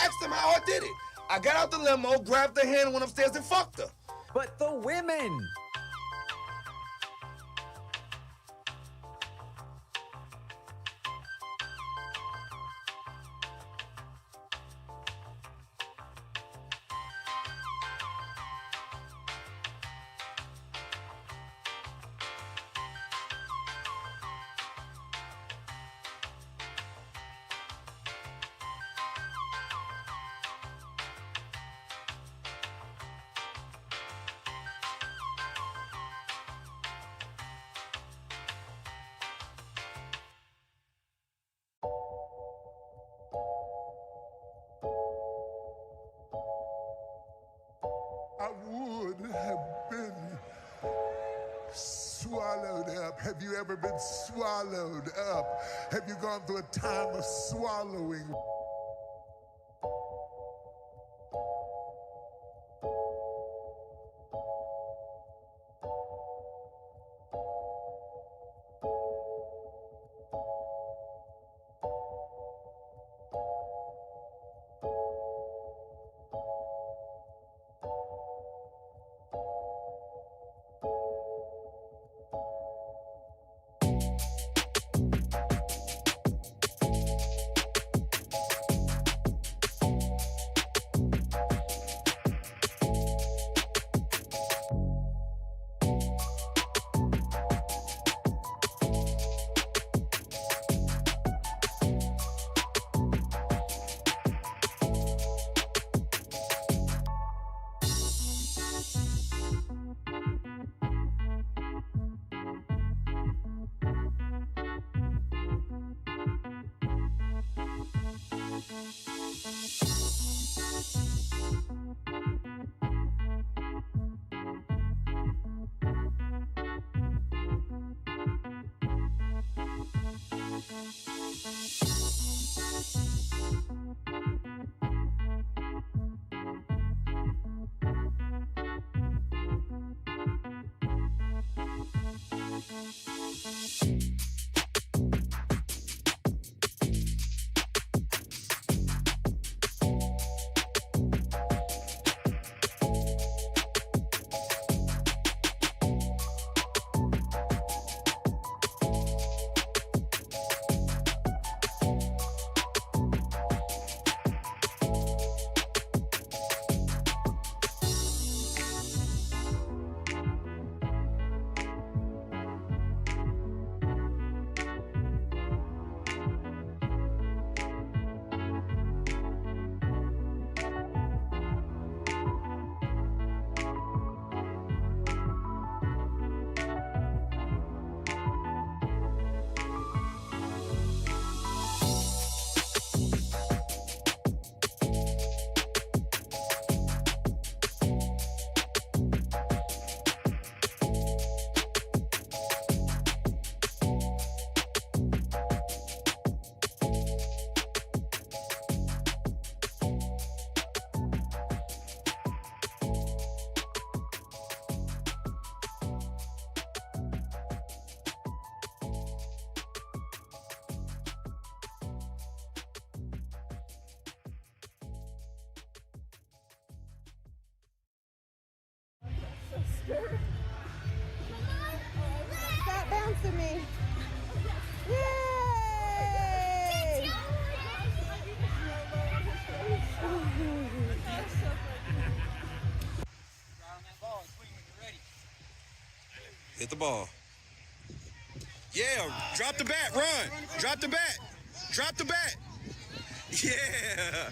Asked him how I did it. I got out the limo, grabbed her hand, went upstairs and fucked her. But the women! I would have been swallowed up. Have you ever been swallowed up? Have you gone through a time of swallowing? Stop bouncing me. Yay! Hit the ball. Yeah, drop the bat, run. Drop the bat. Drop the bat. Yeah.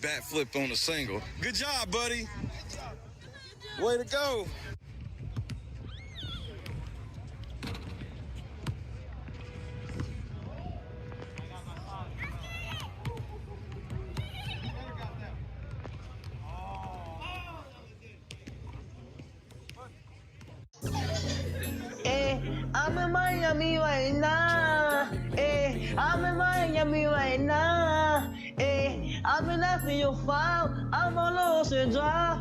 Bat flipped on a single. Good job, buddy. Way to go. I'm in Miami right now. I'm in Miami right now. I've been after your file. I'm on Ocean Drive.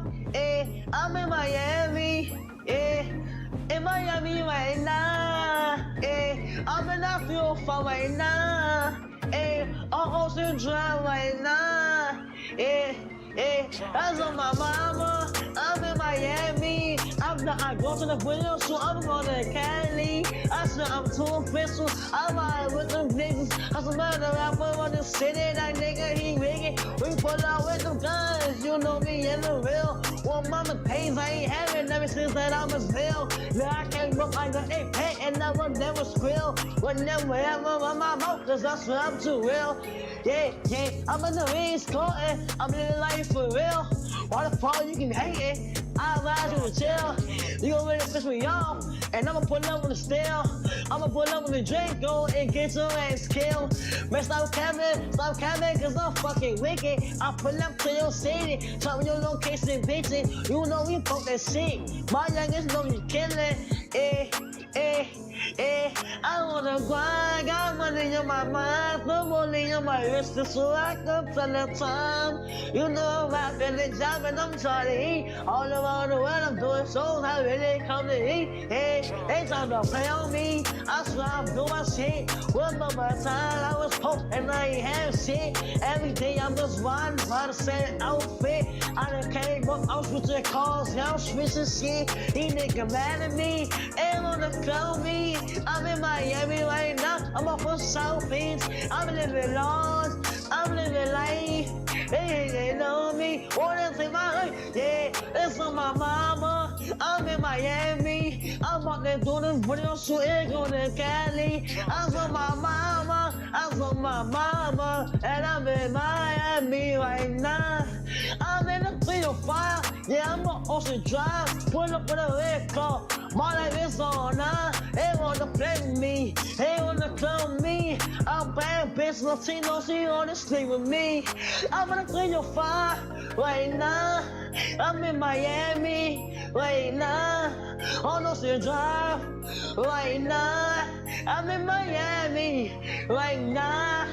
I'm in Miami. in Miami right now. I'm in that fuel farm right now. On Ocean Drive right now. That's on my mama. I'm in Miami. I go to the video, so I'm going to Cali. I said I'm too official. I'm out with them niggas. I said, man, the rapper on the city, that nigga, he wicked. We pull out with them guns. You know me in the real. Well, mama pays, I ain't having ever since that I was real. Now I can't look like an AP and never squeal. Whenever ever on my mouth, cause I swear I'm too real. Yeah, I'm in the East Coast, I'm living life for real. Why the fuck you can hate it? I'll ride you to jail. You gon' really piss me off, and I'ma pull up on the steel. I'ma pull up on the drink, go and get your ass killed. Man, stop capping, cause I'm fucking wicked. I pull up to your city, tell me your location, bitch. You know we fuck that shit. My youngest know you killin', I wanna grind, got money in my mind, put money on my wrist so I can tell the time. You know I'm rapping the job and I'm trying to eat. All around the world I'm doing shows, I really come to eat. They trying to play on me, I swear I'm doing my shit. One more time I was poor and I ain't have shit. Every day I'm just riding by the same outfit. I done came up, I'm switching cars, yeah, I'm switching shit. These niggas mad at me, ain't wanna clone me. I'm in Miami right now, I'm off of South Beach. I'm living large, I'm living life. They know me, wanna take my life. Yeah, it's on my mama. I'm in Miami. I'm out there doing video shooting, going to Cali. I'm on my mama, and I'm in Miami right now. I'm in the 305, yeah, I'm on Ocean Drive. Pull up with a red car, my life is on now. They wanna play me, they wanna clone me. I'm bad bitch, Latino, she wanna sleep with me. I'm in the 305 right now. I'm in Miami right now. On Ocean Drive right now. I'm in Miami right now.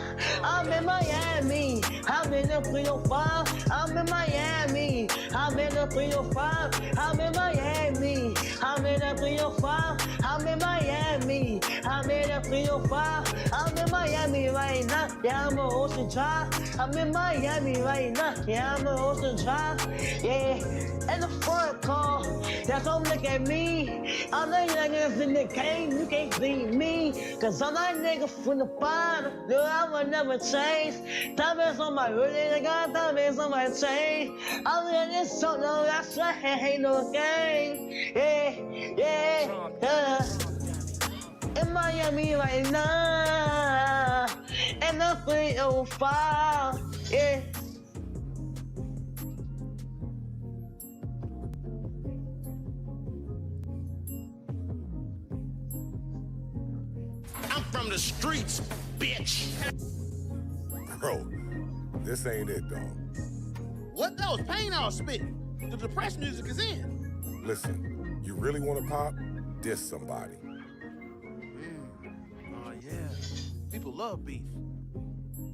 I'm in Miami. I'm in the 305. I'm in Miami. I'm in the 305. I'm in Miami. I'm in the 305. I'm in Miami. I'm in the 305. I'm in Miami right now. Yeah, I'm on Ocean Drive. I'm in Miami right now. Yeah, I'm on Ocean Drive. Yeah, in the front car. Yeah, don't look at me. I'm the youngest in the game. You can't beat me. Cause I'm that nigga from the bottom. No, I will never change. Diamonds on my really, I got diamonds on my chain. I'm in this so no, that's why ain't no game. Yeah. In Miami right now. And the 305. Yeah. I'm from the streets, bitch. Bro, this ain't it, dog. What? That was pain I was spitting. The depressed music is in. Listen, you really want to pop? Diss somebody. Oh, yeah. People love beef.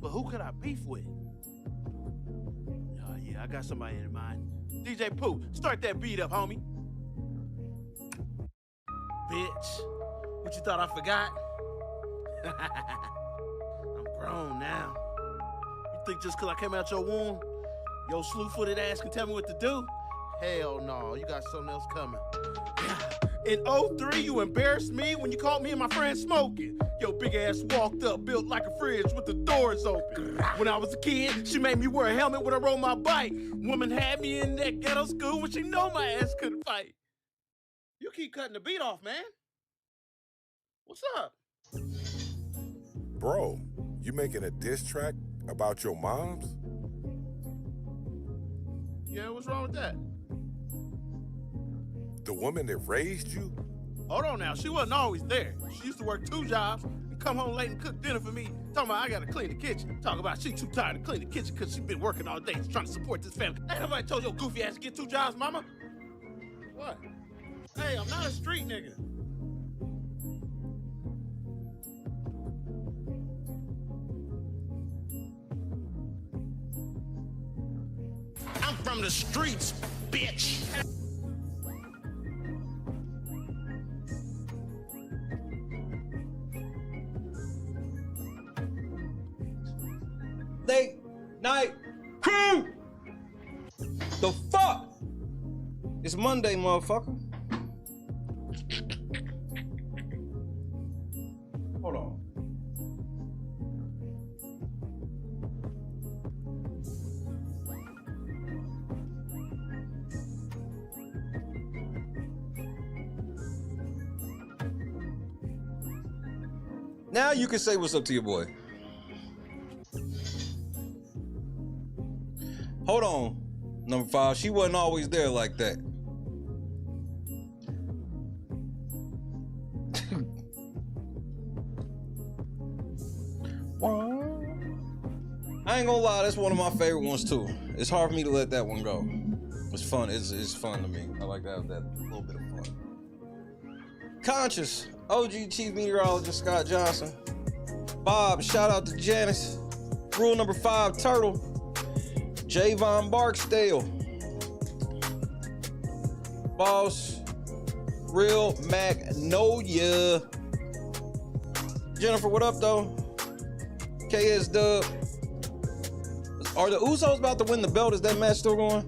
But who could I beef with? Oh, yeah, I got somebody in mind. DJ Pooh, start that beat up, homie. Bitch, what you thought I forgot? I'm grown now. You think just because I came out your womb, your slew-footed ass can tell me what to do? Hell no, you got something else coming. In 03, you embarrassed me when you caught me and my friend smoking. Your big ass walked up, built like a fridge with the doors open. When I was a kid, she made me wear a helmet when I rode my bike. Woman had me in that ghetto school when she know my ass couldn't fight. You keep cutting the beat off, man. What's up? Bro, you making a diss track about your moms? Yeah, what's wrong with that? The woman that raised you? Hold on now, she wasn't always there. She used to work 2 jobs and come home late and cook dinner for me. Talking about I gotta clean the kitchen. Talking about she too tired to clean the kitchen because she been working all day trying to support this family. Ain't nobody told your goofy ass to get 2 jobs, mama? What? Hey, I'm not a street nigga. I'm from the streets, bitch. night crew. The fuck? It's Monday, motherfucker. Hold on. Now you can say what's up to your boy. Hold on, number 5. She wasn't always there like that. I ain't gonna lie, that's one of my favorite ones too. It's hard for me to let that one go. It's fun. It's fun to me. I like to have that little bit of fun. Conscious, OG Chief Meteorologist Scott Johnson. Bob, shout out to Janice. Rule number 5, Turtle. Javon Barksdale. Boss. Real Magnolia. Jennifer, what up though? KS Dub. Are the Usos about to win the belt? Is that match still going?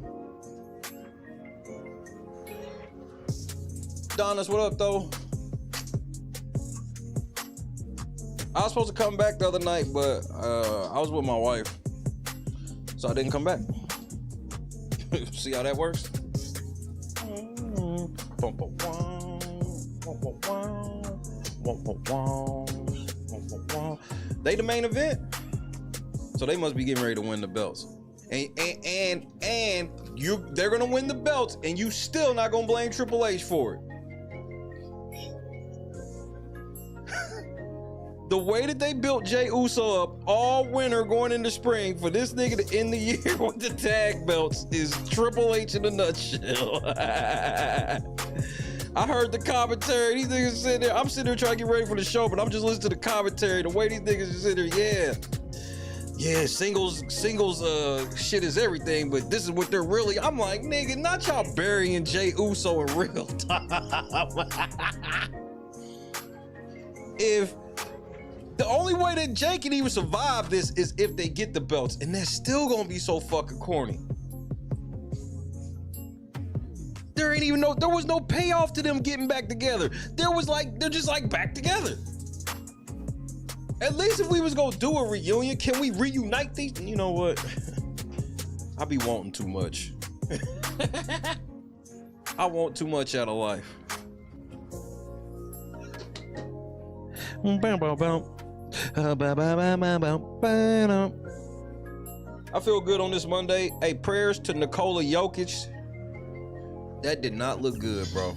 Donis, what up though? I was supposed to come back the other night, but I was with my wife, so I didn't come back. See how that works? They the main event, so they must be getting ready to win the belts. And they're gonna win the belts, and you still not gonna blame Triple H for it. The way that they built Jey Uso up all winter going into spring for this nigga to end the year with the tag belts is Triple H in a nutshell. I heard the commentary. These niggas sitting there. I'm sitting there trying to get ready for the show, but I'm just listening to the commentary. The way these niggas are sitting there, yeah, singles shit is everything, but this is what they're really. I'm like, nigga, not y'all burying Jey Uso in real time. If the only way that Jay can even survive this is if they get the belts, and that's still gonna be so fucking corny. There was no payoff to them getting back together. They're just like back together. At least if we was gonna do a reunion, can we reunite these? You know what? I be wanting too much. I want too much out of life. I feel good on this Monday. Hey, prayers to Nikola Jokic. That did not look good, bro.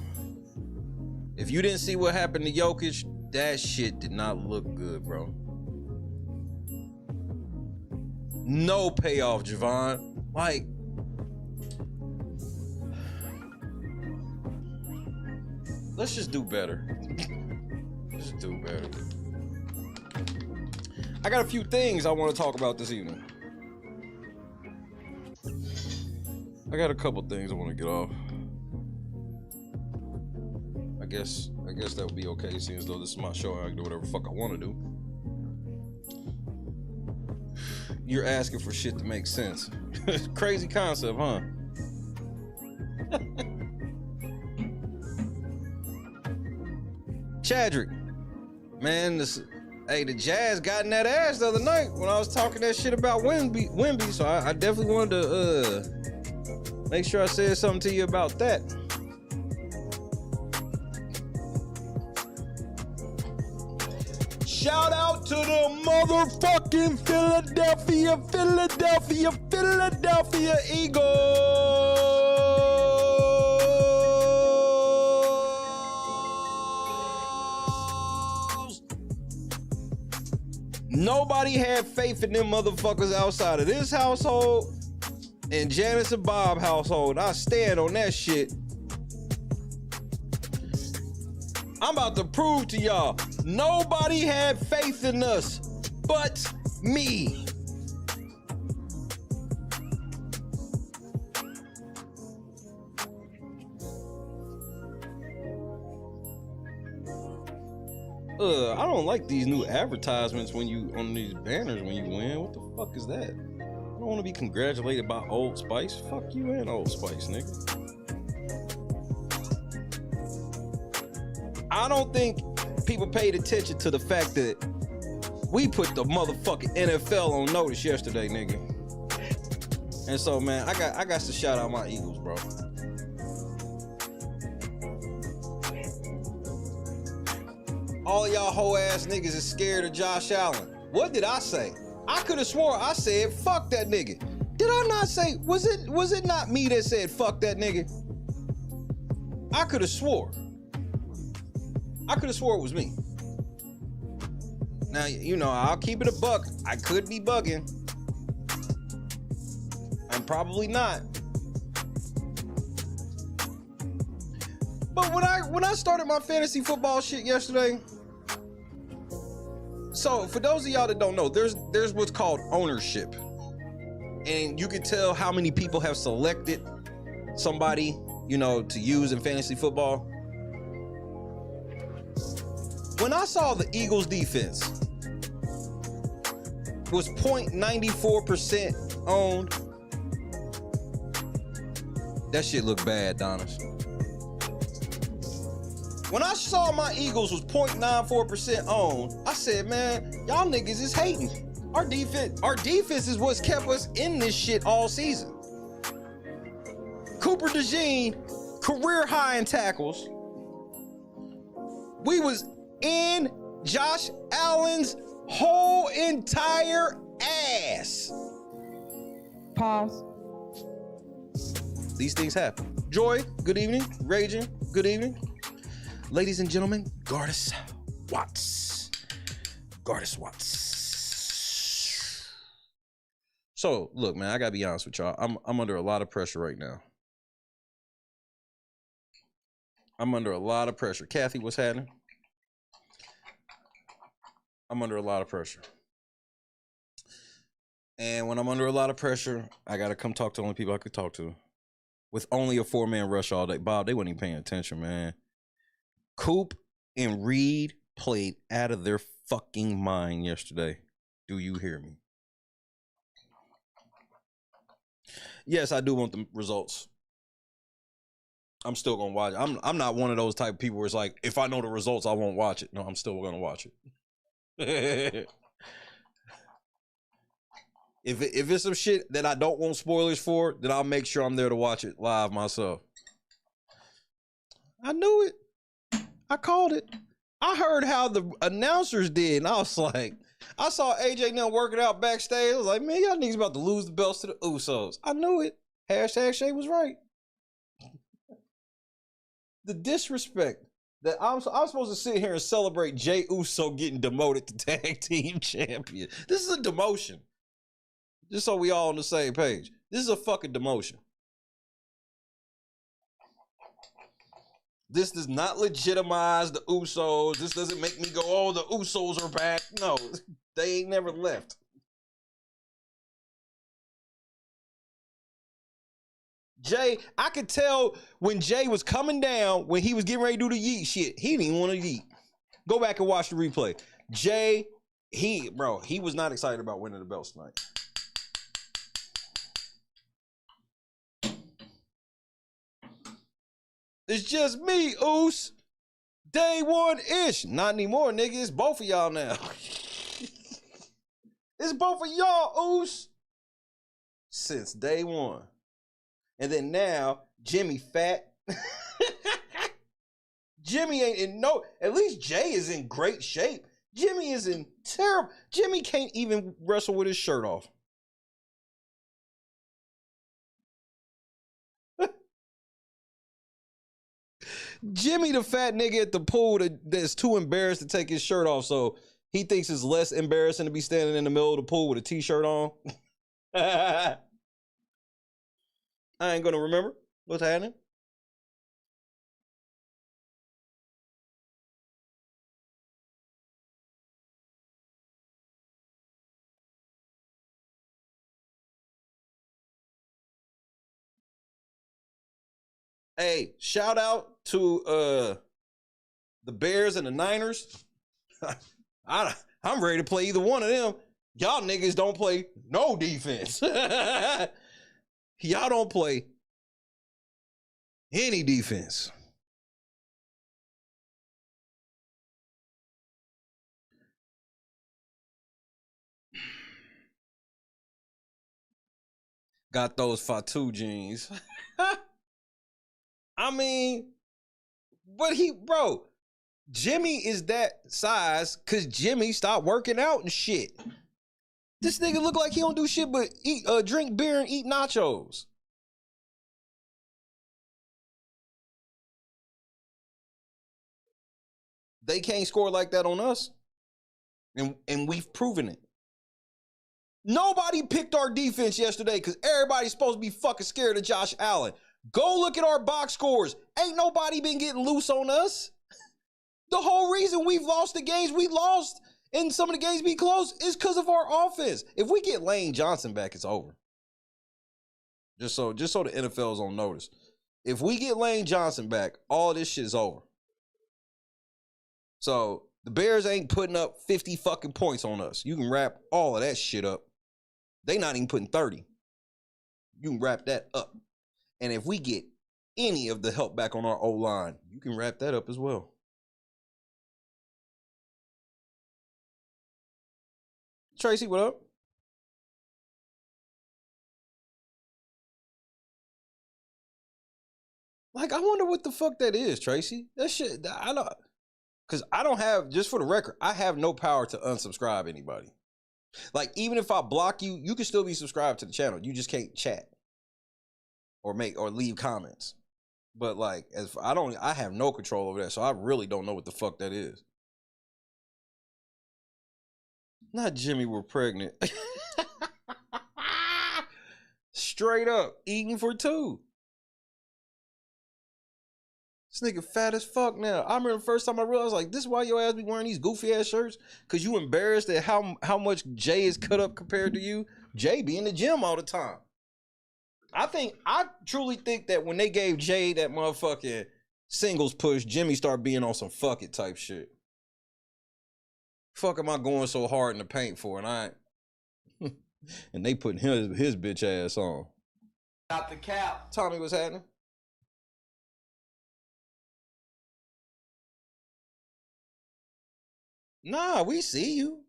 If you didn't see what happened to Jokic, that shit did not look good, bro. No payoff, Javon. Like, let's just do better. Let's do better. I got a few things I want to talk about this evening. I got a couple things I want to get off. I guess that would be okay, seeing as though this is my show and I can do whatever the fuck I want to do. You're asking for shit to make sense. Crazy concept, huh? Chadrick, man, the Jazz got in that ass the other night when I was talking that shit about Wemby, so I definitely wanted to make sure I said something to you about that. Shout out to the motherfucking Philadelphia Eagles. Nobody had faith in them motherfuckers outside of this household and Janice and Bob household. I stand on that shit. I'm about to prove to y'all, nobody had faith in us but me. I don't like these new advertisements when you on these banners when you win. What the fuck is that? I don't want to be congratulated by Old Spice. Fuck you and Old Spice, nigga. I don't think people paid attention to the fact that we put the motherfucking NFL on notice yesterday, nigga. And so, man, I got to shout out my Eagles, bro. All y'all hoe ass niggas is scared of Josh Allen. What did I say? I could have swore I said fuck that nigga. Did I not say? Was it not me that said fuck that nigga? I could have swore. I could have swore it was me. Now, you know, I'll keep it a buck. I could be bugging. I'm probably not. But when I started my fantasy football shit yesterday, so for those of y'all that don't know, there's what's called ownership. And you can tell how many people have selected somebody, you know, to use in fantasy football. When I saw the Eagles defense was 0.94% owned, that shit looked bad, Donis. When I saw my Eagles was 0.94% owned, I said, man, y'all niggas is hating. Our defense is what's kept us in this shit all season. Cooper DeJean, career high in tackles. We was in Josh Allen's whole entire ass. Pause. These things happen. Joy, good evening. Raging, good evening. Ladies and gentlemen, Gardis Watts. Gardis Watts. So, look, man, I gotta be honest with y'all. I'm under a lot of pressure right now. I'm under a lot of pressure. Kathy, what's happening? I'm under a lot of pressure. And when I'm under a lot of pressure, I gotta come talk to the only people I could talk to. With only a 4-man rush all day. Bob, they weren't even paying attention, man. Coop and Reed played out of their fucking mind yesterday. Do you hear me? Yes, I do want the results. I'm still gonna watch it. I'm not one of those type of people where it's like, if I know the results, I won't watch it. No, I'm still gonna watch it. If it's some shit that I don't want spoilers for, then I'll make sure I'm there to watch it live myself. I knew it. I called it. I heard how the announcers did, and I was like, I saw AJ now working out backstage. I was like, man, y'all niggas about to lose the belts to the Usos. I knew it. Hashtag Shay was right. The disrespect that I'm supposed to sit here and celebrate Jey Uso getting demoted to tag team champion. This is a demotion. Just so we all on the same page. This is a fucking demotion. This does not legitimize the Usos. This doesn't make me go, oh, the Usos are back. No, they ain't never left. Jay, I could tell when Jay was coming down, when he was getting ready to do the yeet shit, he didn't even want to yeet. Go back and watch the replay. Jay, he was not excited about winning the belts tonight. It's just me, Oos. Day one-ish. Not anymore, nigga. It's both of y'all now. It's both of y'all, Oos. Since day one. And then now, Jimmy fat. Jimmy ain't in no... At least Jay is in great shape. Jimmy is in terrible... Jimmy can't even wrestle with his shirt off. Jimmy, the fat nigga at the pool that's too embarrassed to take his shirt off, so he thinks it's less embarrassing to be standing in the middle of the pool with a t-shirt on. I ain't gonna remember what's happening. Hey, shout out to the Bears and the Niners. I'm ready to play either one of them. Y'all niggas don't play no defense. Y'all don't play any defense. Got those Fatu jeans. I mean, but Jimmy is that size because Jimmy stopped working out and shit. This nigga look like he don't do shit but eat, drink beer and eat nachos. They can't score like that on us. And we've proven it. Nobody picked our defense yesterday because everybody's supposed to be fucking scared of Josh Allen. Go look at our box scores. Ain't nobody been getting loose on us. The whole reason we've lost the games we lost and some of the games be close is because of our offense. If we get Lane Johnson back, it's over. Just so the NFL's on notice. If we get Lane Johnson back, all this shit is over. So the Bears ain't putting up 50 fucking points on us. You can wrap all of that shit up. They not even putting 30. You can wrap that up. And if we get any of the help back on our O-line, you can wrap that up as well. Tracy, what up? Like, I wonder what the fuck that is, Tracy. That shit, I know. Because I don't have, just for the record, I have no power to unsubscribe anybody. Like, even if I block you, you can still be subscribed to the channel. You just can't chat or leave comments. But like, I have no control over that, so I really don't know what the fuck that is. Not Jimmy, we're pregnant. Straight up, eating for two. This nigga fat as fuck now. I remember the first time I realized, like, this is why your ass be wearing these goofy ass shirts? Because you embarrassed at how much Jay is cut up compared to you. Jay be in the gym all the time. I truly think that when they gave Jay that motherfucking singles push, Jimmy started being on some fuck it type shit. Fuck am I going so hard in the paint for? And I ain't. And they putting his bitch ass on. Got the cap. Tommy, what's happening? Nah, we see you.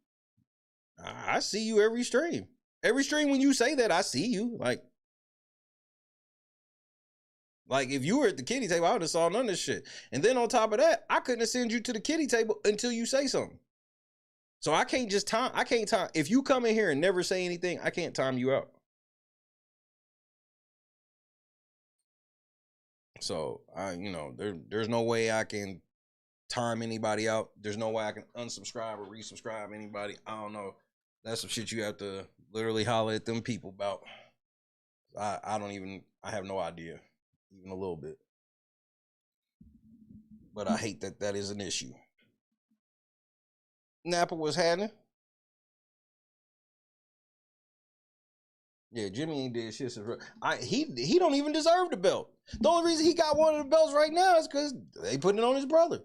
I see you every stream. Every stream when you say that, I see you. Like if you were at the kitty table, I would have saw none of this shit. And then on top of that, I couldn't send you to the kitty table until you say something. So I can't time. If you come in here and never say anything, I can't time you out. So there's no way I can time anybody out. There's no way I can unsubscribe or resubscribe anybody. I don't know. That's some shit you have to literally holler at them people about. I have no idea, even a little bit. But I hate that is an issue. Napa was happening. Yeah, Jimmy ain't did shit. He don't even deserve the belt. The only reason he got one of the belts right now is because they putting it on his brother.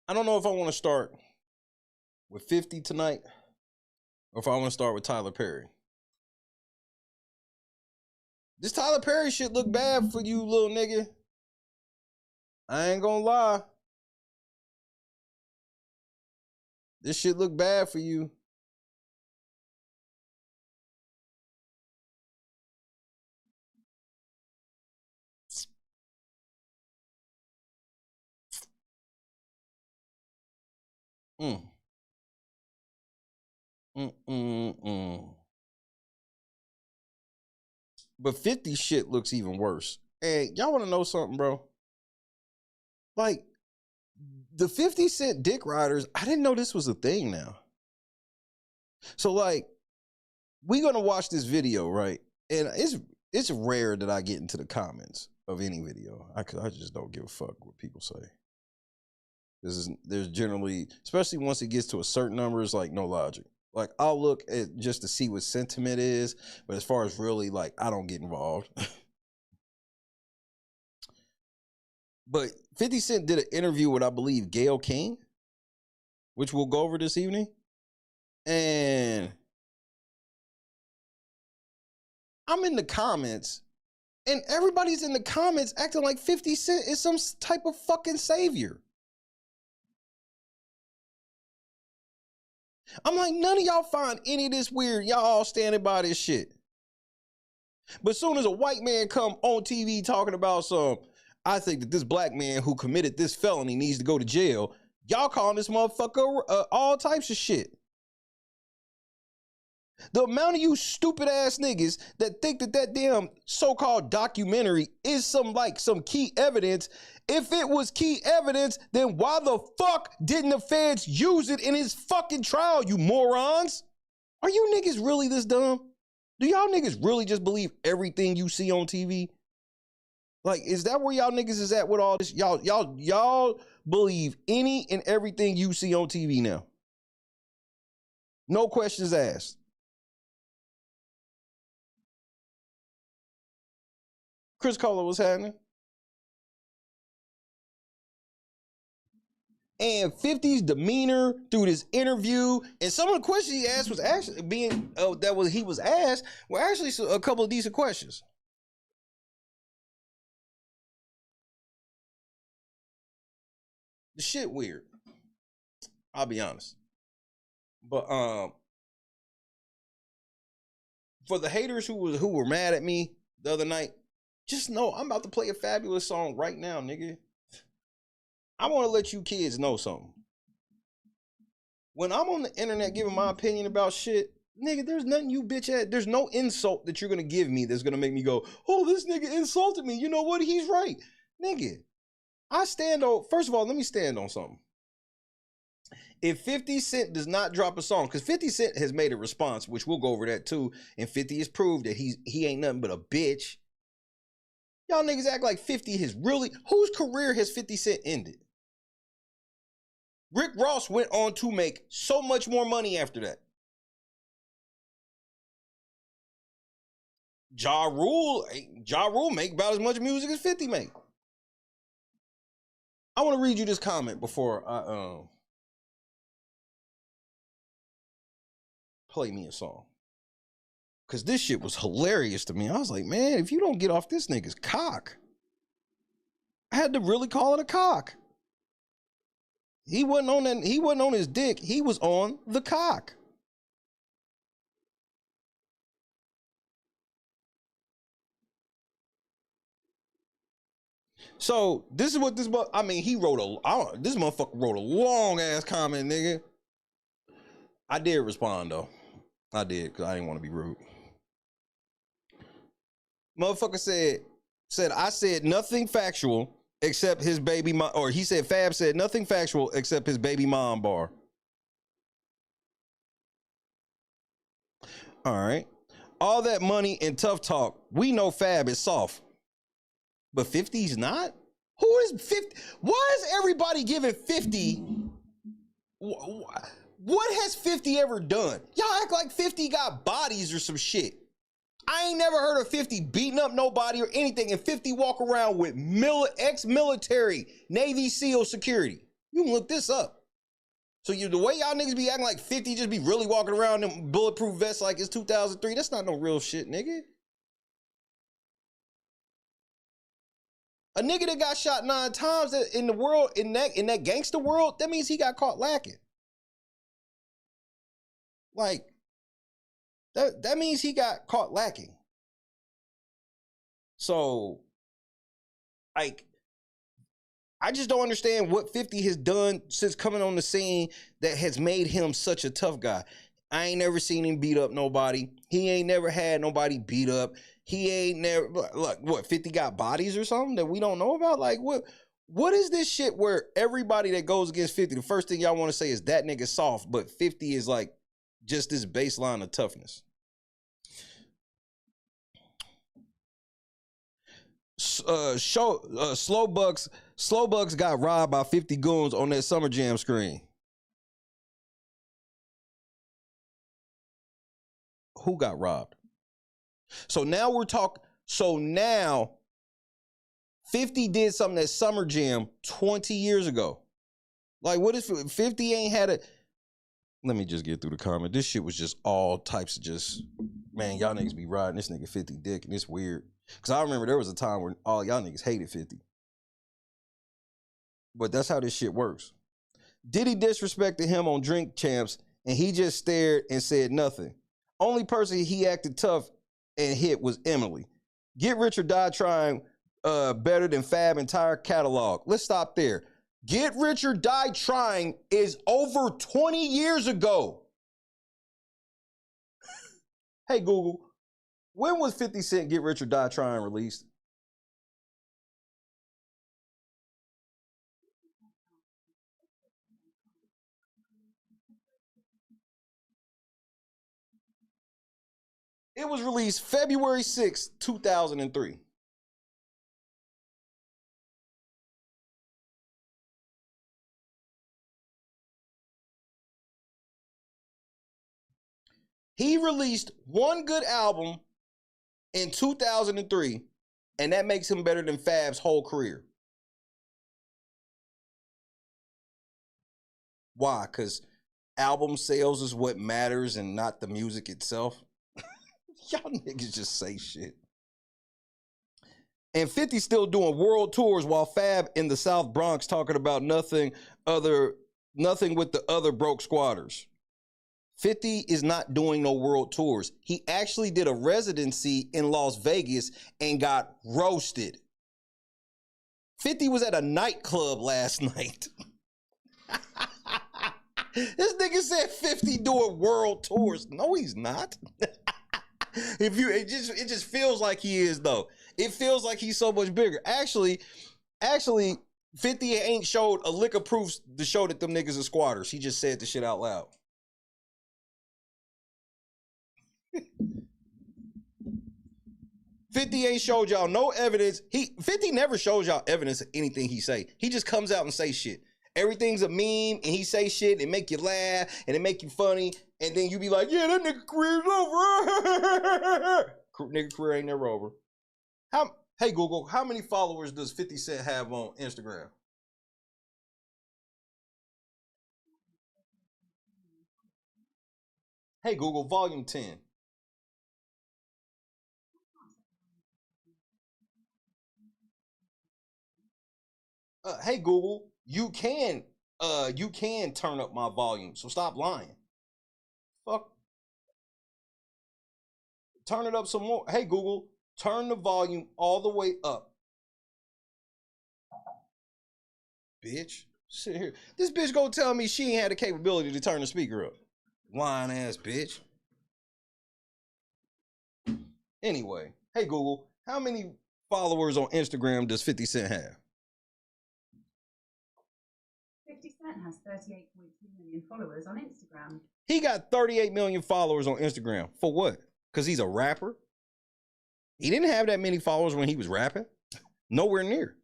I don't know if I want to start with 50 tonight or if I want to start with Tyler Perry. This Tyler Perry shit look bad for you, little nigga. I ain't gonna lie. This shit look bad for you. But 50 shit looks even worse. And y'all want to know something, bro? Like, the 50 Cent dick riders, I didn't know this was a thing now. So, like, we gonna watch this video, right? And it's rare that I get into the comments of any video. I just don't give a fuck what people say. There's generally, especially once it gets to a certain number, it's like no logic. Like I'll look at just to see what sentiment is, but as far as really like, I don't get involved. But 50 Cent did an interview with, I believe, Gayle King, which we'll go over this evening. And I'm in the comments, and everybody's in the comments acting like 50 Cent is some type of fucking savior. I'm like, none of y'all find any of this weird. Y'all all standing by this shit. But as soon as a white man come on TV talking about I think that this black man who committed this felony needs to go to jail, y'all calling this motherfucker all types of shit. The amount of you stupid ass niggas that think that damn so-called documentary is some key evidence. If it was key evidence, then why the fuck didn't the feds use it in his fucking trial, you morons? Are you niggas really this dumb? Do y'all niggas really just believe everything you see on TV? Like, is that where y'all niggas is at with all this? Y'all believe any and everything you see on TV now. No questions asked. Chris Kohler, what's happening? And 50's demeanor through this interview, and some of the questions he asked was actually he was asked were actually a couple of decent questions. The shit weird. I'll be honest. But for the haters who were mad at me the other night, just know I'm about to play a fabulous song right now, nigga. I want to let you kids know something. When I'm on the internet giving my opinion about shit, nigga, there's nothing you bitch at. There's no insult that you're gonna give me that's gonna make me go, oh, this nigga insulted me. You know what? He's right. Nigga, first of all, let me stand on something. If 50 Cent does not drop a song, because 50 Cent has made a response, which we'll go over that too, and 50 has proved that he ain't nothing but a bitch. Y'all niggas act like 50 has really, whose career has 50 Cent ended? Rick Ross went on to make so much more money after that. Ja Rule make about as much music as 50 make. I want to read you this comment before I play me a song. Because this shit was hilarious to me. I was like, man, if you don't get off this nigga's cock. I had to really call it a cock. He wasn't on his dick. He was on the cock. So this is what this motherfucker wrote a long ass comment, nigga. I did respond though. I did, because I didn't want to be rude. Motherfucker said I said nothing factual except his baby mom, or he said Fab said nothing factual except his baby mom bar. All right. All that money and tough talk, we know Fab is soft. But 50's not? Who is 50? Why is everybody giving 50? What has 50 ever done? Y'all act like 50 got bodies or some shit. I ain't never heard of 50 beating up nobody or anything, and 50 walk around with ex-military Navy SEAL security. You can look this up. So the way y'all niggas be acting like 50 just be really walking around in bulletproof vests like it's 2003, that's not no real shit, nigga. A nigga that got shot 9 times in the world, in that gangster world, that means he got caught lacking. Like, that means he got caught lacking. So, like, I just don't understand what 50 has done since coming on the scene that has made him such a tough guy. I ain't never seen him beat up nobody. He ain't never had nobody beat up. He ain't never, look, what, 50 got bodies or something that we don't know about? Like, what is this shit where everybody that goes against 50, the first thing y'all want to say is that nigga soft, but 50 is like just this baseline of toughness. Slow Bucks got robbed by 50 goons on that Summer Jam screen. Who got robbed? So now we're talking. So now 50 did something at Summer Jam 20 years ago. Like, what if 50 ain't had it? Let me just get through the comment. This shit was just all types of just, man, y'all niggas be riding this nigga 50 dick, and it's weird. Because I remember there was a time when all y'all niggas hated 50. But that's how this shit works. Diddy disrespected him on Drink Champs, and he just stared and said nothing. Only person he acted tough and hit was Emily. Get Rich or Die Trying better than Fab entire catalog. Let's stop there. Get Rich or Die Trying is over 20 years ago. Hey, Google, when was 50 Cent Get Rich or Die Trying released? It was released February 6, 2003. He released one good album in 2003, and that makes him better than Fab's whole career. Why? Because album sales is what matters and not the music itself. Y'all niggas just say shit. And 50 still doing world tours while Fab in the South Bronx talking about nothing with the other broke squatters. 50 is not doing no world tours. He actually did a residency in Las Vegas and got roasted. 50 was at a nightclub last night. This nigga said 50 doing world tours. No, he's not. It just feels like he is, though. It feels like he's so much bigger. Actually, 50 ain't showed a lick of proofs to show that them niggas are squatters. He just said the shit out loud. 50 ain't showed y'all no evidence. 50 never shows y'all evidence of anything he say. He just comes out and say shit. Everything's a meme, and he say shit and make you laugh and it make you funny, and then you be like, yeah, that nigga career's over. Nigga career ain't never over. Hey Google, how many followers does 50 Cent have on Instagram? Hey Google, volume 10. Hey Google, you can turn up my volume, so stop lying. Fuck. Turn it up some more. Hey Google, turn the volume all the way up. Bitch, sit here. This bitch gonna tell me she ain't had the capability to turn the speaker up. Lying ass bitch. Anyway, hey Google, how many followers on Instagram does 50 Cent have? 50 Cent has 38.2 million followers on Instagram. He got 38 million followers on Instagram. For what? Because he's a rapper? He didn't have that many followers when he was rapping. Nowhere near.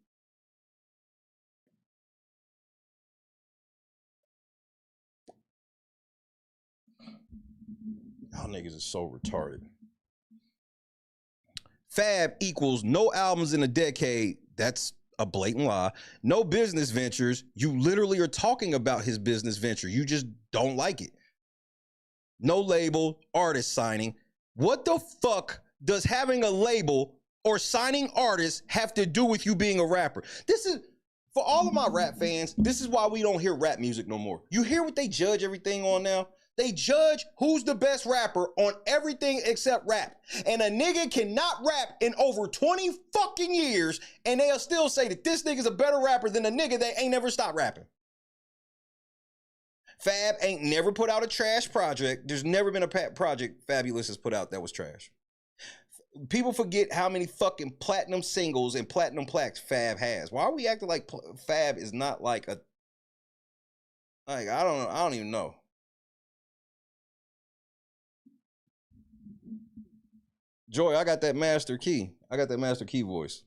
Y'all niggas are so retarded. Fab equals no albums in a decade. That's a blatant lie. No business ventures. You literally are talking about his business venture. You just don't like it. No label, artist signing. What the fuck does having a label or signing artists have to do with you being a rapper? This is, for all of my rap fans, this is why we don't hear rap music no more. You hear what they judge everything on now? They judge who's the best rapper on everything except rap. And a nigga cannot rap in over 20 fucking years, and they'll still say that this nigga's a better rapper than a nigga that ain't never stopped rapping. Fab ain't never put out a trash project. There's never been a project Fabulous has put out that was trash. People forget how many fucking platinum singles and platinum plaques Fab has. Why are we acting like Fab is not like a... Like, I don't know. I don't even know. Joy, I got that master key. I got that master key voice.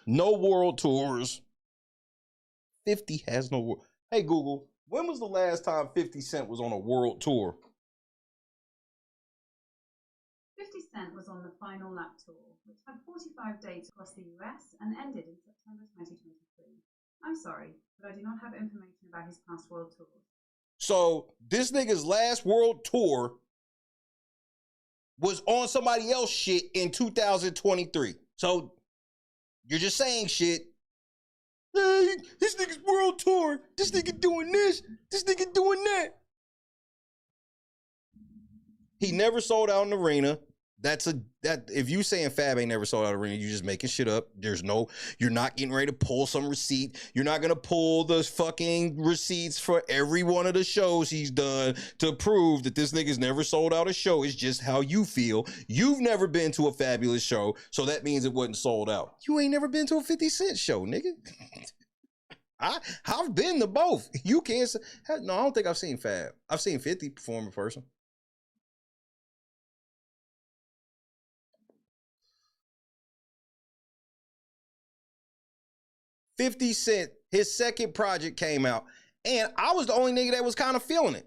No world tours. 50 has no world. Hey, Google, when was the last time 50 Cent was on a world tour? 50 Cent was on the Final Lap Tour, which had 45 dates across the US and ended in September 2023. I'm sorry, but I do not have information about his past world tours. So this nigga's last world tour was on somebody else's shit in 2023. So you're just saying shit. Hey, this nigga's world tour. This nigga doing this. This nigga doing that. He never sold out an arena. That if you saying Fab ain't never sold out an arena, you just making shit up. You're not getting ready to pull some receipt. You're not gonna pull the fucking receipts for every one of the shows he's done to prove that this nigga's never sold out a show. It's just how you feel. You've never been to a Fabulous show, so that means it wasn't sold out. You ain't never been to a 50 Cent show, nigga. I've been to both. You can't say, no, I don't think I've seen Fab. I've seen 50 perform in person. $50 Cent, his second project came out, and I was the only nigga that was kind of feeling it.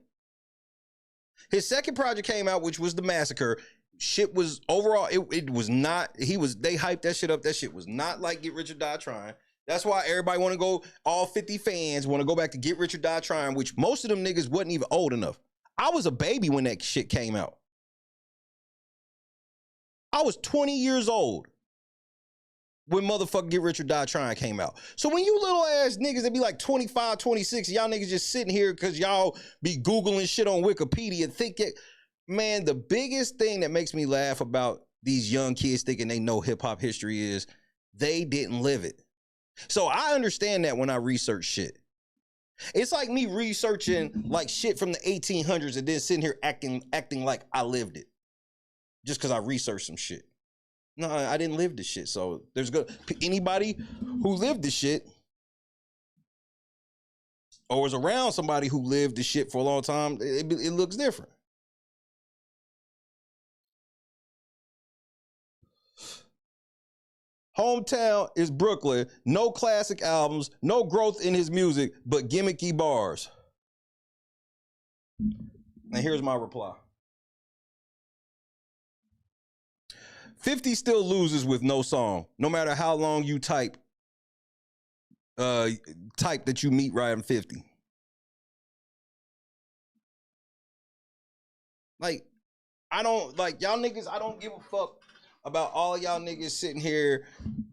His second project came out, which was The Massacre. Shit was overall, it was not, they hyped that shit up. That shit was not like Get Rich or Die Trying. That's why everybody want to go, all 50 fans want to go back to Get Rich or Die Trying, which most of them niggas wasn't even old enough. I was a baby when that shit came out. I was 20 years old when motherfucking Get Rich or Die Trying came out. So when you little ass niggas that be like 25, 26, y'all niggas just sitting here because y'all be Googling shit on Wikipedia, think it, man, the biggest thing that makes me laugh about these young kids thinking they know hip hop history is they didn't live it. So I understand that when I research shit. It's like me researching like shit from the 1800s and then sitting here acting like I lived it. Just because I researched some shit. No, I didn't live this shit. So there's anybody who lived this shit or was around somebody who lived this shit for a long time, it looks different. Hometown is Brooklyn. No classic albums, no growth in his music, but gimmicky bars. And here's my reply. 50 still loses with no song, no matter how long you type that you meet riding 50. Like, I don't, like, y'all niggas, I don't give a fuck about all y'all niggas sitting here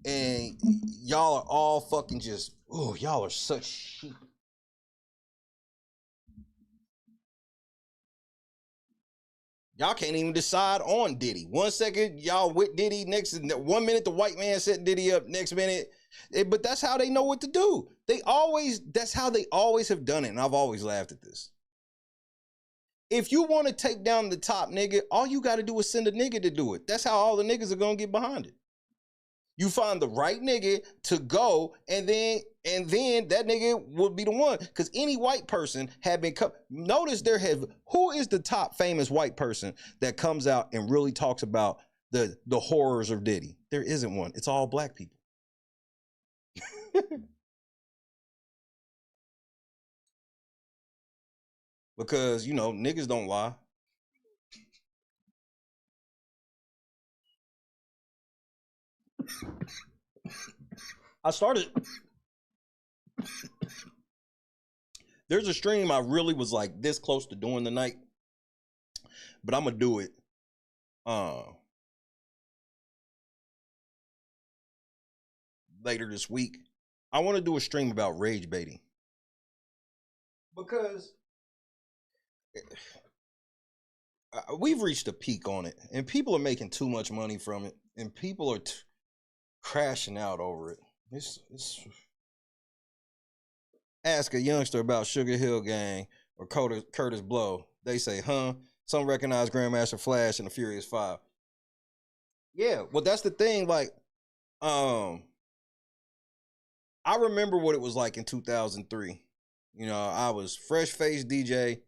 and y'all are all fucking just, oh, y'all are such sheep. Y'all can't even decide on Diddy. 1 second, y'all with Diddy. Next, 1 minute, the white man set Diddy up. Next minute, but that's how they know what to do. That's how they always have done it. And I've always laughed at this. If you want to take down the top nigga, all you got to do is send a nigga to do it. That's how all the niggas are going to get behind it. You find the right nigga to go, and then that nigga would be the one. Because any white person had been notice who is the top famous white person that comes out and really talks about the horrors of Diddy? There isn't one. It's all black people. Because, niggas don't lie. I started. There's a stream I really was like this close to doing tonight, but I'm gonna do it. Later this week. I want to do a stream about rage baiting because we've reached a peak on it, and people are making too much money from it, and people are crashing out over it. It's ask a youngster about Sugar Hill Gang or Curtis Blow. They say, huh? Some recognize Grandmaster Flash and the Furious Five. Yeah, well, that's the thing. Like, I remember what it was like in 2003. I was fresh-faced DJ.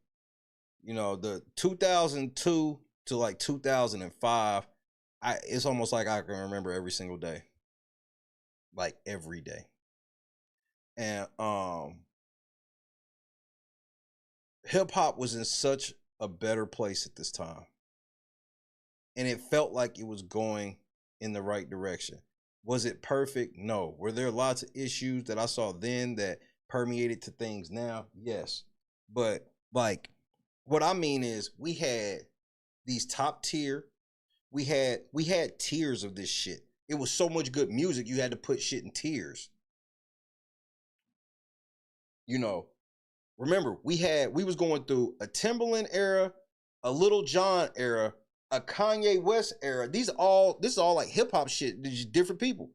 The 2002 to like 2005, it's almost like I can remember every single day. like every day. And hip hop was in such a better place at this time. And it felt like it was going in the right direction. Was it perfect? No. Were there lots of issues that I saw then that permeated to things now? Yes. But like what I mean is we had these top tier, we had tiers of this shit. It was so much good music, you had to put shit in tiers. You know, remember, we was going through a Timberland era, a Little John era, a Kanye West era. This is all like hip hop shit. These different people.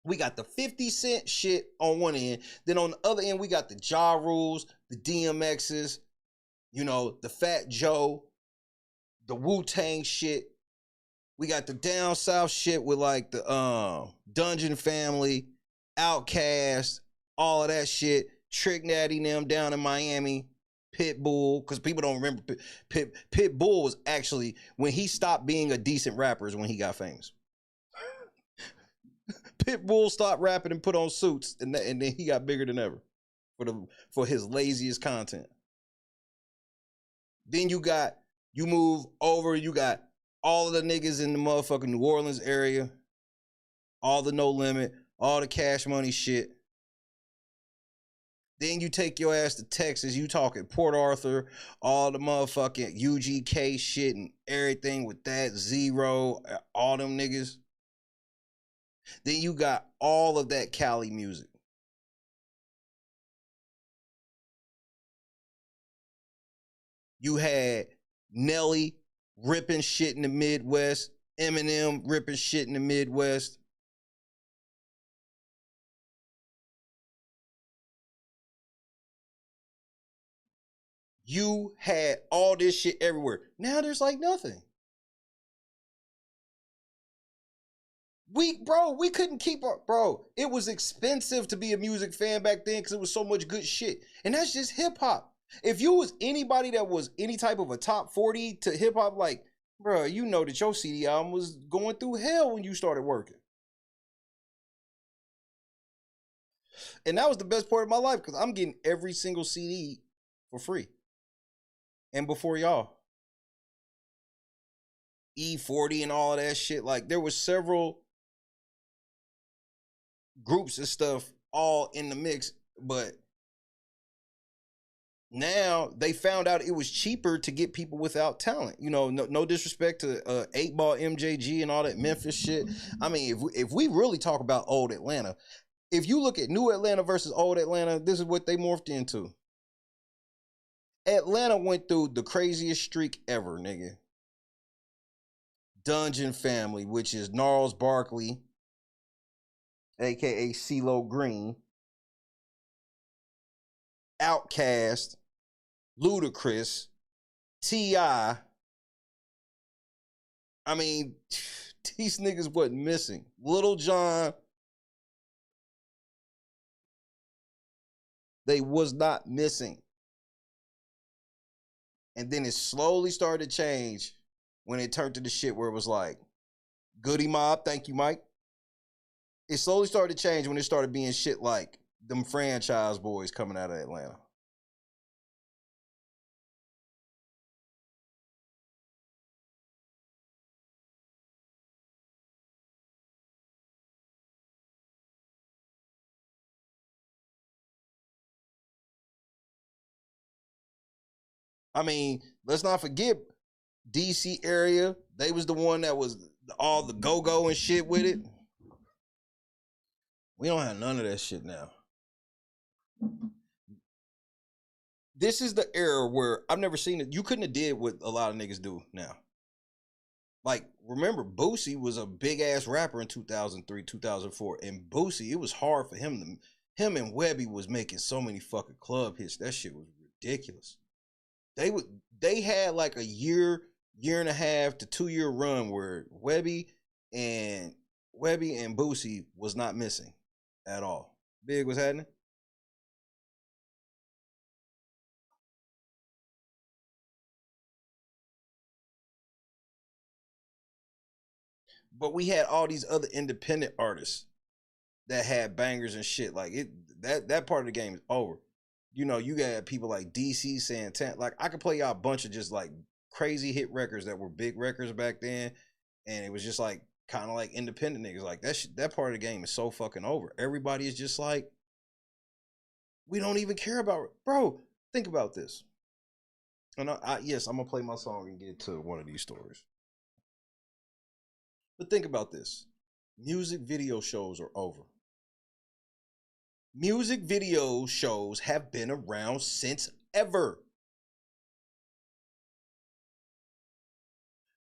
We got the 50 Cent shit on one end. Then on the other end, we got the Ja Rules, the DMXs, you know, the Fat Joe, the Wu-Tang shit. We got the down south shit with like the Dungeon Family, Outkast, all of that shit. Trick Natty and them down in Miami. Pitbull, because people don't remember Pitbull was actually, when he stopped being a decent rapper is when he got famous. Pitbull stopped rapping and put on suits, and then he got bigger than ever for his laziest content. Then you move over, you got all of the niggas in the motherfucking New Orleans area, all the No Limit, all the Cash Money shit. Then you take your ass to Texas, you talking Port Arthur, all the motherfucking UGK shit and everything with that, Zero, all them niggas. Then you got all of that Cali music. You had Nelly ripping shit in the Midwest, Eminem ripping shit in the Midwest. You had all this shit everywhere. Now there's like nothing. We couldn't keep up, bro. It was expensive to be a music fan back then because it was so much good shit. And that's just hip hop. If you was anybody that was any type of a top 40 to hip hop, like, bro, you know that your CD album was going through hell when you started working. And that was the best part of my life because I'm getting every single CD for free. And before y'all, E40 and all of that shit, like there was several groups and stuff all in the mix, but now they found out it was cheaper to get people without talent. You know, no disrespect to 8 Ball MJG and all that Memphis shit. I mean, if we really talk about old Atlanta, if you look at new Atlanta versus old Atlanta, this is what they morphed into. Atlanta went through the craziest streak ever, nigga. Dungeon Family, which is Gnarls Barkley, aka CeeLo Green, Outkast, Ludacris, T.I. I mean, these niggas wasn't missing. Little John, they was not missing. And then it slowly started to change when it turned to the shit where it was like, Goody Mob, thank you, Mike. It slowly started to change when it started being shit like them franchise boys coming out of Atlanta. I mean, let's not forget DC area. They was the one that was all the go-go and shit with it. We don't have none of that shit now. This is the era where I've never seen it. You couldn't have did what a lot of niggas do now. Like, remember, Boosie was a big-ass rapper in 2003, 2004. And Boosie, it was hard for him. Him and Webby was making so many fucking club hits. That shit was ridiculous. They had like a year and a half to 2 year run where Webby and Boosie was not missing at all. Big was happening. But we had all these other independent artists that had bangers and shit. Like that part of the game is over. You know, you got people like DC Santana. Like I could play y'all a bunch of just like crazy hit records that were big records back then, and it was just like kind of like independent niggas. Like that part of the game is so fucking over. Everybody is just like, we don't even care about, bro. Think about this. And yes, I'm gonna play my song and get to one of these stories. But think about this. Music video shows are over. Music video shows have been around since ever.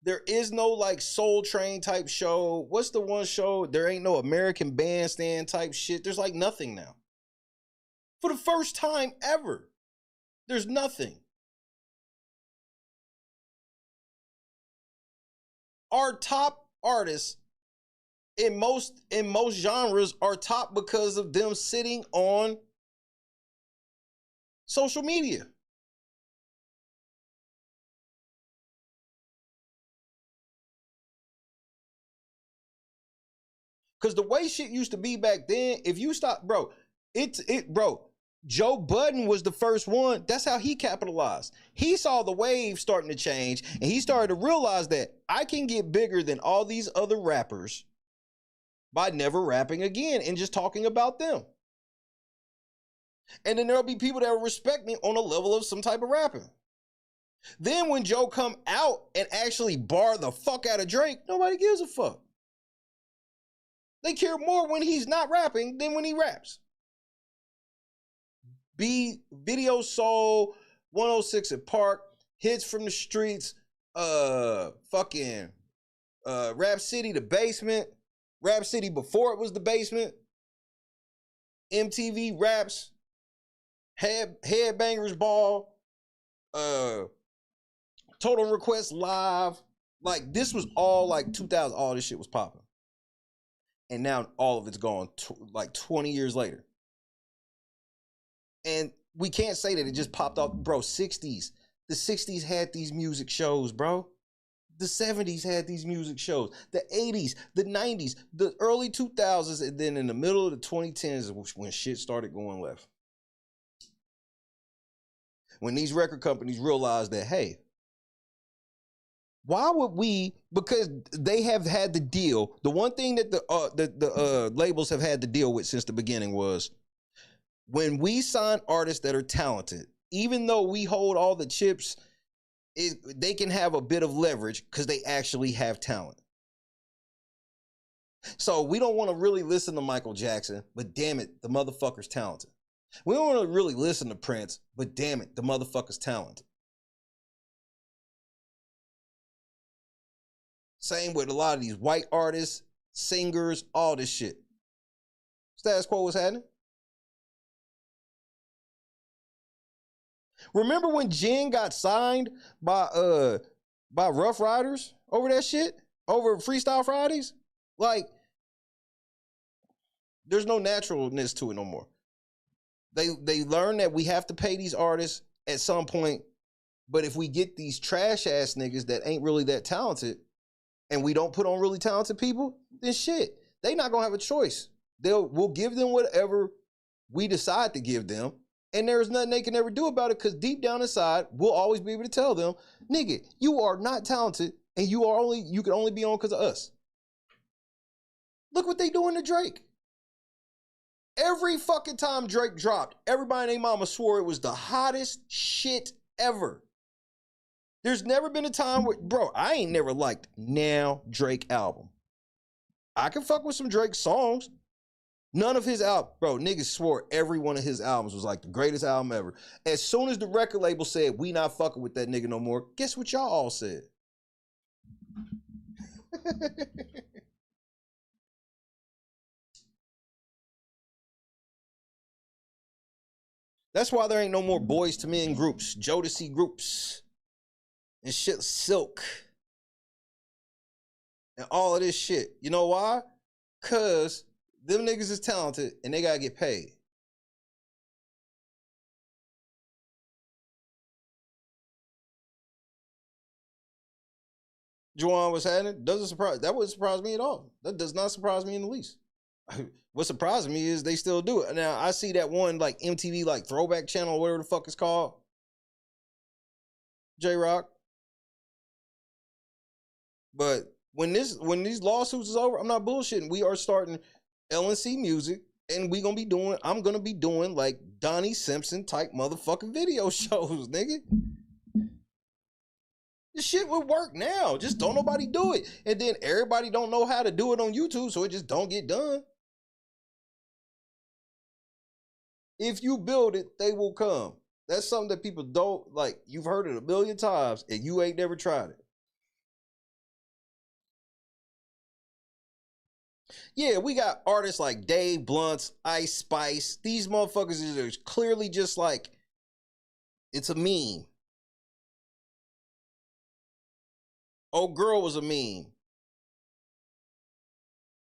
There is no like Soul Train type show. What's the one show? There ain't no American Bandstand type shit. There's like nothing now. For the first time ever, there's nothing. Our top artists in most genres are top because of them sitting on social media. Because the way shit used to be back then, if you stop, bro, bro, Joe Budden was the first one. That's how he capitalized. He saw the wave starting to change, and he started to realize that I can get bigger than all these other rappers by never rapping again and just talking about them. And then there'll be people that will respect me on a level of some type of rapping. Then when Joe come out and actually bar the fuck out of Drake, nobody gives a fuck. They care more when he's not rapping than when he raps. Video Soul, 106 at Park, Hits from the Streets, fucking Rap City, The Basement, Rap City before it was The Basement, MTV Raps, Headbangers Ball, Total Request Live. Like this was all like 2000, all this shit was popping. And now all of it's gone like 20 years later. And we can't say that it just popped off, bro. 60s. The 60s had these music shows, bro. The 70s had these music shows. The 80s, the 90s, the early 2000s, and then in the middle of the 2010s when shit started going left. When these record companies realized that, hey, why would we, because they have had the deal. The one thing that the labels have had to deal with since the beginning was, when we sign artists that are talented, even though we hold all the chips, they can have a bit of leverage because they actually have talent. So we don't want to really listen to Michael Jackson, but damn it, the motherfucker's talented. We don't want to really listen to Prince, but damn it, the motherfucker's talented. Same with a lot of these white artists, singers, all this shit. Status quo was happening. Remember when Jen got signed by Rough Riders over that shit? Over Freestyle Fridays? Like, there's no naturalness to it no more. They learn that we have to pay these artists at some point, but if we get these trash ass niggas that ain't really that talented and we don't put on really talented people, then shit, they not gonna have a choice. We'll give them whatever we decide to give them. And there's nothing they can ever do about it because deep down inside, we'll always be able to tell them, nigga, you are not talented and you can only be on because of us. Look what they doing to Drake. Every fucking time Drake dropped, everybody and their mama swore it was the hottest shit ever. There's never been a time where, bro, I ain't never liked Now Drake album. I can fuck with some Drake songs. None of his albums, bro, niggas swore every one of his albums was like the greatest album ever. As soon as the record label said, we not fucking with that nigga no more, guess what y'all all said? That's why there ain't no more Boys to Men groups, Jodeci groups, and shit, Silk, and all of this shit. You know why? Cause them niggas is talented and they gotta get paid. Juwan was happening. That wouldn't surprise me at all. That does not surprise me in the least. What surprised me is they still do it. Now I see that one like MTV like throwback channel, whatever the fuck it's called. J-Rock. But when these lawsuits is over, I'm not bullshitting. We are starting LNC music, and I'm gonna be doing like Donnie Simpson type motherfucking video shows, nigga. This shit would work now. Just don't nobody do it. And then everybody don't know how to do it on YouTube, so it just don't get done. If you build it, they will come. That's something that people don't like. You've heard it a million times, and you ain't never tried it. Yeah, we got artists like Dave Blunts, Ice Spice. These motherfuckers are clearly just like, it's a meme. Old girl was a meme.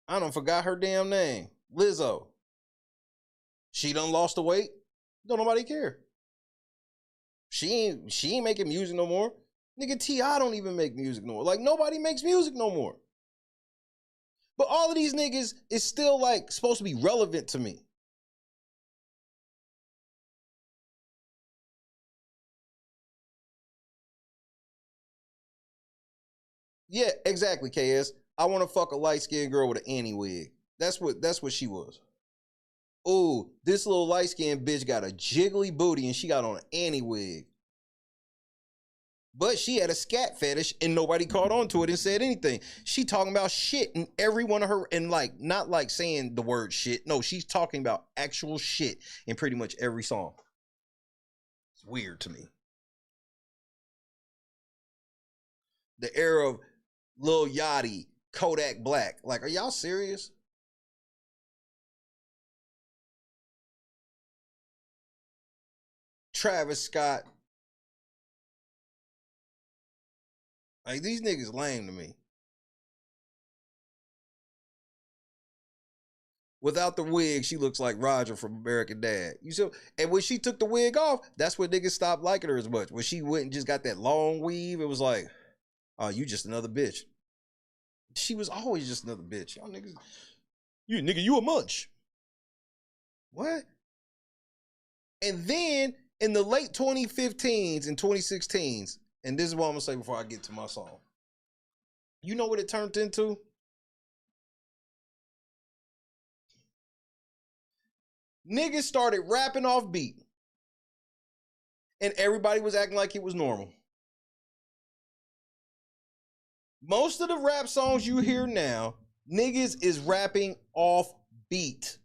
I done forgot her damn name. Lizzo. She done lost the weight. Don't nobody care. She ain't making music no more. Nigga, T.I. don't even make music no more. Like, nobody makes music no more. But all of these niggas is still like supposed to be relevant to me. Yeah, exactly, KS. I want to fuck a light-skinned girl with an Annie wig. That's what she was. Ooh, this little light-skinned bitch got a jiggly booty and she got on an Annie wig. But she had a scat fetish and nobody caught on to it and said anything. She talking about shit in every one of her, and like, not like saying the word shit. No, she's talking about actual shit in pretty much every song. It's weird to me. The era of Lil Yachty, Kodak Black. Like, are y'all serious? Travis Scott. Like, these niggas lame to me. Without the wig, she looks like Roger from American Dad. You see? And when she took the wig off, that's when niggas stopped liking her as much. When she went and just got that long weave, it was like, oh, you just another bitch. She was always just another bitch. Y'all niggas, you a munch. What? And then in the late 2015s and 2016s, and this is what I'm gonna say before I get to my song. You know what it turned into? Niggas started rapping off beat. And everybody was acting like it was normal. Most of the rap songs you hear now, niggas is rapping off beat.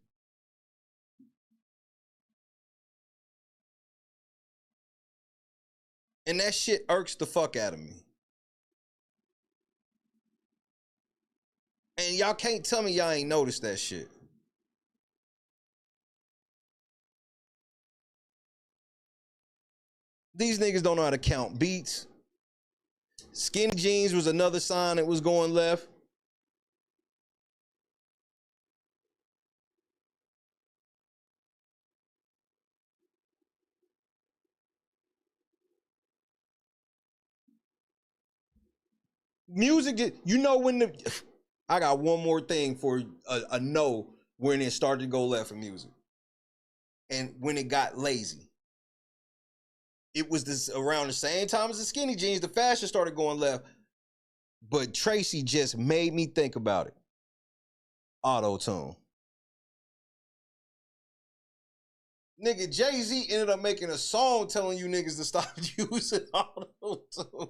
And that shit irks the fuck out of me. And y'all can't tell me y'all ain't noticed that shit. These niggas don't know how to count beats. Skinny jeans was another sign that was going left. Music, you know when the... I got one more thing for a no when it started to go left for music. And when it got lazy. It was this around the same time as the skinny jeans, the fashion started going left. But Tracy just made me think about it. Auto-tune. Nigga, Jay-Z ended up making a song telling you niggas to stop using auto-tune.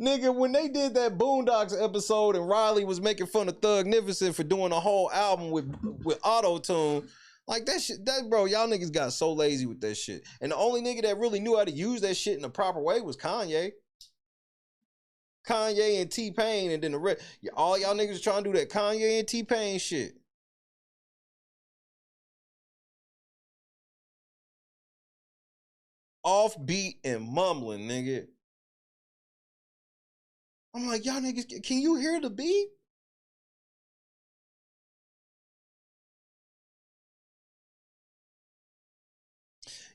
Nigga, when they did that Boondocks episode and Riley was making fun of Thugnificent for doing a whole album with auto-tune, like that shit, bro, y'all niggas got so lazy with that shit. And the only nigga that really knew how to use that shit in the proper way was Kanye. Kanye and T-Pain, and then the rest. All y'all niggas trying to do that Kanye and T-Pain shit. Offbeat and mumbling, nigga. I'm like, y'all niggas, can you hear the beat?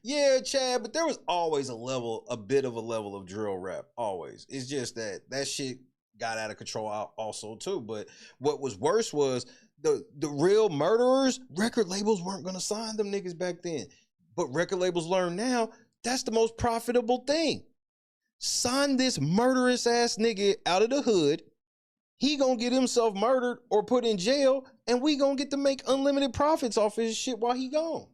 Yeah, Chad, but there was always a bit of a level of drill rap. Always. It's just that shit got out of control also too. But what was worse was the real murderers, record labels weren't gonna sign them niggas back then. But record labels learn now that's the most profitable thing. Sign this murderous ass nigga out of the hood. He gonna get himself murdered or put in jail, and we gonna get to make unlimited profits off his shit while he gone.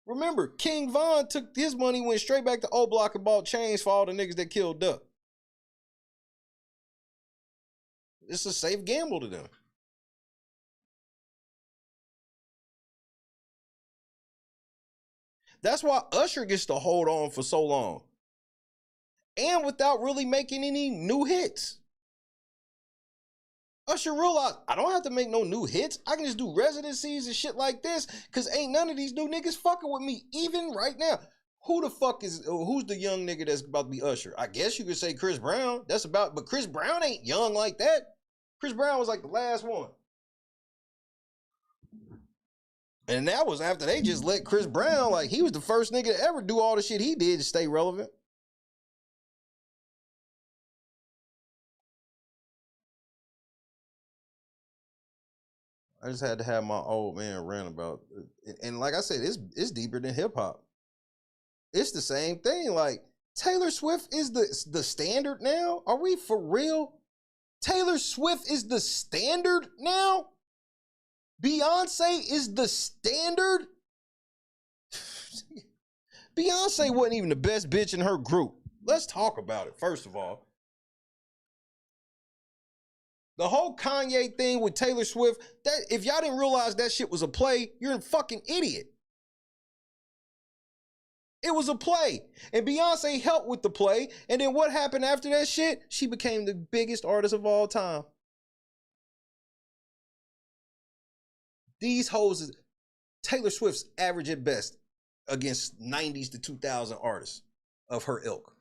Remember, King Von took his money, went straight back to O Block and bought chains for all the niggas that killed Duck. It's a safe gamble to them. That's why Usher gets to hold on for so long. And without really making any new hits. Usher realized, I don't have to make no new hits. I can just do residencies and shit like this, because ain't none of these new niggas fucking with me, even right now. Who's the young nigga that's about to be Usher? I guess you could say Chris Brown. But Chris Brown ain't young like that. Chris Brown was like the last one. And that was after they just let Chris Brown, like, he was the first nigga to ever do all the shit he did to stay relevant. I just had to have my old man rant about it. And like I said, it's deeper than hip hop. It's the same thing. Like, Taylor Swift is the standard now? Are we for real? Taylor Swift is the standard now? Beyonce is the standard? Beyonce wasn't even the best bitch in her group. Let's talk about it, first of all. The whole Kanye thing with Taylor Swift, that if y'all didn't realize that shit was a play, you're a fucking idiot. It was a play. And Beyonce helped with the play. And then what happened after that shit? She became the biggest artist of all time. These hoes, Taylor Swift's average at best against 90s to 2000 artists of her ilk.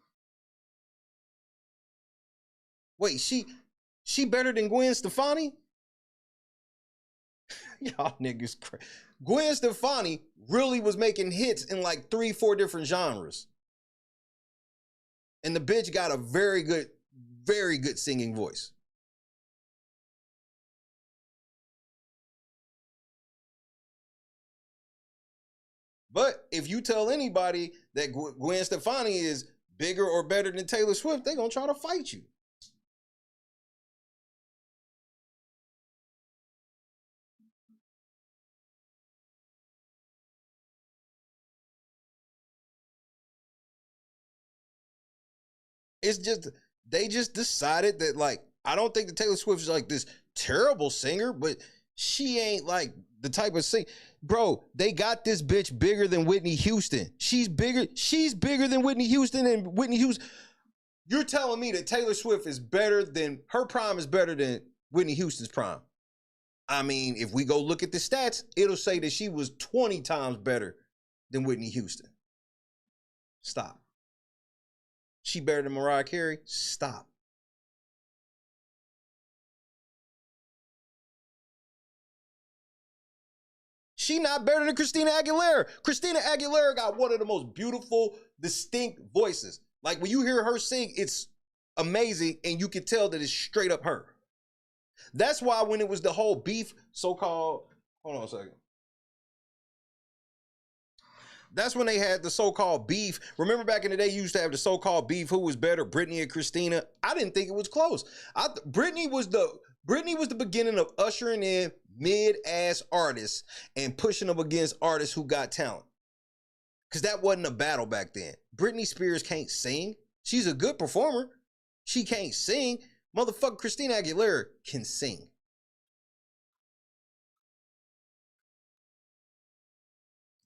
Wait, she better than Gwen Stefani? Y'all niggas crazy. Gwen Stefani really was making hits in like 3-4 different genres. And the bitch got a very good singing voice. But if you tell anybody that Gwen Stefani is bigger or better than Taylor Swift, they're going to try to fight you. It's just, they just decided that, like, I don't think that Taylor Swift is like this terrible singer, but she ain't like the type of singer. Bro, they got this bitch bigger than Whitney Houston. She's bigger than Whitney Houston, and Whitney Houston. You're telling me that Taylor Swift is better than, her prime is better than Whitney Houston's prime. I mean, if we go look at the stats, it'll say that she was 20 times better than Whitney Houston. Stop. She better than Mariah Carey? Stop. She not better than Christina Aguilera. Christina Aguilera got one of the most beautiful, distinct voices. Like, when you hear her sing, it's amazing, and you can tell that it's straight up her. That's why when it was the whole beef, so-called, hold on a second. That's when they had the so-called beef. Remember back in the day, you used to have the so-called beef. Who was better, Britney or Christina? I didn't think it was close. Britney was the beginning of ushering in mid-ass artists and pushing them against artists who got talent. Because that wasn't a battle back then. Britney Spears can't sing. She's a good performer. She can't sing. Motherfucker, Christina Aguilera can sing.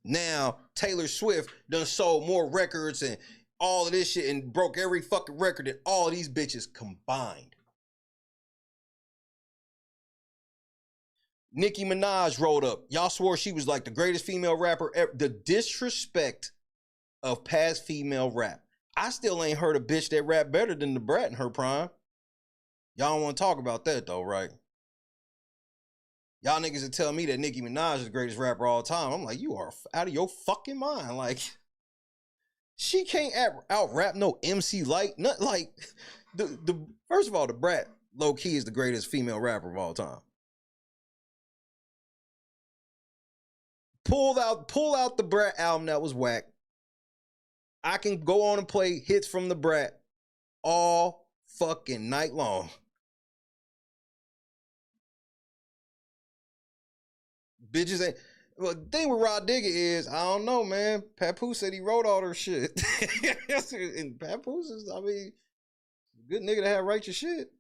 Now, Taylor Swift done sold more records and all of this shit and broke every fucking record than all of these bitches combined. Nicki Minaj rolled up. Y'all swore she was like the greatest female rapper ever. The disrespect of past female rap. I still ain't heard a bitch that rap better than the Brat in her prime. Y'all don't want to talk about that though, right? Y'all niggas would tell me that Nicki Minaj is the greatest rapper of all time. I'm like, you are out of your fucking mind. Like, She can't out rap no MC Light. Not like the first of all, the Brat low key is the greatest female rapper of all time. Pull out the Brat album that was whack. I can go on and play hits from the Brat all fucking night long. Bitches ain't. Well, the thing with Rod Digger is, I don't know, man. Papoose said he wrote all her shit. And Papoose is, I mean, good nigga to have write your shit.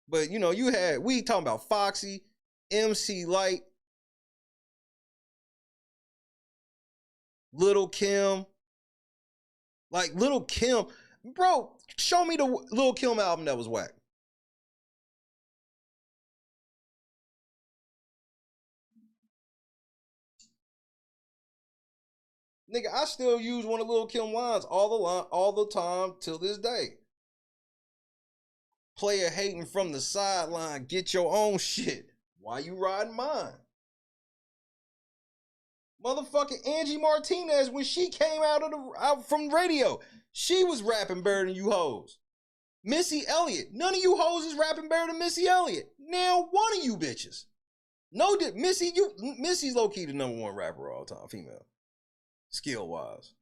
But, you know, we talking about Foxy, MC Light, Little Kim. Like, Little Kim. Bro, show me the Little Kim album that was whack. Nigga, I still use one of Lil' Kim lines all the time till this day. Player hating from the sideline, get your own shit. Why you riding mine? Motherfucking Angie Martinez, when she came out from radio, she was rapping better than you hoes. Missy Elliott, none of you hoes is rapping better than Missy Elliott. Now one of you bitches. No, Missy's low key the #1 rapper of all time, female. Skill wise.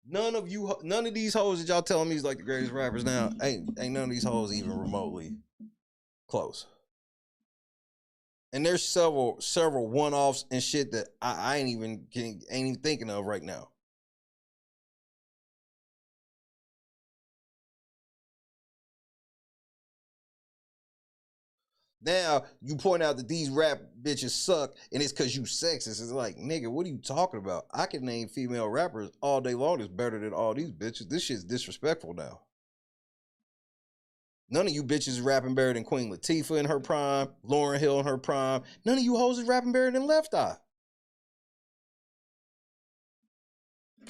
None of these hoes that y'all telling me is like the greatest rappers now, ain't none of these hoes even remotely close. And there's several one-offs and shit that I ain't even thinking of right now. Now, you point out that these rap bitches suck, and it's because you sexist. It's like, nigga, what are you talking about? I can name female rappers all day long that's better than all these bitches. This shit's disrespectful now. None of you bitches is rapping better than Queen Latifah in her prime, Lauryn Hill in her prime. None of you hoes is rapping better than Left Eye.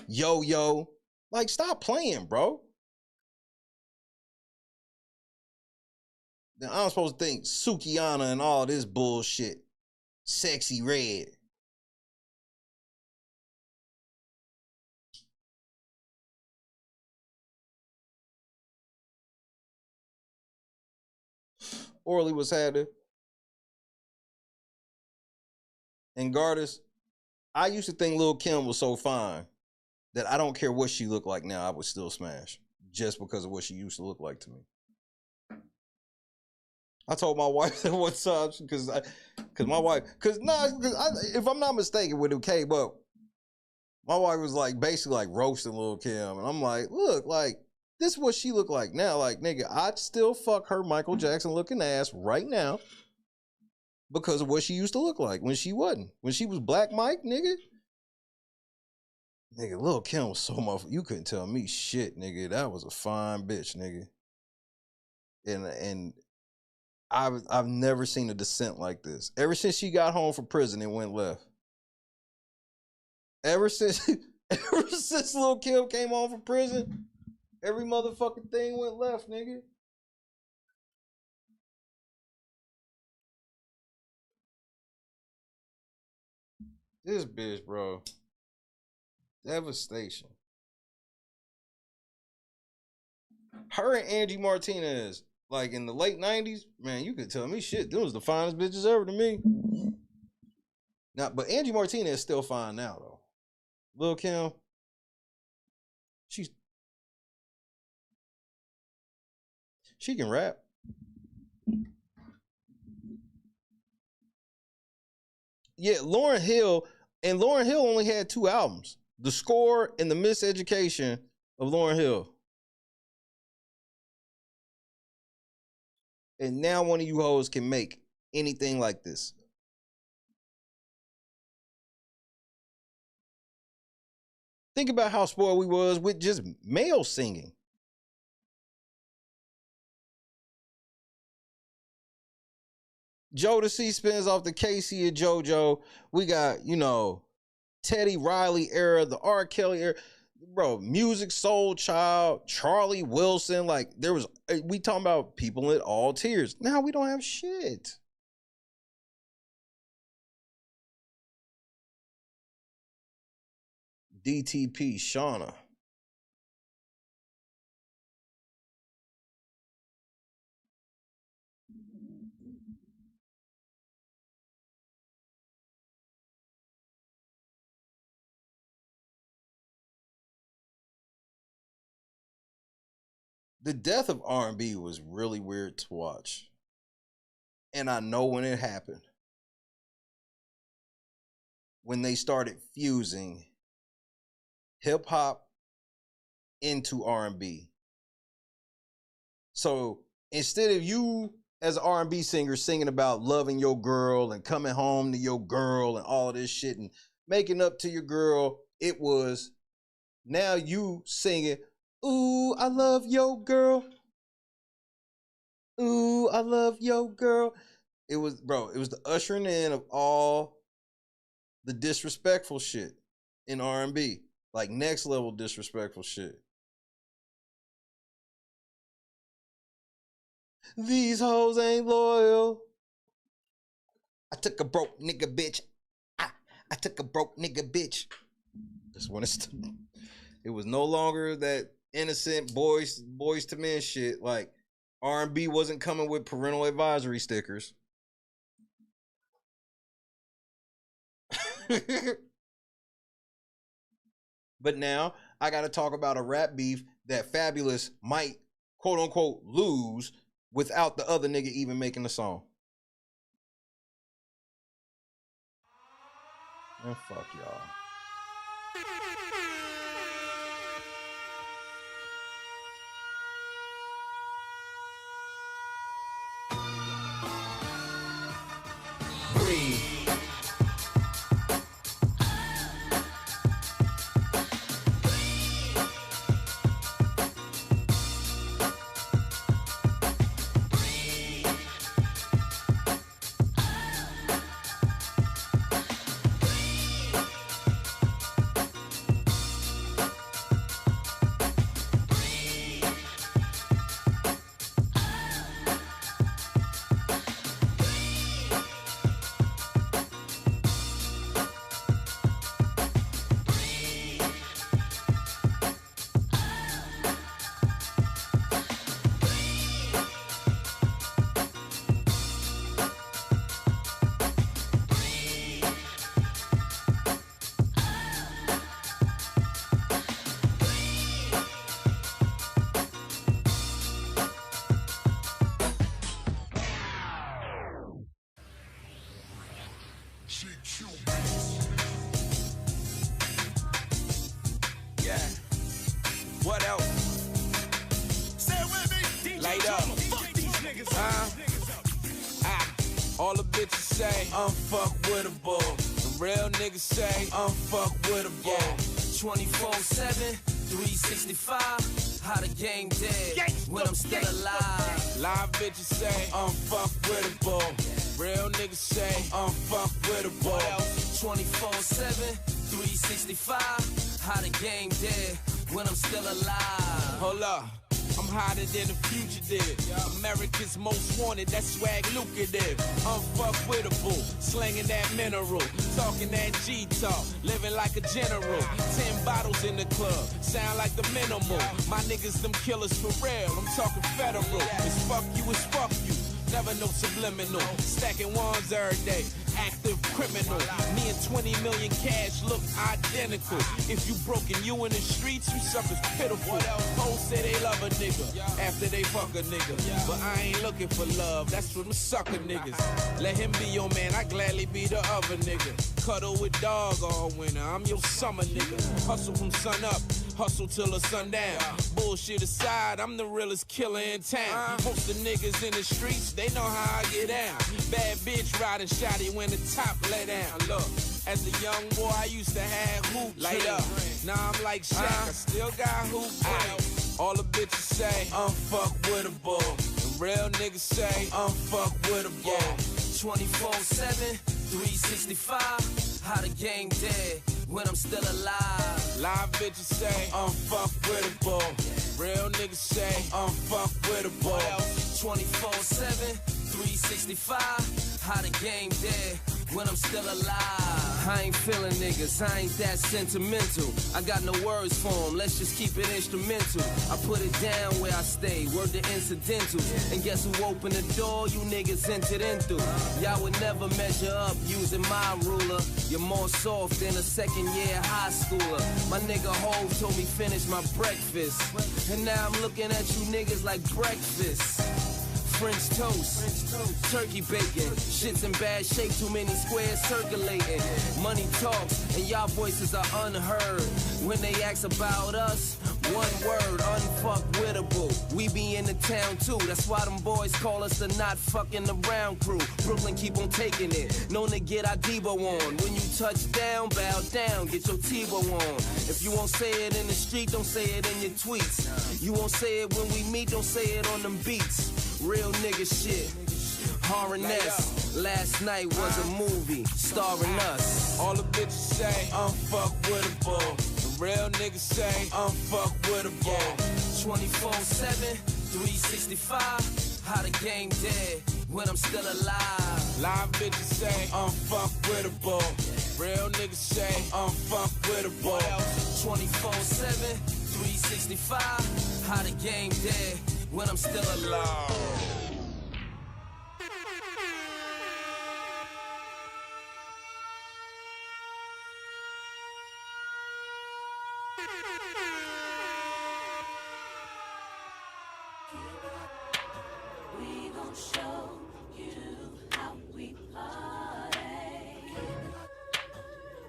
Yo. Like, stop playing, bro. Now, I'm supposed to think Sukiana and all this bullshit. Sexy Red. Orly was had it. And Gardis, I used to think Lil' Kim was so fine that I don't care what she looked like now, I would still smash. Just because of what she used to look like to me. I told my wife that one time because if I'm not mistaken, when it came up, my wife was like basically like roasting Lil' Kim, and I'm like, look, like this is what she look like now. Like, nigga, I'd still fuck her Michael Jackson looking ass right now because of what she used to look like when she wasn't. When she was Black Mike, nigga. Nigga, Lil' Kim was so much. You couldn't tell me shit, nigga. That was a fine bitch, nigga. And I've never seen a descent like this. Ever since she got home from prison, it went left. Ever since Lil' Kim came home from prison, every motherfucking thing went left, nigga. This bitch, bro. Devastation. Her and Angie Martinez, like in the late 90s, man, you could tell me shit. Them was the finest bitches ever to me. Now, but Angie Martinez is still fine now, though. Lil' Kim, she can rap. Yeah, Lauryn Hill only had 2 albums. The Score and The Miseducation of Lauryn Hill. And now one of you hoes can make anything like this. Think about how spoiled we was with just male singing. Jodeci spins off the Casey and JoJo. We got, Teddy Riley era, the R. Kelly era. Bro, Music Soul Child, Charlie Wilson. Like, we talking about people in all tiers. Now we don't have shit. DTP, Shauna. The death of R&B was really weird to watch. And I know when it happened. When they started fusing hip hop into R&B. So instead of you as an R&B singer singing about loving your girl and coming home to your girl and all of this shit and making up to your girl, it was now you singing, ooh, I love your girl. Ooh, I love your girl. It was, bro, it was the ushering in of all the disrespectful shit in R&B. Like next level disrespectful shit. These hoes ain't loyal. I took a broke nigga bitch. I took a broke nigga bitch. That's when it was no longer that innocent boys to men shit. Like R&B wasn't coming with parental advisory stickers. But now I got to talk about a rap beef that Fabulous might quote unquote lose without the other nigga even making the song. Man, fuck y'all. Breathe. Yeah. What else? Say it with me. Light up. Fuck these niggas. All the bitches say I'm fuckwittable. The real niggas say I'm fuckwittable. 24/7, 365. How the game dead when I'm still alive. Live bitches say I'm fuckwittable. Real niggas say I'm fuckwittable. 24/7, 365. How the game dead when I'm still alive. Hold up. I'm hotter than a fugitive. America's most wanted, that swag lucrative. Unfuckwittable, slinging that mineral. Talking that G-talk, living like a general. 10 bottles in the club, sound like the minimal. My niggas, them killers for real, I'm talking federal. It's fuck you, never no subliminal. Stacking ones every day, active criminal. Me and 20 million cash look identical. If you broken, you in the streets, you suckers pitiful. Hoes say they love a nigga after they fuck a nigga. But I ain't looking for love, that's for them sucker niggas. Let him be your man, I gladly be the other nigga. Cuddle with dog all winter, I'm your summer nigga. Hustle from sun up, hustle till the sun down. Bullshit aside, I'm the realest killer in town. Most of the niggas in the streets, they know how I get down. Bad bitch riding shotty when the top lay down. Look, as a young boy, I used to have hoop light up. Now I'm like Shaq, I still got hoop dreams. All the bitches say I'm fuckwittable. The real niggas say I'm fuckwittable. 24/7, 365. How the game dead when I'm still alive. Live bitches say I'm fuckwittable. Real niggas say I'm fuckwittable. 24/7, 365. How the game dead when I'm still alive. I ain't feeling niggas, I ain't that sentimental. I got no words for them, let's just keep it instrumental. I put it down where I stay, word to incidentals. And guess who opened the door? You niggas entered in through. Y'all would never measure up using my ruler. You're more soft than a second year high schooler. My nigga Hov told me finish my breakfast. And now I'm looking at you niggas like breakfast. French toast, turkey bacon. Shit's in bad shape, too many squares circulating. Money talks, and y'all voices are unheard. When they ask about us, one word, unfuckwittable. We be in the town too, that's why them boys call us the not fucking around crew. Brooklyn keep on taking it, known to get our Debo on. When you touch down, bow down, get your Tebow on. If you won't say it in the street, don't say it in your tweets. You won't say it when we meet, don't say it on them beats. Real nigga shit, R&S. Last night was a movie starring us. All the bitches say I'm fuckwittable. The real niggas say I'm fuckwittable. 24/7, 365. How the game dead when I'm still alive. Live bitches say I'm fuckwittable. Real niggas say I'm fuckwittable. 24/7, 365. How the game dead when I'm still alive. We gon' show you how we party.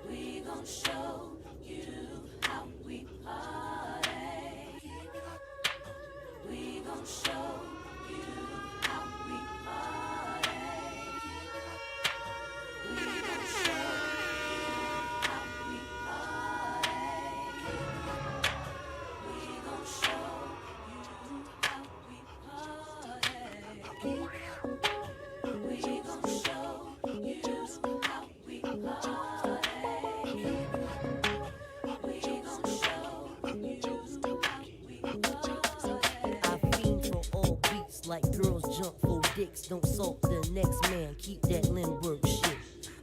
We gon' show you how we party. We gon' show you how we party. We gon' show you how we party. We gon' show you how we party. We gon' show you how we party. We gon' show you how we party. I fiend for all beats like girls jump for dicks. Don't salt the next man, keep that Lindbergh shit.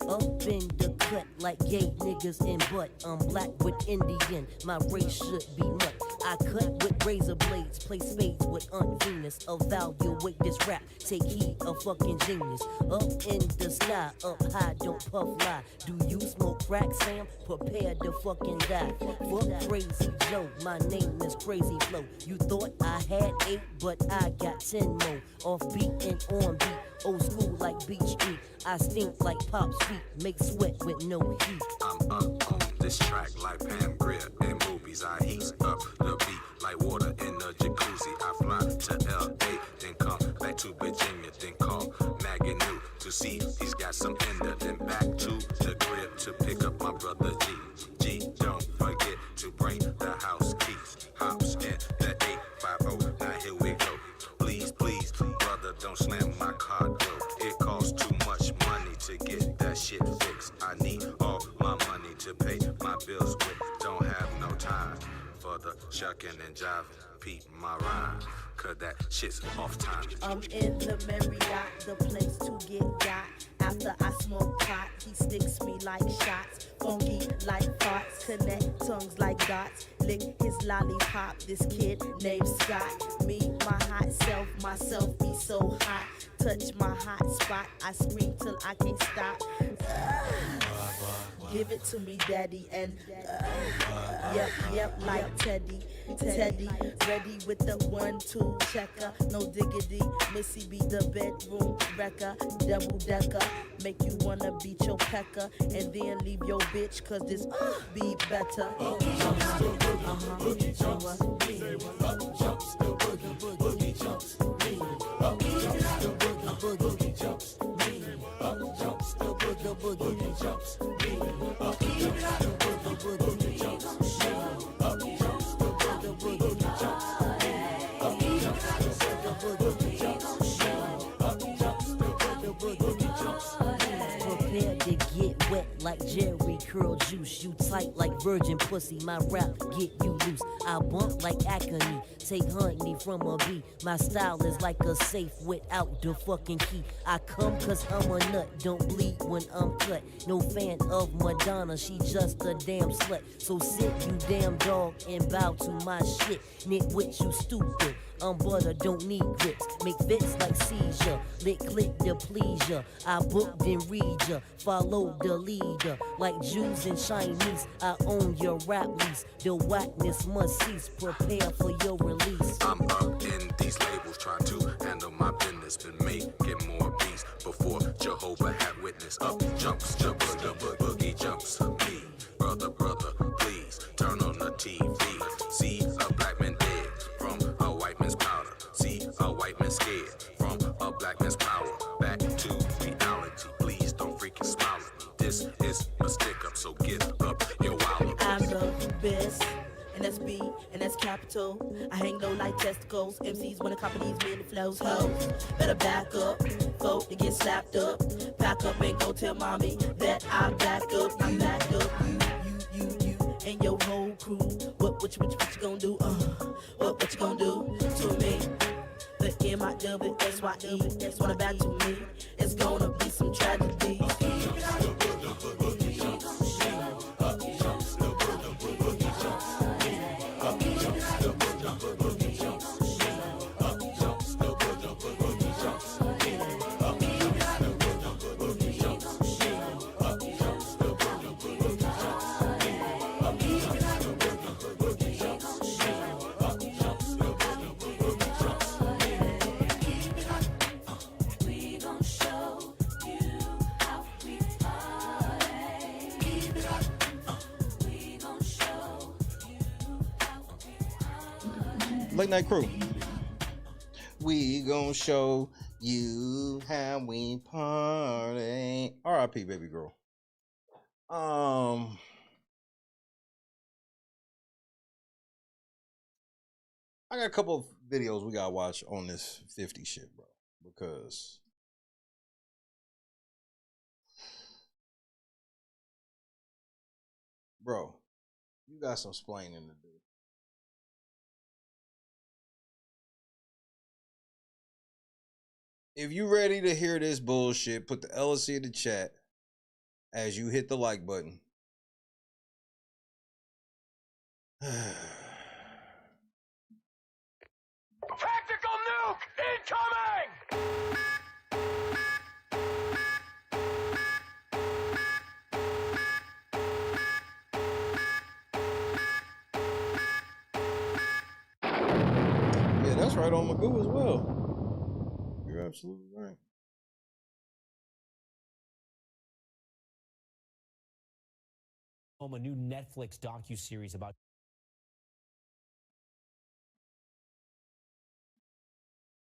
Up in the cut like gay niggas in butt. I'm black with Indian, my race should be nut. I cut with razor blades, play spades with Aunt Venus. Evaluate this rap, take heed, a fucking genius. Up in the sky, up high, don't puff lie. Do you smoke crack, Sam? Prepare to fucking die. Fuck Crazy Joe, my name is Crazy Flow. You thought I had 8, but I got 10 more. Off beat and on beat, old school like Beach Street. I stink like Pop's feet, make sweat with no heat. I'm up on this track like Pam Grier in movies. I heat up the beat like water in a jacuzzi. I fly to LA, then come back to Virginia, then call Maggie New to see if he's got some in there. Then back to the crib to pick up my brother G. G, don't forget to bring the house keys. Hops in the 850. Now here we go. Please, please, brother, don't slam my car door. It costs too much money to get that shit fixed. I need all my money to pay my bills with. Don't have no time for the shucking and jiving. Peep my rhyme, cause that shit's off time. I'm in the Marriott, the place to get got. After I smoke pot, he sticks me like shots. Funky like farts, connect tongues like dots. Lick his lollipop, this kid named Scott. Me, my hot self, myself be so hot. Touch my hot spot, I scream till I can't stop. Give it to me, daddy, and yep, like Teddy, ready with the 1-2 checker, no diggity. Missy be the bedroom wrecker, double decker, make you wanna beat your pecker, and then leave your bitch, cause this be better. Boogie jumps, up jumps the boogie, boogie jumps, up jumps the boogie, boogie jumps, up jumps the boogie, boogie jumps, up jumps the boogie, boogie jumps, up jumps the boogie, boogie jumps, up jumps the boogie, jumps, up jumps the boogie, boogie jumps. Prepare to get wet like Jerry curl juice. You tight like virgin pussy. My rap get you loose. I bump like Acme. Take honey from a bee. My style is like a safe without the fucking key. I come cause I'm a nut. Don't bleed when I'm cut. No fan of Madonna. She just a damn slut. So sit you damn dog and bow to my shit. Nitwit, you stupid. I'm butter, don't need grips. Make fits like seizure. Lick click the pleasure. I book then read ya. Follow the leader. Like Jews and Chinese. I own your rap lease. The whackness must cease. Prepare for your release. I'm up in these labels trying to handle my business. Been making more beats before Jehovah had witness. Up jumps, boogie jumps. Me, brother, please turn on the TV. See a black man dead from a white man's powder. See a white man scared from a black man's power. Back to reality. Please don't freaking smile at me. This is a stick up, so get up your wallet. I'm the best. And that's B, and that's capital. I hang low like testicles. MCs wanna copy these many flows. Hoes, better back up. Folk to get slapped up. Back up and go tell mommy that I'm back up. I'm back up. You, and your whole crew. What you gonna do? What you gonna do to me? The M-I-W-S-Y-E. Wanna back to me. It's gonna be some tragedy. Late Night Crew. We gonna show you how we party. R.I.P. baby girl. I got a couple of videos we gotta watch on this 50 shit, bro. Because bro, you got some splaining to do. If you ready to hear this bullshit, put the LSC in the chat as you hit the like button. Tactical nuke incoming! Yeah, that's right on Magoo as well. You're absolutely right. A new Netflix docuseries about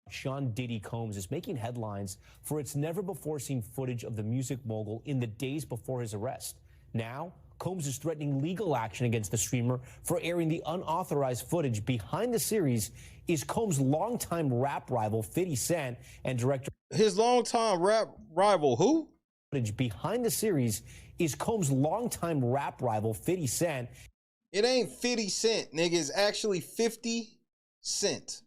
Sean Diddy Combs is making headlines for its never-before-seen footage of the music mogul in the days before his arrest. Now, Combs is threatening legal action against the streamer for airing the unauthorized footage. Behind the series is Combs' longtime rap rival 50 Cent and director. His longtime rap rival who? Behind the series is Combs' longtime rap rival 50 Cent. It ain't 50 Cent, nigga. It's actually 50 Cent.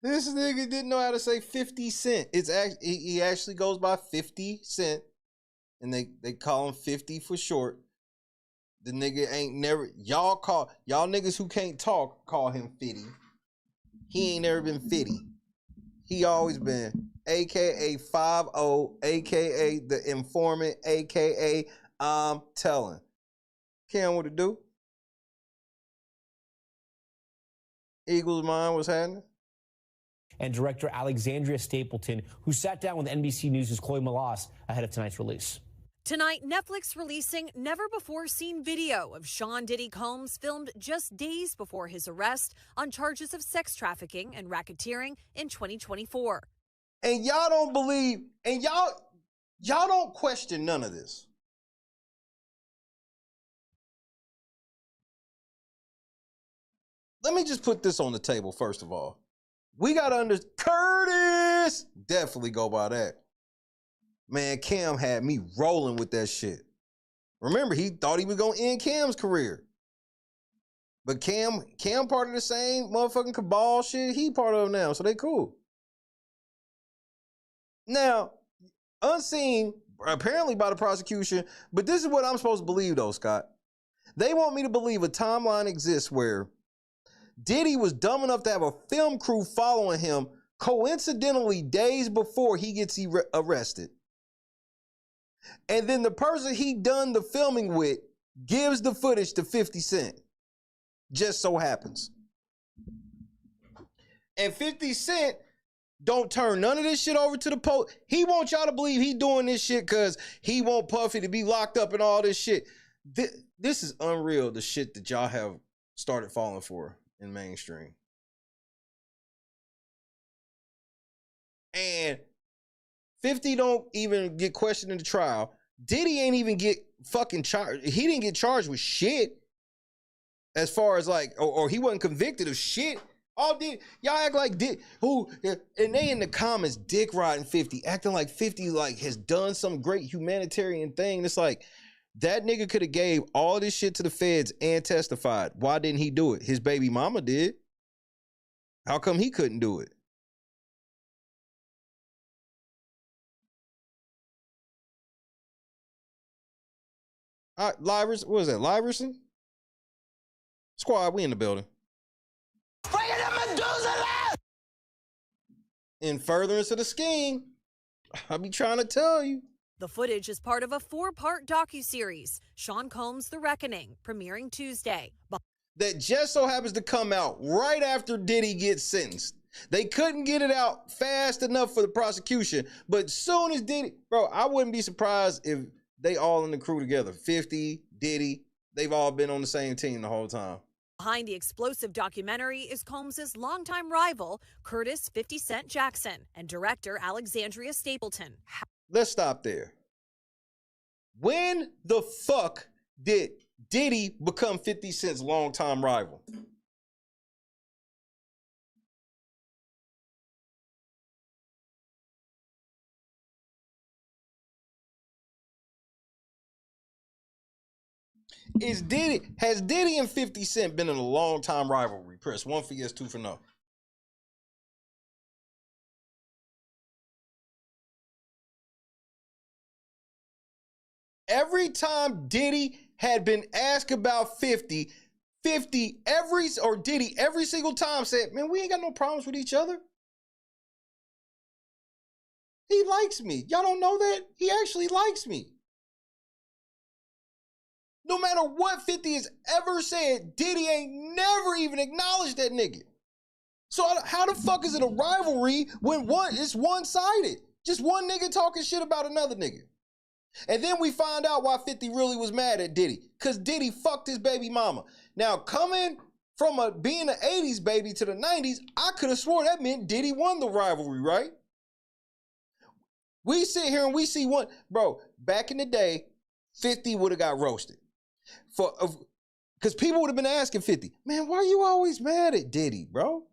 This nigga didn't know how to say 50 Cent. He actually goes by 50 Cent, and they call him 50 for short. The nigga ain't never y'all niggas who can't talk call him 50. He ain't never been 50. He always been AKA 50, AKA the informant, AKA I'm telling. Cam, what to do? Eagles mind what's happening? And director Alexandria Stapleton, who sat down with NBC News' Chloe Malas ahead of tonight's release. Tonight, Netflix releasing never-before-seen video of Sean Diddy Combs filmed just days before his arrest on charges of sex trafficking and racketeering in 2024. And y'all don't believe, and y'all don't question none of this. Let me just put this on the table, first of all. We gotta Curtis! Definitely go by that. Man, Cam had me rolling with that shit. Remember, he thought he was gonna end Cam's career. But Cam part of the same motherfucking cabal shit he part of now, so they cool. Now, unseen, apparently by the prosecution, but this is what I'm supposed to believe though, Scott. They want me to believe a timeline exists where Diddy was dumb enough to have a film crew following him coincidentally days before he gets arrested. And then the person he done the filming with gives the footage to 50 Cent. Just so happens. And 50 Cent don't turn none of this shit over to the post. He wants y'all to believe he doing this shit because he want Puffy to be locked up and all this shit. This is unreal, the shit that y'all have started falling for in mainstream. And 50 don't even get questioned in the trial. Diddy ain't even get fucking charged. He didn't get charged with shit. As far as like, or he wasn't convicted of shit. All did y'all act like and they in the comments dick riding 50, acting like 50 like has done some great humanitarian thing. It's like that nigga could have gave all this shit to the feds and testified. Why didn't he do it? His baby mama did. How come he couldn't do it? Livers, what was that? Liverson? Squad, we in the building. In furtherance of the scheme, I be trying to tell you. The footage is part of a 4-part docuseries, Sean Combs' The Reckoning, premiering Tuesday. That just so happens to come out right after Diddy gets sentenced. They couldn't get it out fast enough for the prosecution, but soon as Diddy, bro, I wouldn't be surprised if they all in the crew together. 50, Diddy, they've all been on the same team the whole time. Behind the explosive documentary is Combs' longtime rival, Curtis 50 Cent Jackson, and director Alexandria Stapleton. Let's stop there. When the fuck did Diddy become 50 Cent's longtime rival? Has Diddy and 50 Cent been in a long time rivalry? Press 1 for yes, 2 for no. Every time Diddy had been asked about 50, Diddy every single time said, man, we ain't got no problems with each other. He likes me. Y'all don't know that? He actually likes me. No matter what 50 has ever said, Diddy ain't never even acknowledged that nigga. So how the fuck is it a rivalry when it's one-sided? Just one nigga talking shit about another nigga. And then we find out why 50 really was mad at Diddy. Because Diddy fucked his baby mama. Now, coming from being an 80s baby to the 90s, I could have swore that meant Diddy won the rivalry, right? We sit here and we see one. Bro, back in the day, 50 would have got roasted. Because people would have been asking 50, man, why you always mad at Diddy, bro?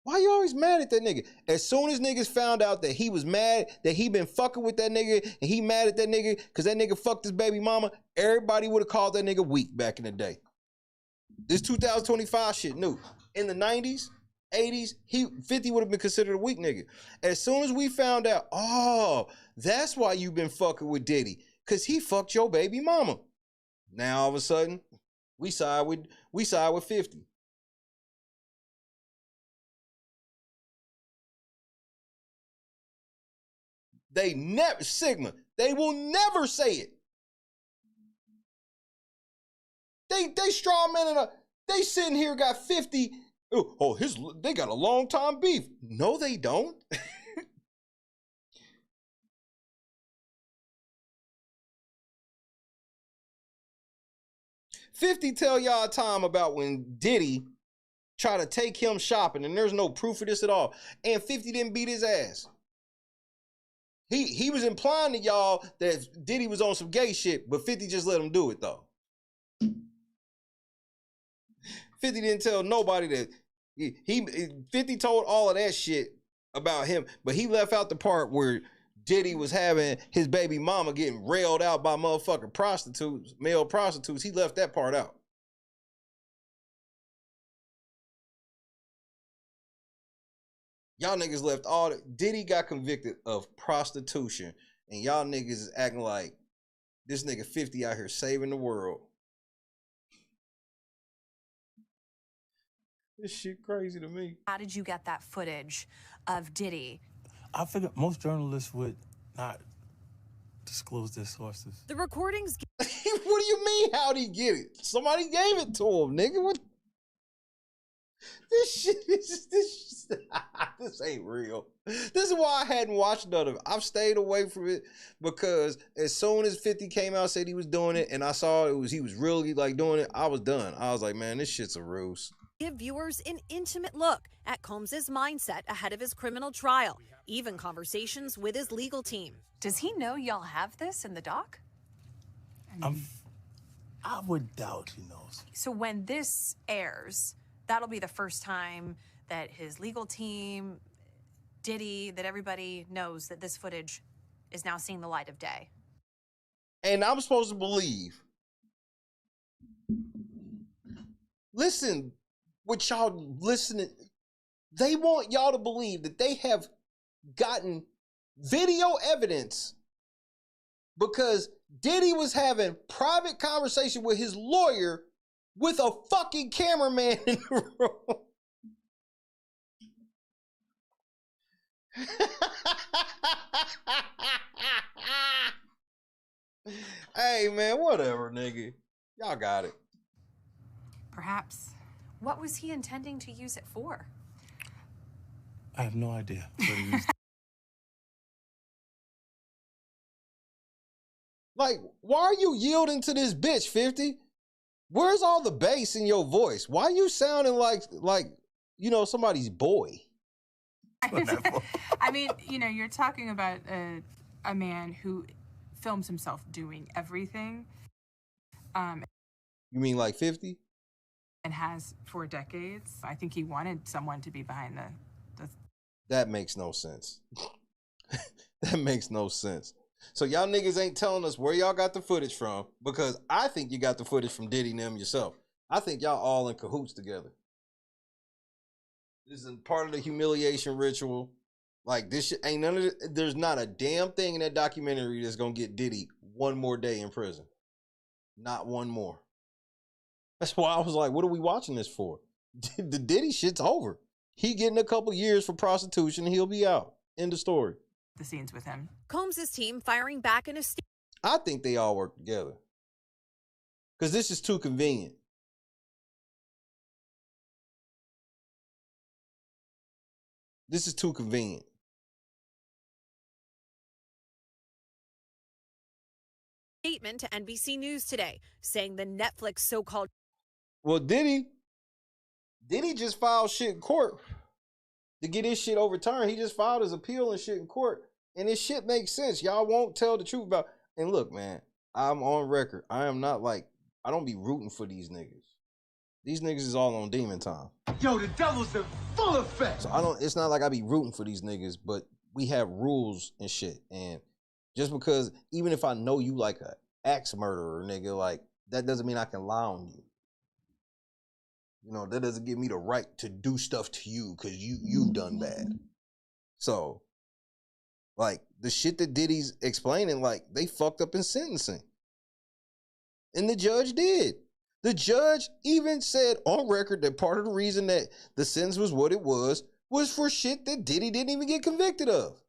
Why you always mad at that nigga? As soon as niggas found out that he was mad, that he been fucking with that nigga, and he mad at that nigga because that nigga fucked his baby mama, everybody would have called that nigga weak back in the day. This 2025 shit new. In the 90s, 80s, 50 would have been considered a weak nigga. As soon as we found out, oh, that's why you been fucking with Diddy, because he fucked your baby mama. Now all of a sudden, we side with 50. They never, Sigma, they will never say it. They straw man they sitting here got 50. They got a long time beef. No, they don't. 50 tell y'all a time about when Diddy tried to take him shopping, and there's no proof of this at all. And 50 didn't beat his ass. He was implying to y'all that Diddy was on some gay shit, but 50 just let him do it though. 50 didn't tell nobody that, 50 told all of that shit about him, but he left out the part where Diddy was having his baby mama getting railed out by motherfucking prostitutes, male prostitutes. He left that part out. Y'all niggas left all that. Diddy got convicted of prostitution, and y'all niggas is acting like this nigga 50 out here saving the world. This shit crazy to me. How did you get that footage of Diddy? I figured most journalists would not disclose their sources. The recordings. What do you mean, how'd he get it? Somebody gave it to him, nigga. What? This shit is this ain't real. This is why I hadn't watched none of it. I've stayed away from it because as soon as 50 came out, said he was doing it, and I saw he was really like doing it, I was done. I was like, man, this shit's a ruse. Give viewers an intimate look at Combs's mindset ahead of his criminal trial, even conversations with his legal team. Does he know y'all have this in the doc? I would doubt he knows. So when this airs, that'll be the first time that his legal team, Diddy, that everybody knows that this footage is now seeing the light of day. And I'm supposed to believe. Listen, what y'all listening, they want y'all to believe that they have gotten video evidence because Diddy was having private conversation with his lawyer with a fucking cameraman in the room. Hey, man, whatever, nigga. Y'all got it. Perhaps. What was he intending to use it for? I have no idea. Like, why are you yielding to this bitch, 50? Where's all the bass in your voice? Why are you sounding like somebody's boy? I mean, you're talking about a man who films himself doing everything. You mean like 50? And has for decades. I think he wanted someone to be behind the... That makes no sense. That makes no sense. So y'all niggas ain't telling us where y'all got the footage from, because I think you got the footage from Diddy and them yourself. I think y'all all in cahoots together. This is part of the humiliation ritual. Like, this shit ain't none of it. There's not a damn thing in that documentary that's gonna get Diddy one more day in prison. Not one more. That's why I was like, what are we watching this for? The Diddy shit's over. He getting a couple years for prostitution and he'll be out. End of story. The scenes with him. Combs's team firing back in a I think they all work together. Because this is too convenient. This is too convenient. statement to NBC News today, saying the Netflix so-called... Well, Diddy just filed shit in court to get his shit overturned. He just filed his appeal and shit in court. And this shit makes sense. Y'all won't tell the truth about... And look, man, I'm on record. I am not like... I don't be rooting for these niggas. These niggas is all on demon time. Yo, the devil's in full effect. So it's not like I be rooting for these niggas, but we have rules and shit. And just because, even if I know you like a axe murderer, nigga, like, that doesn't mean I can lie on you. You know, that doesn't give me the right to do stuff to you because you've done bad. So, like, the shit that Diddy's explaining, like, they fucked up in sentencing. And the judge did. The judge even said on record that part of the reason that the sentence was what it was for shit that Diddy didn't even get convicted of.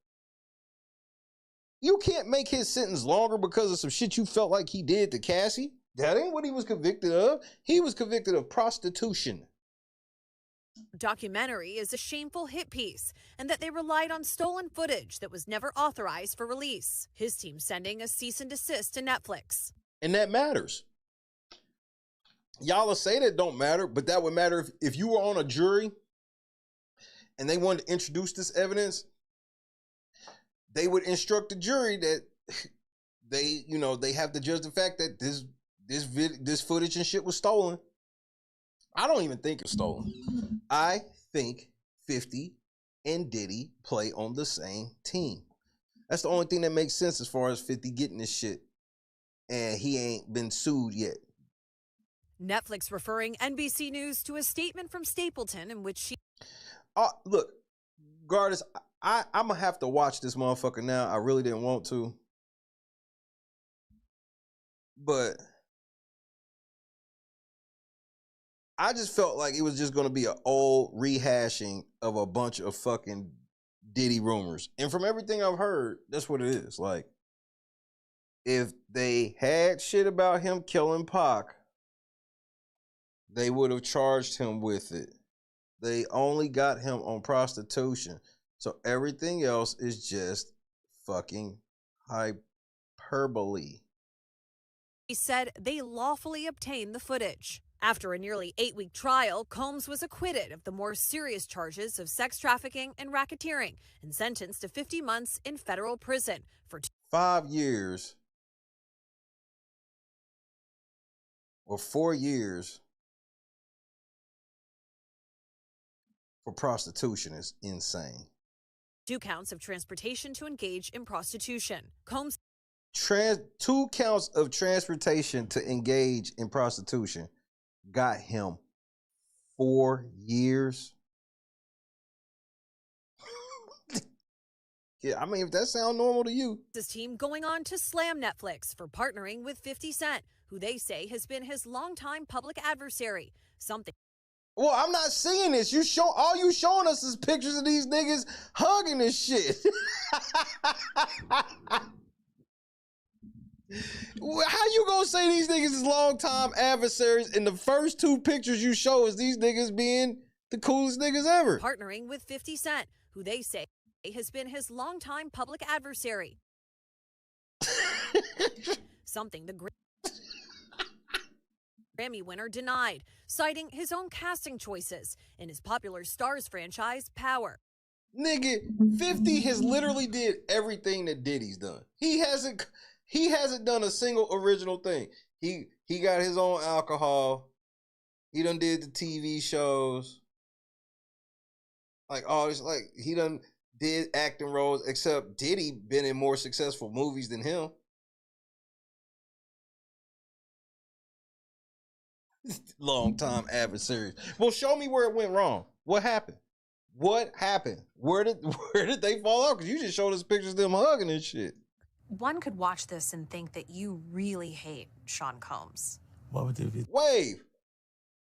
You can't make his sentence longer because of some shit you felt like he did to Cassie. That ain't what he was convicted of. He was convicted of prostitution. Documentary is a shameful hit piece, and that they relied on stolen footage that was never authorized for release. His team sending a cease and desist to Netflix. And that matters. Y'all will say that don't matter, but that would matter if you were on a jury and they wanted to introduce this evidence. They would instruct the jury that they have to judge the fact that this footage and shit was stolen. I don't even think it's stolen. I think 50 and Diddy play on the same team. That's the only thing that makes sense as far as 50 getting this shit. And he ain't been sued yet. Netflix referring NBC News to a statement from Stapleton in which she... Look, Gardis, I'm going to have to watch this motherfucker now. I really didn't want to. But I just felt like it was just going to be an old rehashing of a bunch of fucking Diddy rumors. And from everything I've heard, that's what it is. Like, if they had shit about him killing Pac, they would have charged him with it. They only got him on prostitution. So everything else is just fucking hyperbole. He said they lawfully obtained the footage. After a nearly 8-week trial, Combs was acquitted of the more serious charges of sex trafficking and racketeering and sentenced to 50 months in federal prison for 5 years or 4 years for prostitution is insane. 2 counts of transportation to engage in prostitution. Combs 2 counts of transportation to engage in prostitution got him 4 years. Yeah, I mean, if that sounds normal to you. His team going on to slam Netflix for partnering with 50 Cent, who they say has been his longtime public adversary. Something. Well, I'm not seeing this. All you showing us is pictures of these niggas hugging this shit. How you gonna say these niggas is longtime adversaries and the first 2 pictures you show is these niggas being the coolest niggas ever? Partnering with 50 Cent, who they say has been his longtime public adversary. Something the Grammy winner denied, citing his own casting choices in his popular Stars franchise, Power. Nigga, 50 has literally did everything that Diddy's done. He hasn't done a single original thing. He got his own alcohol. He done did the TV shows. Like all this, like he done did acting roles, except Diddy been in more successful movies than him. Long-time adversaries. Well, show me where it went wrong. What happened? What happened? Where did they fall out? Because you just showed us pictures of them hugging and shit. One could watch this and think that you really hate Sean Combs. What would it be? Wave.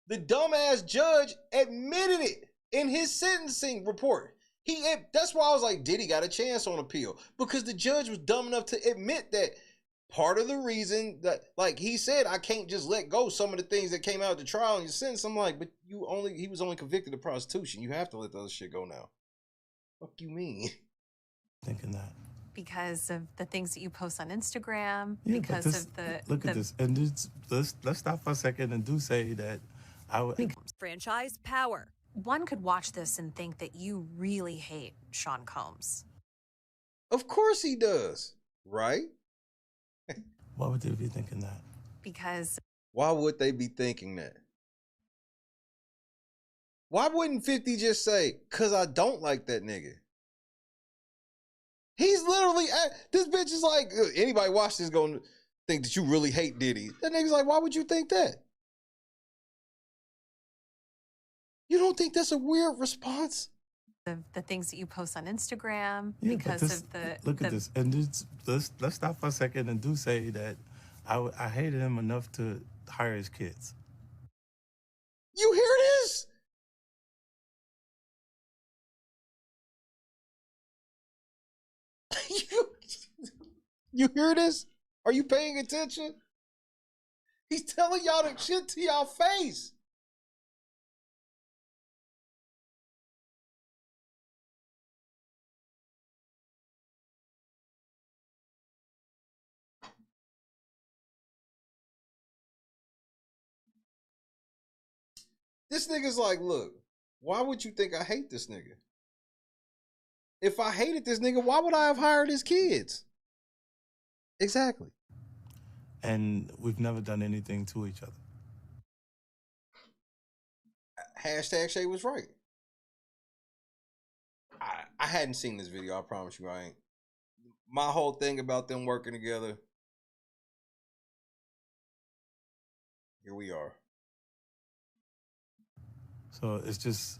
The dumbass judge admitted it in his sentencing report. That's why I was like, Diddy got a chance on appeal. Because the judge was dumb enough to admit that part of the reason that, like he said, I can't just let go some of the things that came out of the trial in your sentence. I'm like, but he was only convicted of prostitution. You have to let the other shit go now. Fuck you mean? Thinking that. Because of the things that you post on Instagram, Yeah, because of the... Look at this. And let's stop for a second and do say that I would... Franchise, Power. One could watch this and think that you really hate Sean Combs. Of course he does, right? Why would they be thinking that? Because... Why would they be thinking that? Why wouldn't 50 just say, because I don't like that nigga? He's literally, this bitch is like, anybody watch this gonna think that you really hate Diddy. That nigga's like, why would you think that? You don't think that's a weird response? The things that you post on Instagram, Yeah, because of the... Look at this. And let's stop for a second and do say that I hated him enough to hire his kids. You hear this? You hear this? Are you paying attention? He's telling y'all the shit to y'all face. This nigga's like, look, why would you think I hate this nigga? If I hated this nigga, why would I have hired his kids? Exactly. And we've never done anything to each other. # Shay was right. I hadn't seen this video. I promise you, I ain't. My whole thing about them working together. Here we are. So it's just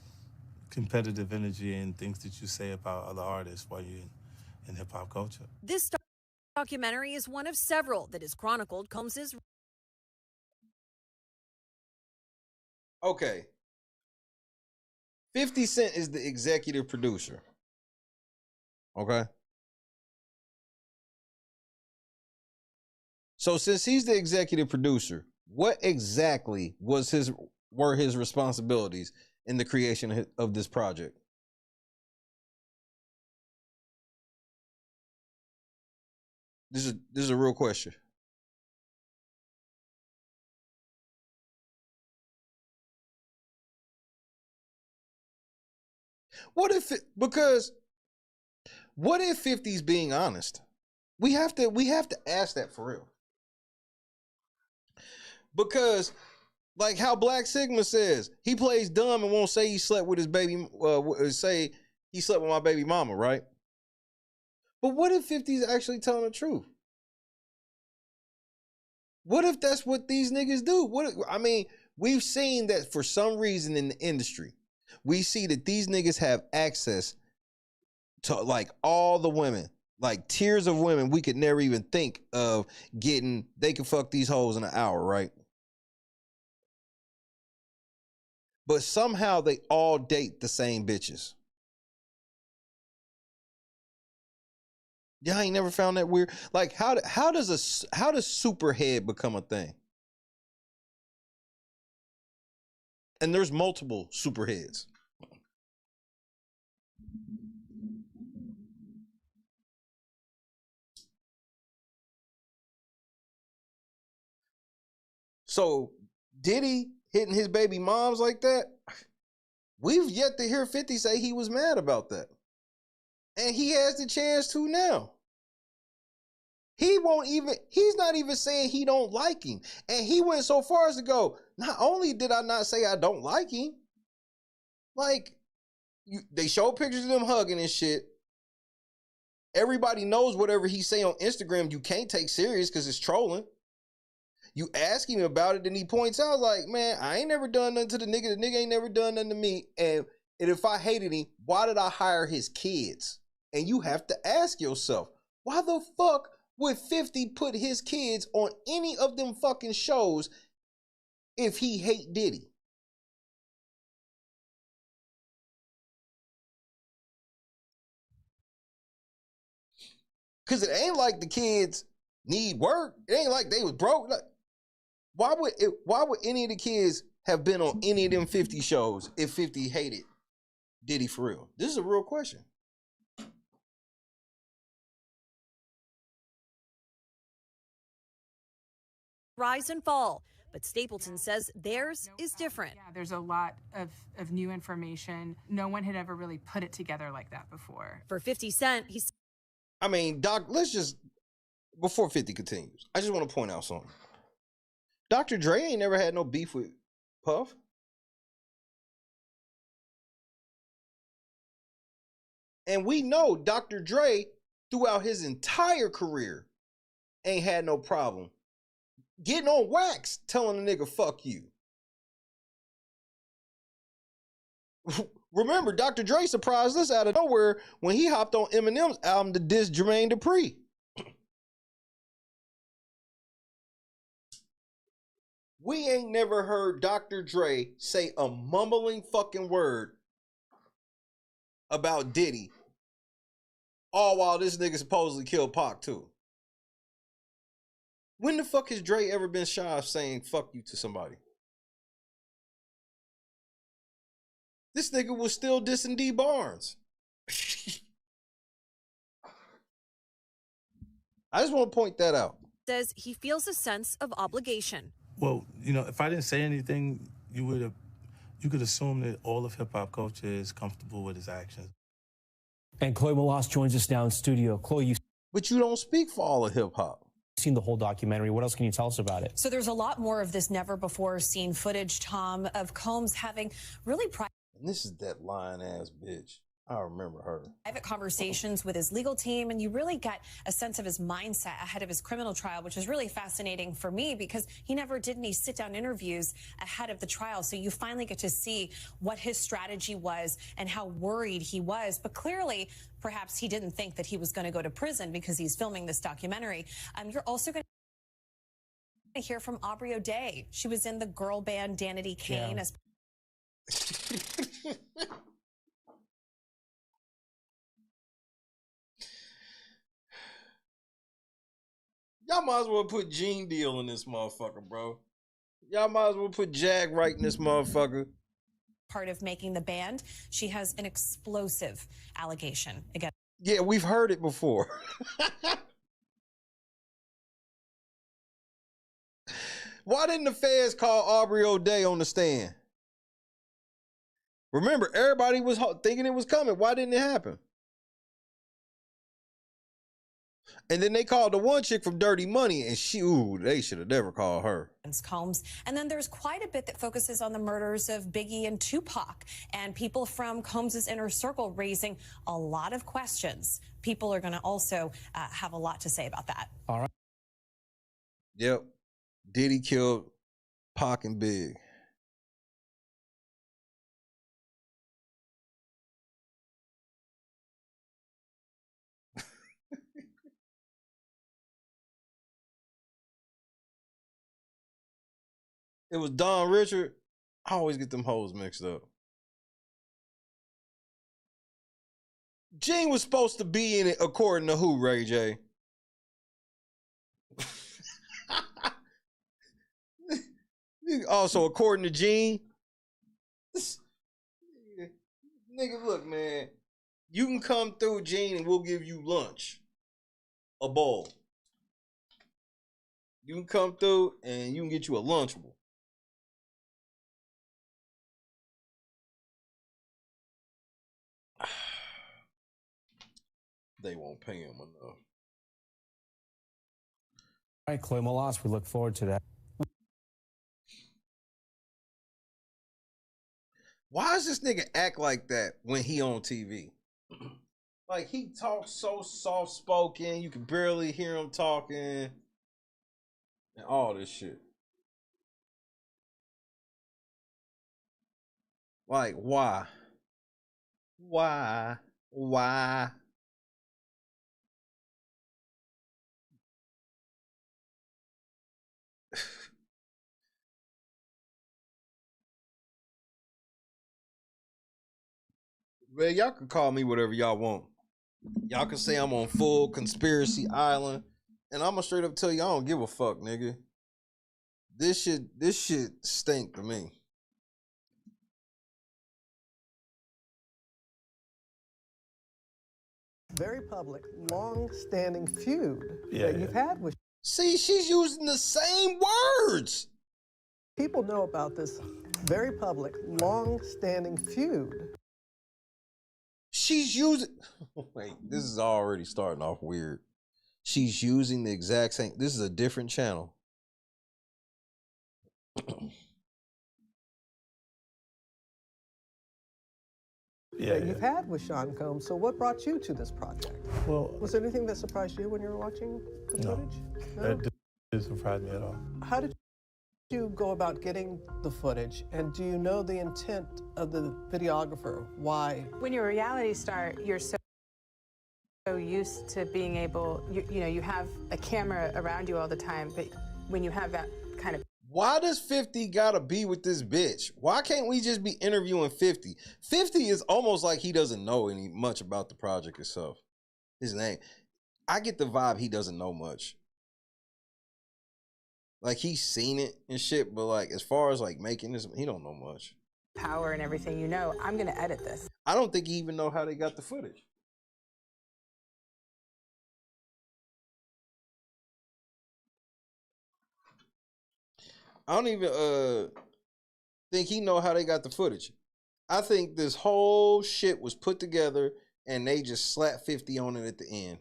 competitive energy and things that you say about other artists while you're in hip hop culture. This documentary is one of several that has chronicled Combs's. Okay. 50 Cent is the executive producer. Okay. So since he's the executive producer, what exactly were his responsibilities in the creation of this project? This is a real question. What if 50's being honest? We have to ask that for real. Because like how Black Sigma says, he plays dumb and won't say he slept with his baby, say he slept with my baby mama, right? But what if 50's actually telling the truth? What if that's what these niggas do? We've seen that for some reason in the industry, we see that these niggas have access to like all the women, like tiers of women we could never even think of getting. They could fuck these hoes in an hour, right? But somehow they all date the same bitches. Y'all ain't never found that weird? Like how does superhead become a thing? And there's multiple superheads. So Diddy hitting his baby moms like that, we've yet to hear 50 say he was mad about that. And he has the chance to now. He's not even saying he don't like him. And he went so far as to go, not only did I not say I don't like him, like, they show pictures of them hugging and shit. Everybody knows whatever he say on Instagram, you can't take serious because it's trolling. You ask him about it, and he points out, like, man, I ain't never done nothing to the nigga ain't never done nothing to me. And if I hated him, why did I hire his kids? And you have to ask yourself, why the fuck would 50 put his kids on any of them fucking shows if he hate Diddy? Because it ain't like the kids need work. It ain't like they was broke. Like, why would any of the kids have been on any of them 50 shows if 50 hated Diddy for real? This is a real question. Rise and fall, but Stapleton says theirs is different. Yeah, there's a lot of new information. No one had ever really put it together like that before. For 50 Cent, Doc, let's just, before 50 continues, I just want to point out something. Dr. Dre ain't never had no beef with Puff. And we know Dr. Dre, throughout his entire career, ain't had no problem getting on wax telling a nigga, fuck you. Remember, Dr. Dre surprised us out of nowhere when he hopped on Eminem's album to diss Jermaine Dupri. We ain't never heard Dr. Dre say a mumbling fucking word about Diddy, all while this nigga supposedly killed Pac too. When the fuck has Dre ever been shy of saying fuck you to somebody? This nigga was still dissing D Barnes. I just want to point that out. Says he feels a sense of obligation. Well, if I didn't say anything, you could assume that all of hip hop culture is comfortable with his actions. And Chloe Malas joins us now in studio. Chloe, but you don't speak for all of hip hop. Seen the whole documentary. What else can you tell us about it? So there's a lot more of this never before seen footage, Tom, of Combs having really And this is that lying ass bitch. I remember her. Private conversations with his legal team, and you really got a sense of his mindset ahead of his criminal trial, which was really fascinating for me because he never did any sit-down interviews ahead of the trial. So you finally get to see what his strategy was and how worried he was. But clearly, perhaps he didn't think that he was going to go to prison because he's filming this documentary. You're also going to hear from Aubrey O'Day. She was in the girl band Danity Kane. As Y'all might as well put Gene Deal in this motherfucker, bro. Y'all might as well put Jag right in this motherfucker. part of making the band, she has an explosive allegation against. Yeah, we've heard it before. Why didn't the feds call Aubrey O'Day on the stand? Remember, everybody was thinking it was coming. Why didn't it happen? And then they called the one chick from Dirty Money, and they should have never called her. Combs. And then there's quite a bit that focuses on the murders of Biggie and Tupac, and people from Combs's inner circle raising a lot of questions. People are going to also have a lot to say about that. All right. Yep. Diddy killed Pac and Big. It was Don Richard. I always get them hoes mixed up. Gene was supposed to be in it according to who, Ray J? Also, according to Gene. Nigga, look, man. You can come through, Gene, and we'll give you lunch. A bowl. You can come through, and you can get you a Lunchable. They won't pay him enough. All right, Chloe Molas, we look forward to that. Why does this nigga act like that when he on TV? Like, he talks so soft-spoken, you can barely hear him talking, and all this shit. Like, why? Why? Why? Man, y'all can call me whatever y'all want. Y'all can say I'm on full conspiracy island, and I'm gonna straight up tell you I don't give a fuck, nigga. This shit stink to me. Very public, long-standing feud that you've had with. See, she's using the same words. People know about this very public, long-standing feud. She's using. Wait, this is already starting off weird. She's using the exact same. This is a different channel. That you've had with Sean Combs. So what brought you to this project? Well, was there anything that surprised you when you were watching the footage? That didn't surprise me at all. How did you go about getting the footage, and do you know the intent of the videographer? Why? When you're a reality star, you're so used to being able, you know, you have a camera around you all the time, but when you have that kind of. Why does 50 gotta be with this bitch? Why can't we just be interviewing 50? 50 is almost like he doesn't know any much about the project itself. His name. I get the vibe he doesn't know much. Like, he's seen it and shit, but like, as far as like making this, he don't know much. Power and everything, you know, I'm gonna edit this. I don't think he even know how they got the footage. I don't even think he know how they got the footage. I think this whole shit was put together and they just slapped 50 on it at the end.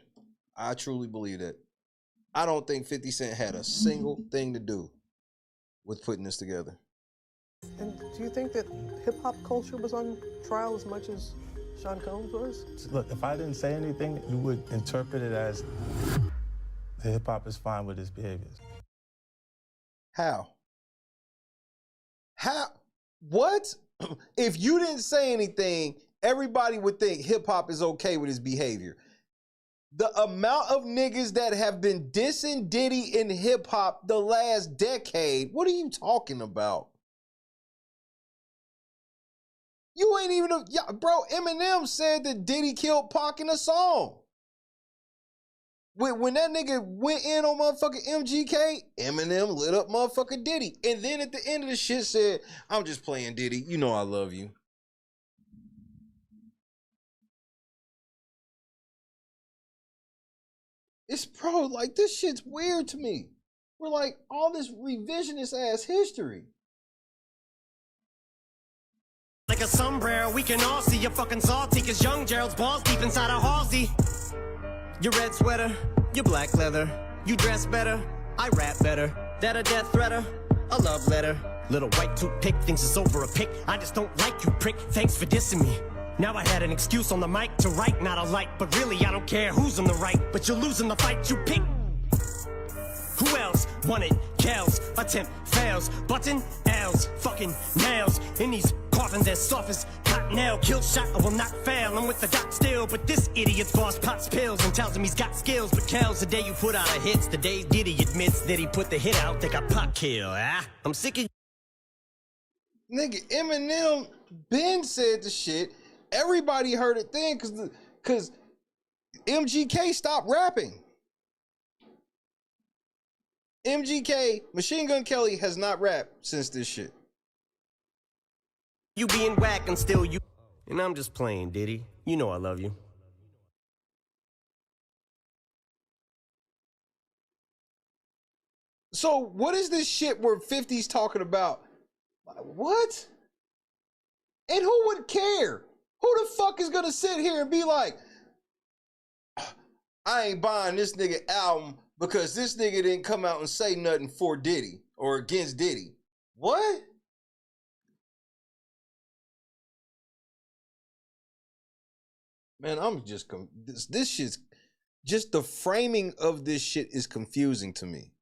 I truly believe that. I don't think 50 Cent had a single thing to do with putting this together. And do you think that hip-hop culture was on trial as much as Sean Combs was? Look, if I didn't say anything, you would interpret it as the hip hop is fine with his behaviors. How? What? If you didn't say anything, everybody would think hip hop is okay with his behavior. The amount of niggas that have been dissing Diddy in hip hop the last decade, what are you talking about? You ain't even, bro, Eminem said that Diddy killed Pac in a song. When that nigga went in on motherfucking MGK, Eminem lit up motherfucking Diddy. And then at the end of the shit said, I'm just playing Diddy. You know I love you. It's, bro, like, this shit's weird to me. We're like, all this revisionist ass history. Like a sombrero, we can all see you're fucking salty, cause young Gerald's balls deep inside a Halsey. Your red sweater, your black leather, you dress better, I rap better. That a death threater, a love letter. Little white toothpick thinks it's over a pick. I just don't like you, prick. Thanks for dissing me. Now I had an excuse on the mic to write, not a light. But really, I don't care who's on the right. But you're losing the fight you pick. Who else wanted Kells? Attempt fails. Button L's. Fucking nails. In these coffins as soft as cottonelle. Kill shot, I will not fail. I'm with the doc still. But this idiot's boss pops pills and tells him he's got skills. But Kells, the day you put out a hits, the day Diddy admits that he put the hit out, they got pop kill. I'm sick of... Nigga, Eminem Ben said the shit. Everybody heard it then because MGK stopped rapping. MGK, Machine Gun Kelly, has not rapped since this shit. You being whack and still you... And I'm just playing, Diddy. You know I love you. So what is this shit where 50's talking about? What? And who would care? Who the fuck is gonna sit here and be like, I ain't buying this nigga album because this nigga didn't come out and say nothing for Diddy or against Diddy? What? Man, I'm just, this shit's, just the framing of this shit is confusing to me.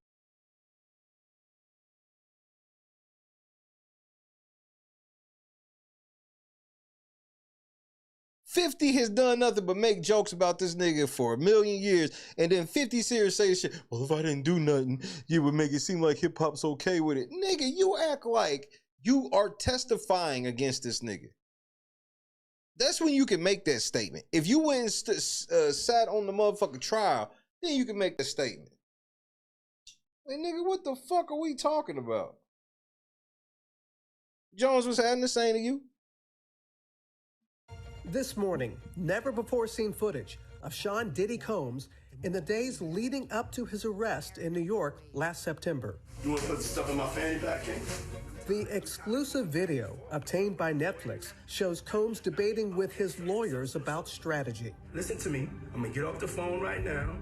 $50 has done nothing but make jokes about this nigga for 1,000,000 years, and then 50 Cent say shit, well, if I didn't do nothing, you would make it seem like hip-hop's okay with it. Nigga, you act like you are testifying against this nigga. That's when you can make that statement. If you went and sat on the motherfucking trial, then you can make that statement. Like, nigga, what the fuck are we talking about? Jones was having the same to you. This morning, never-before-seen footage of Sean Diddy Combs in the days leading up to his arrest in New York last September. You want to put the stuff in my fanny pack, King? The exclusive video obtained by Netflix shows Combs debating with his lawyers about strategy. Listen to me. I'm going to get off the phone right now,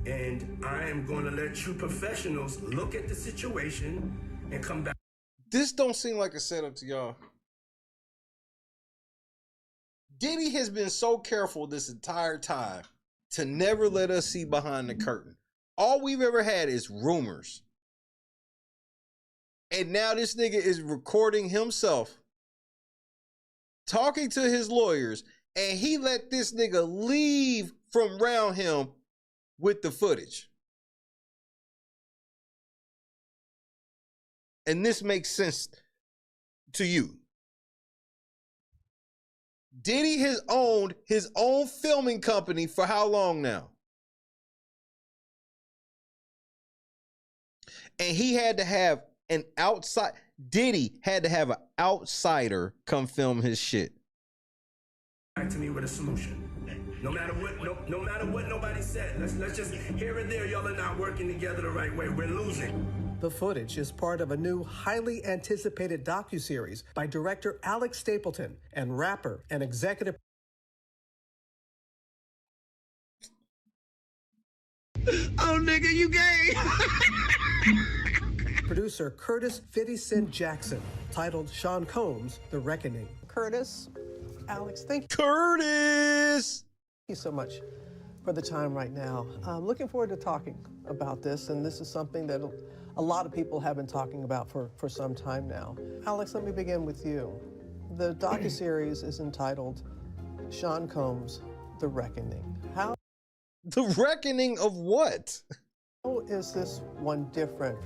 and I am going to let you professionals look at the situation and come back. This don't seem like a setup to y'all. Diddy has been so careful this entire time to never let us see behind the curtain. All we've ever had is rumors. And now this nigga is recording himself, talking to his lawyers, and he let this nigga leave from around him with the footage. And this makes sense to you. Diddy has owned his own filming company for how long now? And he had to have an outside, Diddy had to have an outsider come film his shit. Back to me with a solution. No matter what, no matter what nobody said. Let's just here and there, y'all are not working together the right way. We're losing. The footage is part of a new, highly anticipated docuseries by director Alex Stapleton and rapper and executive Oh, nigga, you gay. producer Curtis 50 Cent Jackson, titled Sean Combs, The Reckoning. Curtis, Alex, thank you. Curtis! Thank you so much for the time right now. I'm looking forward to talking about this, and this is something that a lot of people have been talking about for some time now. Alex, let me begin with you. The docuseries is entitled Sean Combs, The Reckoning. How The reckoning of what? How is this one different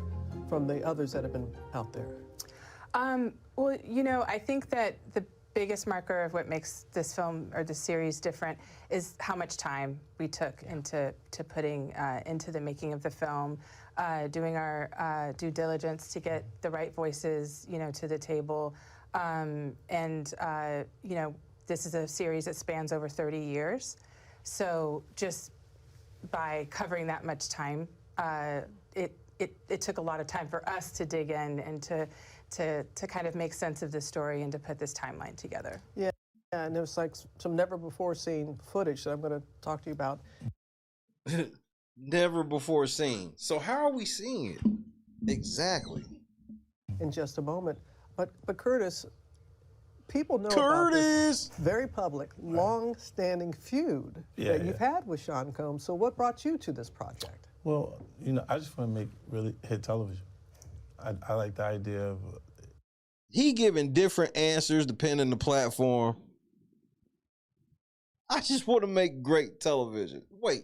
from the others that have been out there? Well, you know, I think that the biggest marker of what makes this film or this series different is how much time we took into putting into the making of the film, doing our due diligence to get the right voices, you know, to the table, and you know, this is a series that spans over 30 years, so just by covering that much time, it took a lot of time for us to dig in and to kind of make sense of this story and to put this timeline together. Yeah, and there's like some never before seen footage that I'm going to talk to you about. Never before seen. So how are we seeing it? Exactly. In just a moment. But Curtis, people know Curtis! about this very public, long-standing feud that you've had with Sean Combs. So what brought you to this project? Well, you know, I just want to make really hit television. I like the idea of... He giving different answers depending on the platform. I just want to make great television. Wait.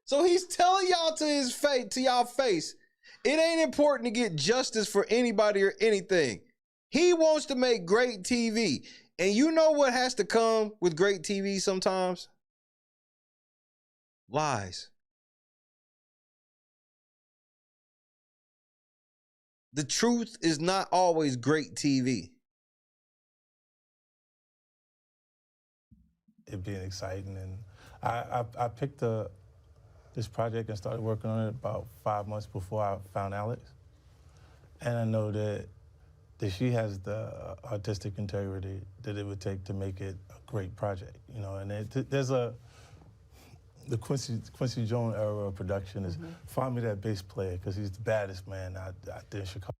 So he's telling y'all to his face, to y'all face, it ain't important to get justice for anybody or anything. He wants to make great TV. And you know what has to come with great TV sometimes? Lies. The truth is not always great TV. It being exciting, and I picked this project and started working on it about 5 months before I found Alex, and I know that she has the artistic integrity that it would take to make it a great project, you know. And there's the Quincy Jones era of production is find me that bass player because he's the baddest man out there in Chicago.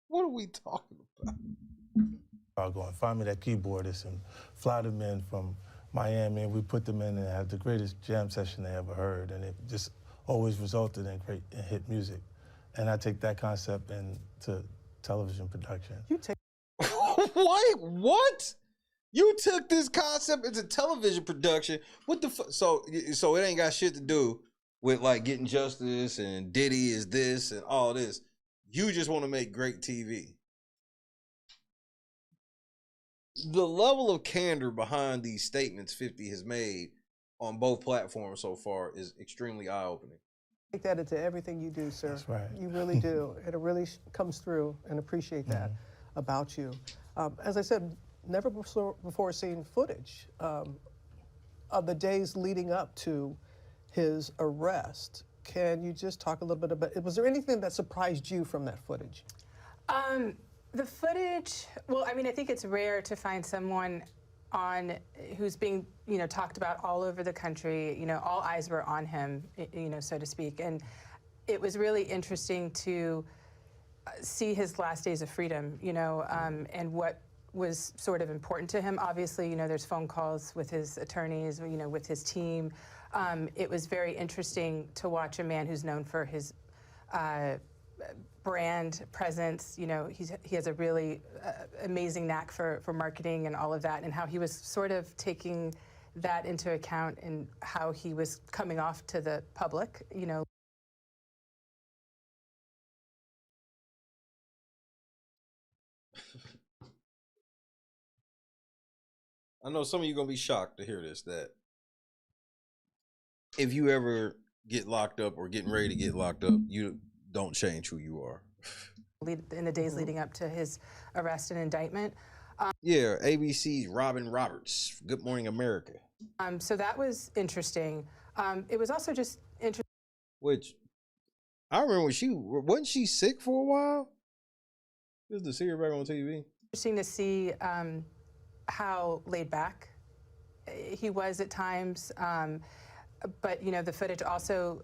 What are we talking about? I'll go and find me that keyboardist and fly them in from Miami, and we put them in and have the greatest jam session they ever heard, and it just always resulted in great and hit music. And I take that concept into television production. You take Wait, what? You took this concept into television production? What the fuck? So it ain't got shit to do with like getting justice and Diddy is this and all this. You just want to make great TV. The level of candor behind these statements 50 has made on both platforms so far is extremely eye-opening. Take that into everything you do, sir. That's right. You really do. And it really comes through, and appreciate that about you. As I said, never before seen footage of the days leading up to his arrest. Can you just talk a little bit about, was there anything that surprised you from that footage? The footage, well, I mean, I think it's rare to find someone who's being, you know, talked about all over the country. You know, all eyes were on him, you know, so to speak. And it was really interesting to see his last days of freedom, you know, and what was sort of important to him. Obviously, you know, there's phone calls with his attorneys, you know, with his team. It was very interesting to watch a man who's known for his brand presence. You know, he has a really amazing knack for marketing and all of that, and how he was sort of taking that into account and how he was coming off to the public, you know. I know some of you are going to be shocked to hear this, that if you ever get locked up or getting ready to get locked up, you don't change who you are. In the days leading up to his arrest and indictment. Yeah, ABC's Robin Roberts, Good Morning America. So that was interesting. It was also just interesting. Which, I remember wasn't she sick for a while? Just to see her back on TV. Interesting to see how laid back he was at times. But you know, the footage also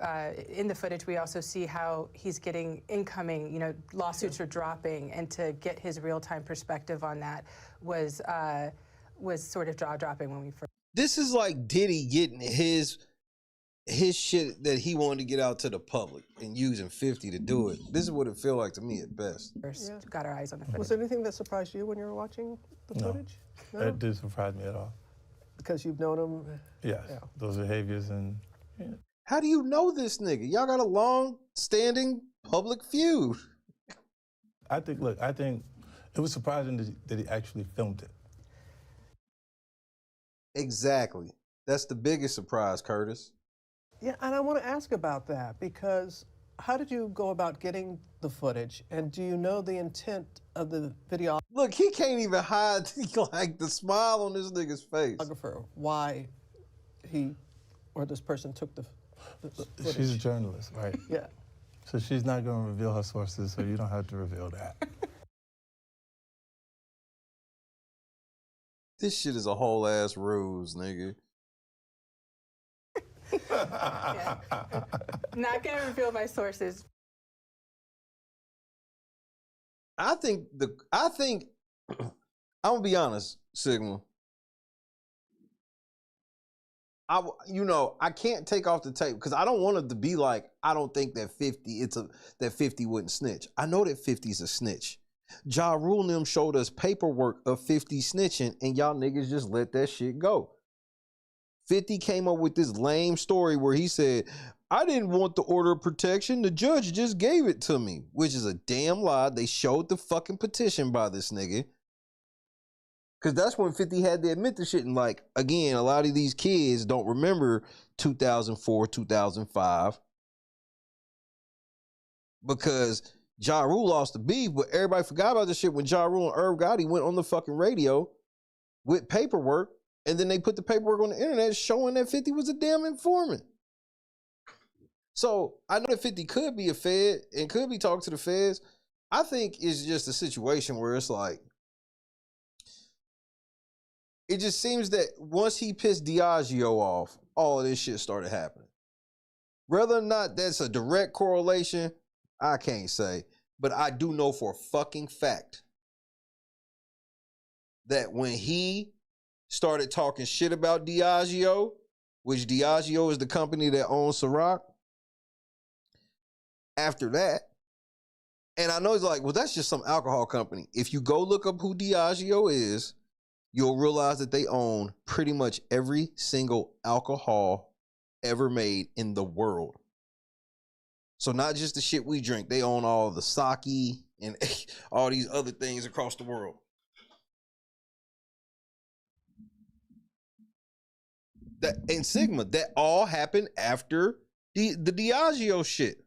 in the footage we also see how he's getting incoming. You know, lawsuits are dropping, and to get his real-time perspective on that was sort of jaw-dropping when we first. This is like Diddy getting his shit that he wanted to get out to the public and using 50 to do it. This is what it felt like to me at best. First got our eyes on the footage. Was there anything that surprised you when you were watching the footage? No, it didn't surprise me at all. Because you've known him? Yes, those behaviors and... Yeah. How do you know this nigga? Y'all got a long-standing public feud. I think it was surprising that he actually filmed it. Exactly. That's the biggest surprise, Curtis. Yeah, and I want to ask about that because how did you go about getting the footage? And do you know the intent of the video? Look, he can't even hide like the smile on this nigga's face. Why he or this person took the footage. She's a journalist, right? Yeah. So she's not going to reveal her sources, so you don't have to reveal that. This shit is a whole ass ruse, nigga. Not gonna reveal my sources. I think I'm gonna be honest, Sigma. I can't take off the tape because I don't want it to be like I don't think that 50 wouldn't snitch. I know that 50's a snitch. Ja Rule and them showed us paperwork of 50 snitching, and y'all niggas just let that shit go. 50 came up with this lame story where he said, I didn't want the order of protection. The judge just gave it to me, which is a damn lie. They showed the fucking petition by this nigga. Because that's when 50 had to admit the shit. And like, again, a lot of these kids don't remember 2004, 2005. Because Ja Rule lost the beef, but everybody forgot about this shit when Ja Rule and Irv Gotti went on the fucking radio with paperwork. And then they put the paperwork on the internet showing that 50 was a damn informant. So I know that 50 could be a Fed and could be talking to the feds. I think it's just a situation where it's like, it just seems that once he pissed Diageo off, all of this shit started happening. Whether or not that's a direct correlation, I can't say. But I do know for a fucking fact that when he started talking shit about Diageo, which Diageo is the company that owns Ciroc. After that, and I know he's like, well, that's just some alcohol company. If you go look up who Diageo is, you'll realize that they own pretty much every single alcohol ever made in the world. So not just the shit we drink, they own all the sake and all these other things across the world. That and Sigma, that all happened after the Diageo shit.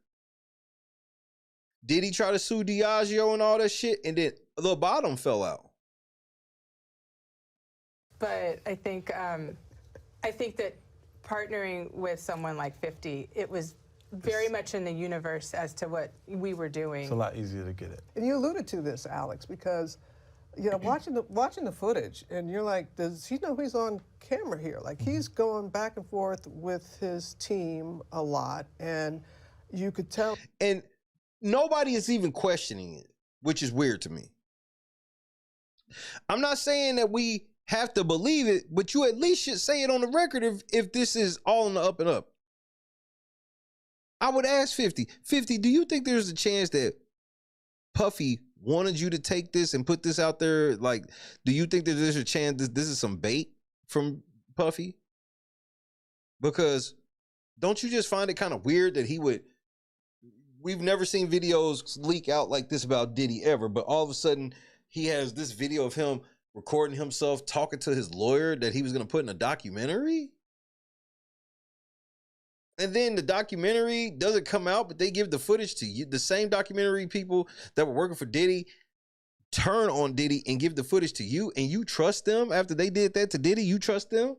Did he try to sue Diageo and all that shit? And then the bottom fell out. But I think that partnering with someone like 50, it was very much in the universe as to what we were doing. It's a lot easier to get it. And you alluded to this, Alex, because watching the footage, and you're like, does he know he's on camera here? Like, he's going back and forth with his team a lot, and you could tell. And nobody is even questioning it, which is weird to me. I'm not saying that we have to believe it, but you at least should say it on the record if this is all in the up and up. I would ask 50, do you think there's a chance that Puffy wanted you to take this and put this out there? Like, do you think that there's a chance that this is some bait from Puffy? Because don't you just find it kind of weird that we've never seen videos leak out like this about Diddy ever, but all of a sudden he has this video of him recording himself talking to his lawyer that he was going to put in a documentary? And then the documentary doesn't come out, but they give the footage to you. The same documentary people that were working for Diddy turn on Diddy and give the footage to you, and you trust them after they did that to Diddy? You trust them?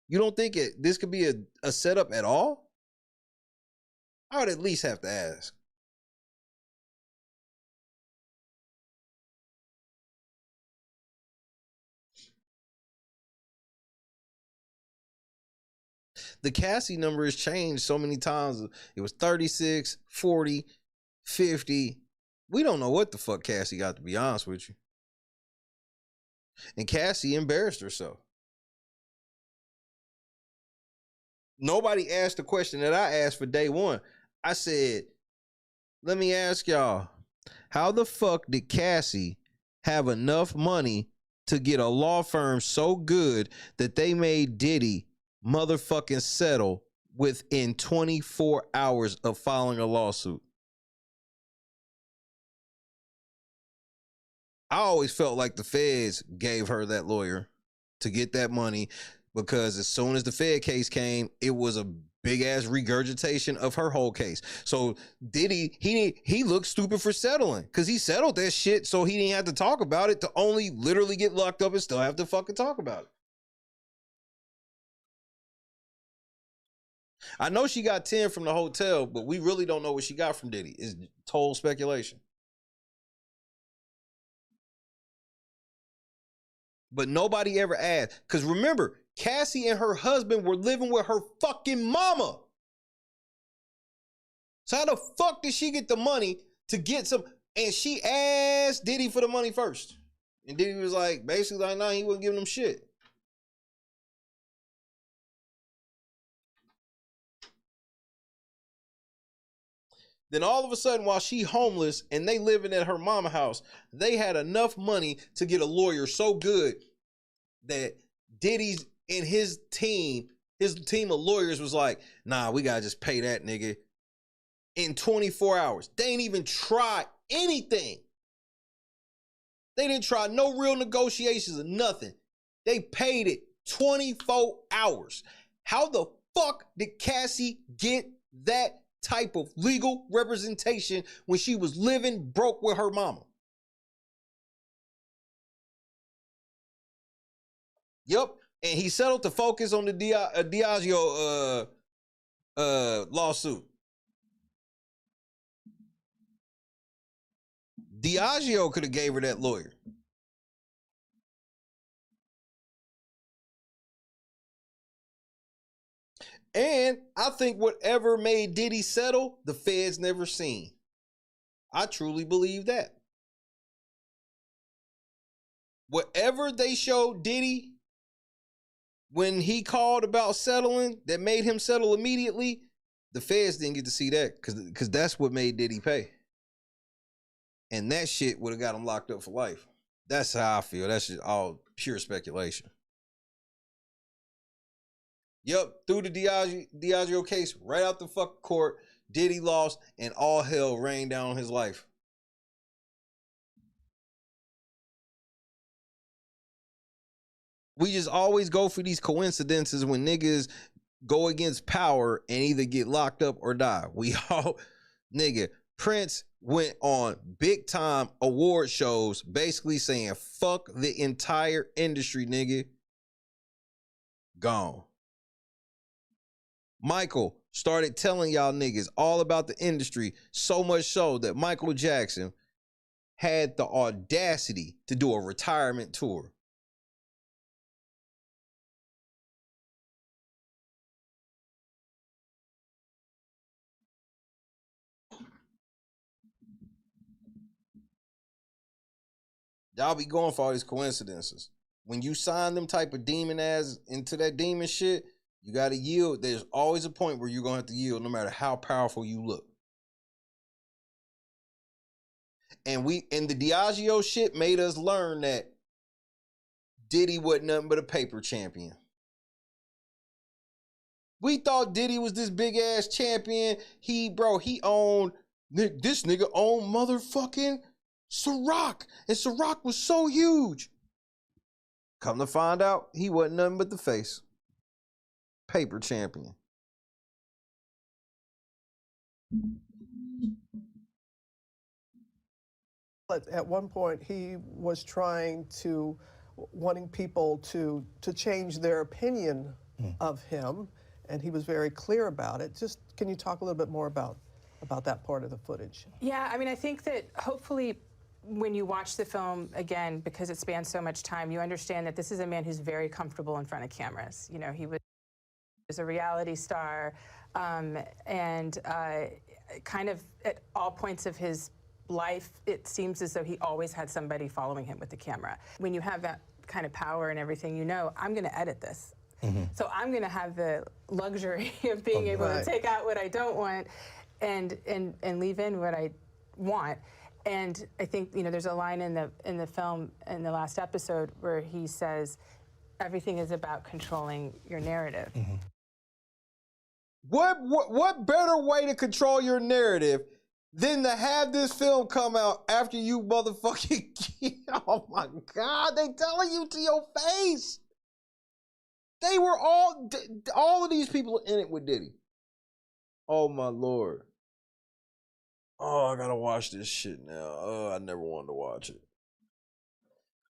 You don't think this could be a setup at all? I would at least have to ask. The Cassie number has changed so many times. It was 36, 40, 50. We don't know what the fuck Cassie got, to be honest with you. And Cassie embarrassed herself. Nobody asked the question that I asked for day one. I said, let me ask y'all, how the fuck did Cassie have enough money to get a law firm so good that they made Diddy motherfucking settle within 24 hours of filing a lawsuit? I always felt like the feds gave her that lawyer to get that money, because as soon as the Fed case came, it was a big ass regurgitation of her whole case. So Diddy, he looked stupid for settling, because he settled that shit so he didn't have to talk about it, to only literally get locked up and still have to fucking talk about it. I know she got 10 from the hotel, but we really don't know what she got from Diddy. It's total speculation. But nobody ever asked. Because remember, Cassie and her husband were living with her fucking mama. So how the fuck did she get the money to get some? And she asked Diddy for the money first. And Diddy was like, basically like, nah, he wasn't giving them shit. Then all of a sudden, while she homeless and they living at her mama house, they had enough money to get a lawyer so good that Diddy's and his team of lawyers was like, nah, we gotta just pay that nigga in 24 hours. They ain't even try anything. They didn't try no real negotiations or nothing. They paid it 24 hours. How the fuck did Cassie get that type of legal representation when she was living broke with her mama? Yep. And he settled to focus on the Diageo lawsuit. Diageo could have gave her that lawyer. And I think whatever made Diddy settle, the feds never seen. I truly believe that. Whatever they showed Diddy when he called about settling that made him settle immediately, the feds didn't get to see that, because that's what made Diddy pay. And that shit would have got him locked up for life. That's how I feel. That's just all pure speculation. Yep, through the Diageo case, right out the fucking court, Diddy lost, and all hell rained down on his life. We just always go for these coincidences when niggas go against power and either get locked up or die. We all, nigga, Prince went on big time award shows basically saying, fuck the entire industry, nigga. Gone. Michael started telling y'all niggas all about the industry, so much so that Michael Jackson had the audacity to do a retirement tour. Y'all be going for all these coincidences. When you sign them type of demon ass into that demon shit, you got to yield. There's always a point where you're going to have to yield no matter how powerful you look. And the Diageo shit made us learn that Diddy wasn't nothing but a paper champion. We thought Diddy was this big ass champion. This nigga owned motherfucking Ciroc. And Ciroc was so huge. Come to find out, he wasn't nothing but the face. Paper champion. At one point, he was wanting people to change their opinion of him, and he was very clear about it. Just, can you talk a little bit more about that part of the footage? Yeah, I mean, I think that hopefully when you watch the film again, because it spans so much time, you understand that this is a man who's very comfortable in front of cameras. You know, he was Is a reality star, and kind of at all points of his life, it seems as though he always had somebody following him with the camera. When you have that kind of power and everything, you know, I'm going to edit this. So I'm going to have the luxury of being able to take out what I don't want and leave in what I want. And I think, you know, there's a line in the film in the last episode where he says, everything is about controlling your narrative. What better way to control your narrative than to have this film come out after you motherfucking oh my God, they telling you to your face. They were all of these people in it with Diddy. Oh my Lord. Oh, I gotta watch this shit now. Oh, I never wanted to watch it.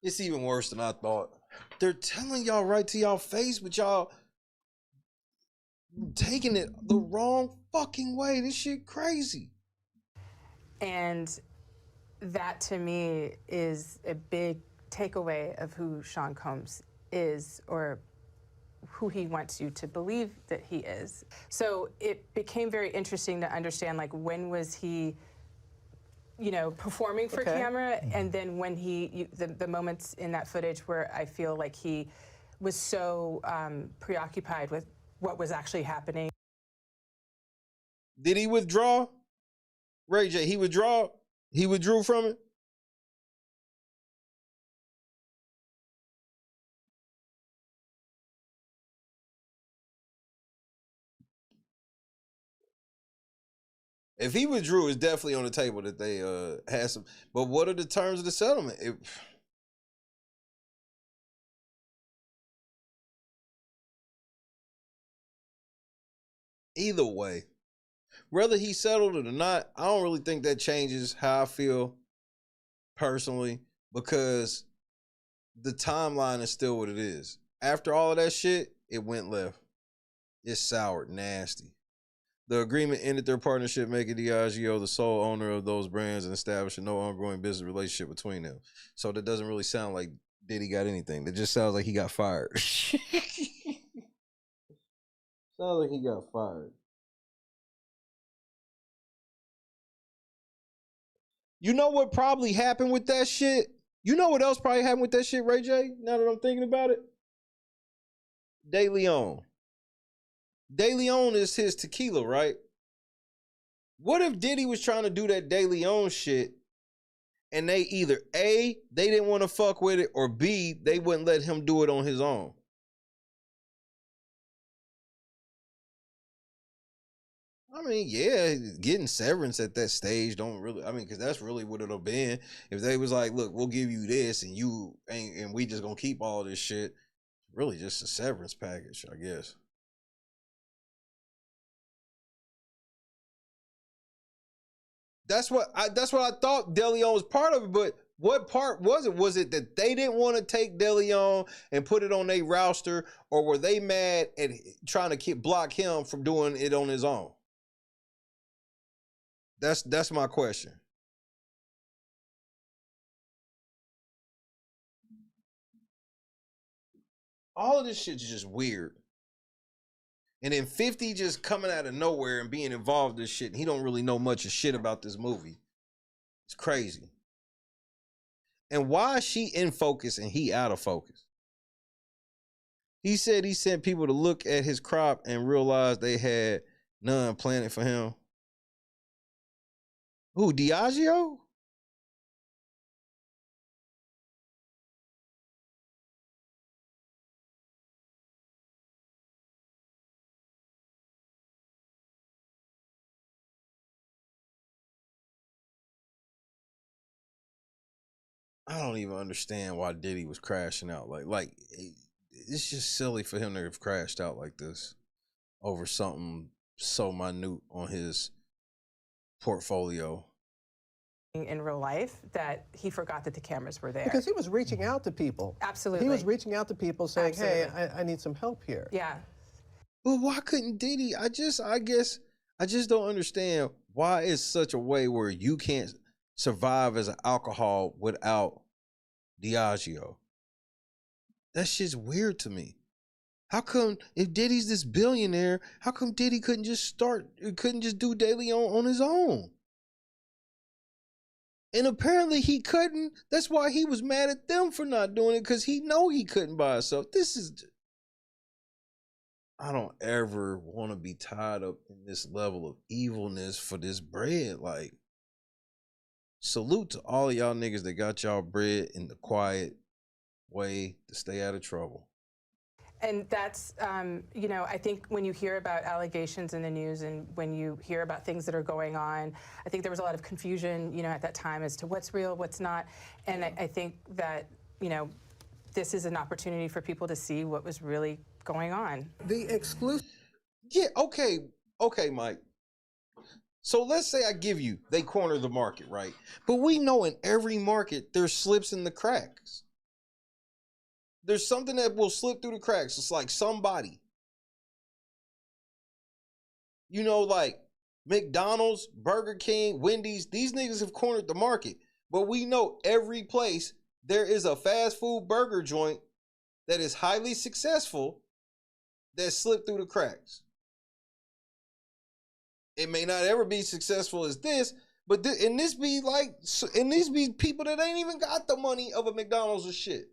It's even worse than I thought. They're telling y'all right to y'all face, but y'all taking it the wrong fucking way. This shit crazy. And that to me is a big takeaway of who Sean Combs is, or who he wants you to believe that he is. So it became very interesting to understand, like, when was he, you know, performing for camera, and then when the moments in that footage where I feel like he was so preoccupied with what was actually happening. Did he withdraw? Ray J, he withdrew? He withdrew from it? If he withdrew, it's definitely on the table that they had some. But what are the terms of the settlement? Either way, whether he settled it or not, I don't really think that changes how I feel personally, because the timeline is still what it is. After all of that shit, it went left. It's soured, nasty. The agreement ended their partnership, making Diageo the sole owner of those brands and establishing no ongoing business relationship between them. So that doesn't really sound like Diddy got anything. That just sounds like he got fired. Sounds like he got fired. You know what probably happened with that shit? You know what else probably happened with that shit, Ray J? Now that I'm thinking about it? De Leon. De Leon is his tequila, right? What if Diddy was trying to do that De Leon shit and they either A, they didn't want to fuck with it, or B, they wouldn't let him do it on his own? I mean, yeah, getting severance at that stage don't really, I mean, because that's really what it'll been. If they was like, look, we'll give you this and you ain't, and we just gonna keep all this shit. Really just a severance package, I guess. That's what I thought De Leon was part of it, but what part was it? Was it that they didn't want to take De Leon and put it on their roster, or were they mad at trying to block him from doing it on his own? That's my question. All of this shit's just weird. And then 50 just coming out of nowhere and being involved in this shit, and he don't really know much of shit about this movie. It's crazy. And why is she in focus and he out of focus? He said he sent people to look at his crop and realized they had none planted for him. Who, Diageo? I don't even understand why Diddy was crashing out. Like it's just silly for him to have crashed out like this over something so minute on his portfolio. In real life, that he forgot that the cameras were there. Because he was reaching out to people. Absolutely. He was reaching out to people saying, Absolutely. hey, I need some help here. Yeah. Well, why couldn't Diddy? I guess I just don't understand why it's such a way where you can't survive as an alcohol without Diageo. That shit's weird to me. How come if Diddy's this billionaire, how come Diddy couldn't just do daily on his own? And apparently he couldn't. That's why he was mad at them for not doing it, because he know he couldn't by himself. I don't ever want to be tied up in this level of evilness for this bread. Like, salute to all of y'all niggas that got y'all bread in the quiet way to stay out of trouble. And that's, I think when you hear about allegations in the news and when you hear about things that are going on, I think there was a lot of confusion, at that time as to what's real, what's not. And I think that, this is an opportunity for people to see what was really going on. The exclusive. Yeah, okay, Mike. So let's say I give you, they corner the market, right? But we know in every market, there's slips in the cracks. There's something that will slip through the cracks. It's like somebody. Like McDonald's, Burger King, Wendy's, these niggas have cornered the market. But we know every place there is a fast food burger joint that is highly successful that slipped through the cracks. It may not ever be successful as this, but these be people that ain't even got the money of a McDonald's or shit.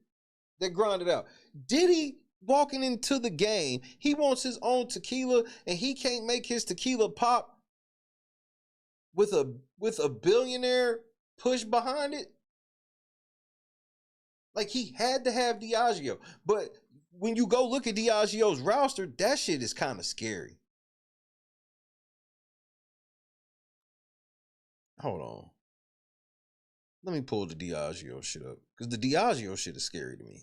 That grind it out. Diddy walking into the game, he wants his own tequila, and he can't make his tequila pop with a billionaire push behind it. Like, he had to have Diageo. But when you go look at Diageo's roster, that shit is kind of scary. Hold on. Let me pull the Diageo shit up. Because the Diageo shit is scary to me.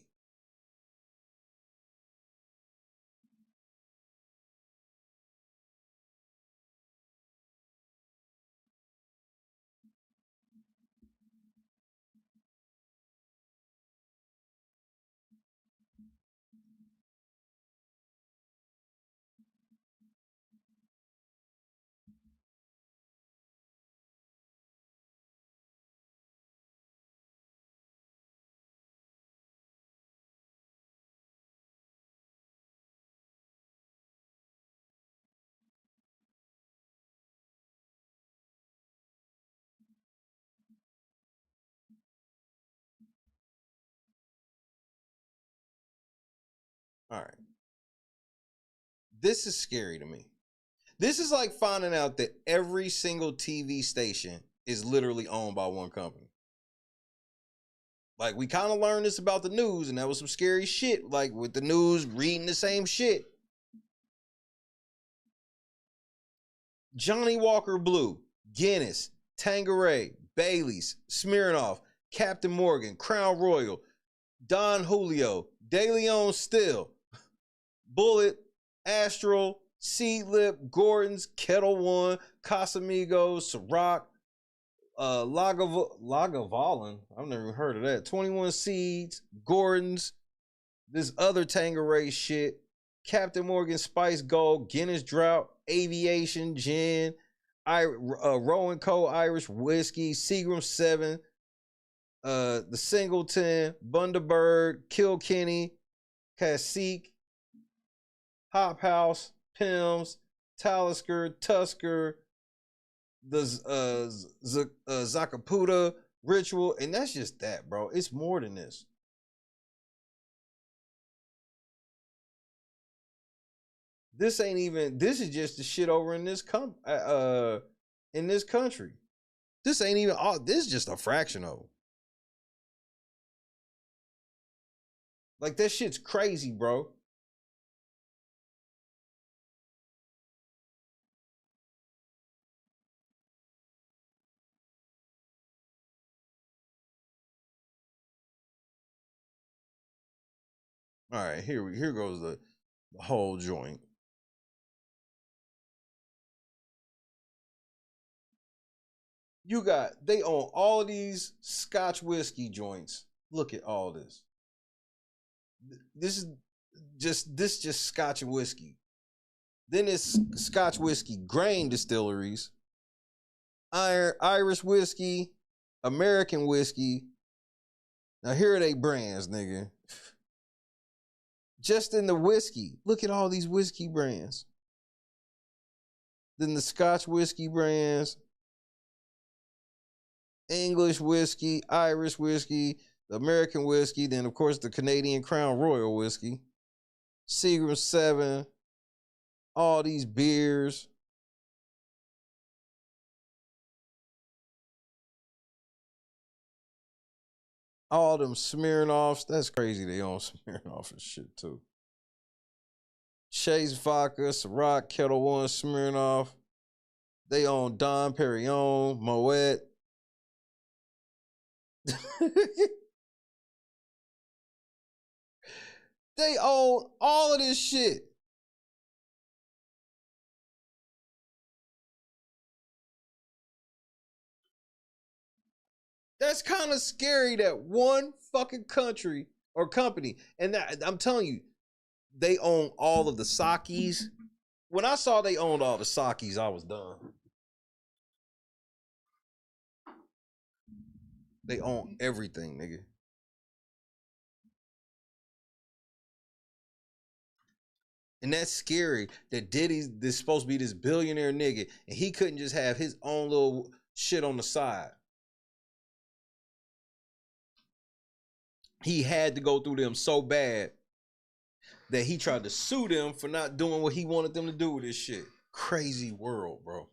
All right. This is scary to me. This is like finding out that every single TV station is literally owned by one company. Like, we kind of learned this about the news, and that was some scary shit. Like, with the news reading the same shit. Johnny Walker Blue, Guinness, Tanqueray, Bailey's, Smirnoff, Captain Morgan, Crown Royal, Don Julio, De Leon Still, Bullet, Astral, Seedlip, Gordon's, Kettle One, Casamigos, Ciroc, Lagavulin. I've never even heard of that. 21 Seeds, Gordon's, this other Tanqueray shit, Captain Morgan Spice Gold, Guinness Drought, Aviation Gin, Rowan Co. Irish Whiskey, Seagram 7, the Singleton, Bundaberg, Kilkenny, Cacique, Hop House, Pimm's, Talisker, Tusker, the Zacaputa, Ritual, and that's just that, bro. It's more than this. This ain't even. This is just the shit over in this country. This ain't even. Oh, this is just a fraction of it. Like, that shit's crazy, bro. All right, here goes the whole joint. They own all of these Scotch whiskey joints. Look at all this. This is just Scotch and whiskey. Then it's Scotch whiskey grain distilleries, Irish whiskey, American whiskey. Now here are they brands, nigga. Just in the whiskey. Look at all these whiskey brands. Then the Scotch whiskey brands, English whiskey, Irish whiskey, the American whiskey, then of course the Canadian Crown Royal whiskey, Seagram 7, all these beers. All them Smirnoffs. That's crazy. They own Smirnoff and shit too. Shay's Vodka, Ciroc, Kettle One, Smirnoff. They own Dom Perignon, Moet. They own all of this shit. That's kind of scary that one fucking country or company, and that, I'm telling you, they own all of the sakis. When I saw they owned all the sakis, I was done. They own everything, nigga. And that's scary that Diddy's this supposed to be this billionaire nigga, and he couldn't just have his own little shit on the side. He had to go through them so bad that he tried to sue them for not doing what he wanted them to do with this shit. Crazy world, bro.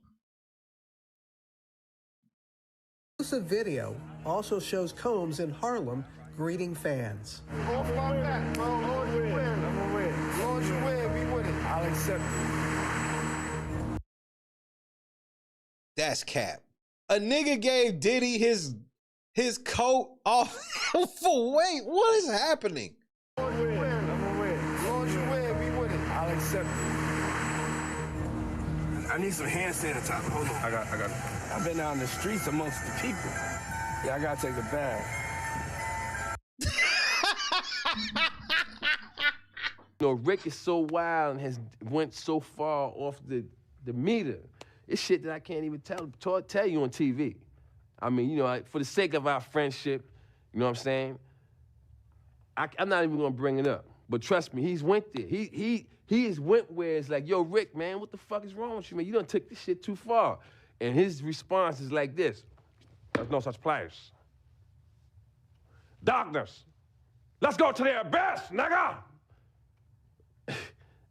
Exclusive video also shows Combs in Harlem greeting fans. Oh, fuck that, bro. Lord, you win. I'm gonna win. Lord, you win. Be with it. I'll accept it. That's cap. A nigga gave Diddy his coat off for wait, what is happening? Lord, you win. I'm gonna win. Lord, you win. Be with it. I'll accept it. I need some hand sanitizer. Hold on. I got it. I've been out in the streets amongst the people. Yeah, I gotta take a bath. You know, Rick is so wild and has went so far off the meter. It's shit that I can't even tell you on TV. I mean, you know, for the sake of our friendship, you know what I'm saying? I'm not even gonna bring it up. But trust me, he's went there. He has went where it's like, yo, Rick, man, what the fuck is wrong with you, man? You done took this shit too far. And his response is like this: there's no such place. Darkness. Let's go to the abyss, nigga.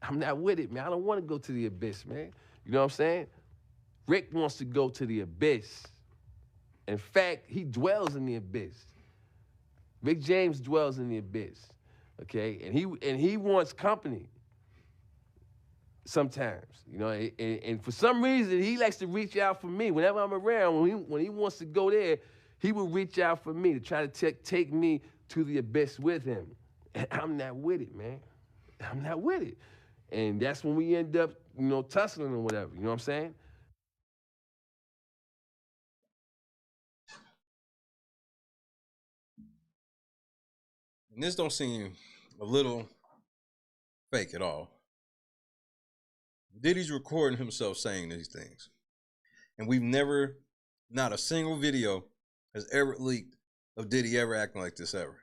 I'm not with it, man. I don't want to go to the abyss, man. You know what I'm saying? Rick wants to go to the abyss. In fact, he dwells in the abyss. Rick James dwells in the abyss, okay? And he wants company sometimes, you know? And for some reason, he likes to reach out for me. Whenever I'm around, when he wants to go there, he will reach out for me to try to take me to the abyss with him. And I'm not with it, man. I'm not with it. And that's when we end up, you know, tussling or whatever, you know what I'm saying? And this don't seem a little fake at all. Diddy's recording himself saying these things. And we've never, not a single video has ever leaked of Diddy ever acting like this ever.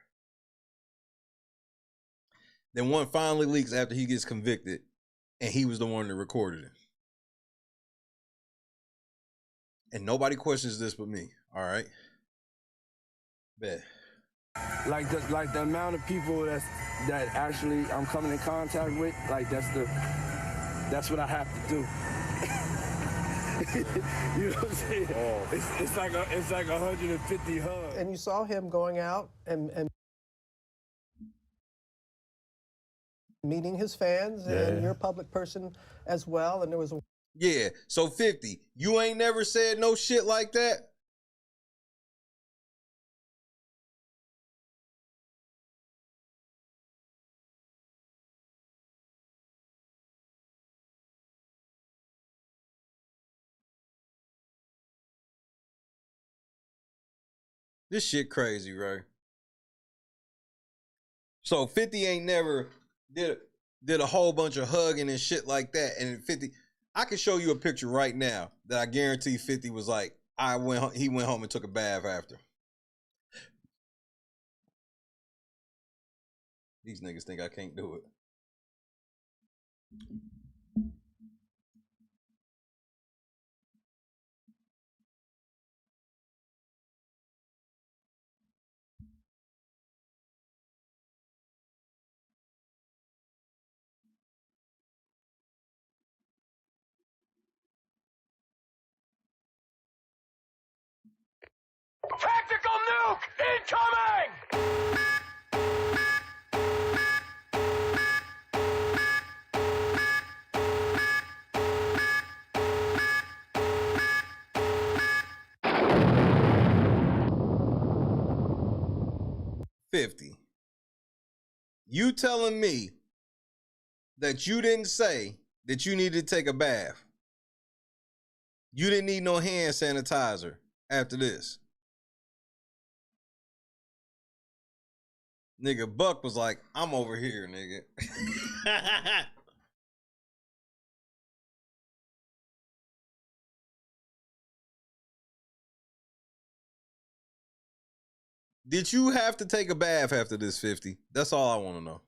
Then one finally leaks after he gets convicted, and he was the one that recorded it. And nobody questions this but me, all right? Bet. Like the amount of people that actually I'm coming in contact with, like that's what I have to do. You know what I'm saying? Oh. It's like 150 hugs. And you saw him going out and meeting his fans, and you're a public person as well, and there was a... Yeah, so 50, you ain't never said no shit like that? This shit crazy, right? So 50 ain't never did a whole bunch of hugging and shit like that. And 50, I can show you a picture right now that I guarantee 50 was like, he went home and took a bath after. These niggas think I can't do it. Tactical nuke incoming! 50. You telling me that you didn't say that you needed to take a bath? You didn't need no hand sanitizer after this? Nigga, Buck was like, I'm over here, nigga. Did you have to take a bath after this, 50? That's all I want to know.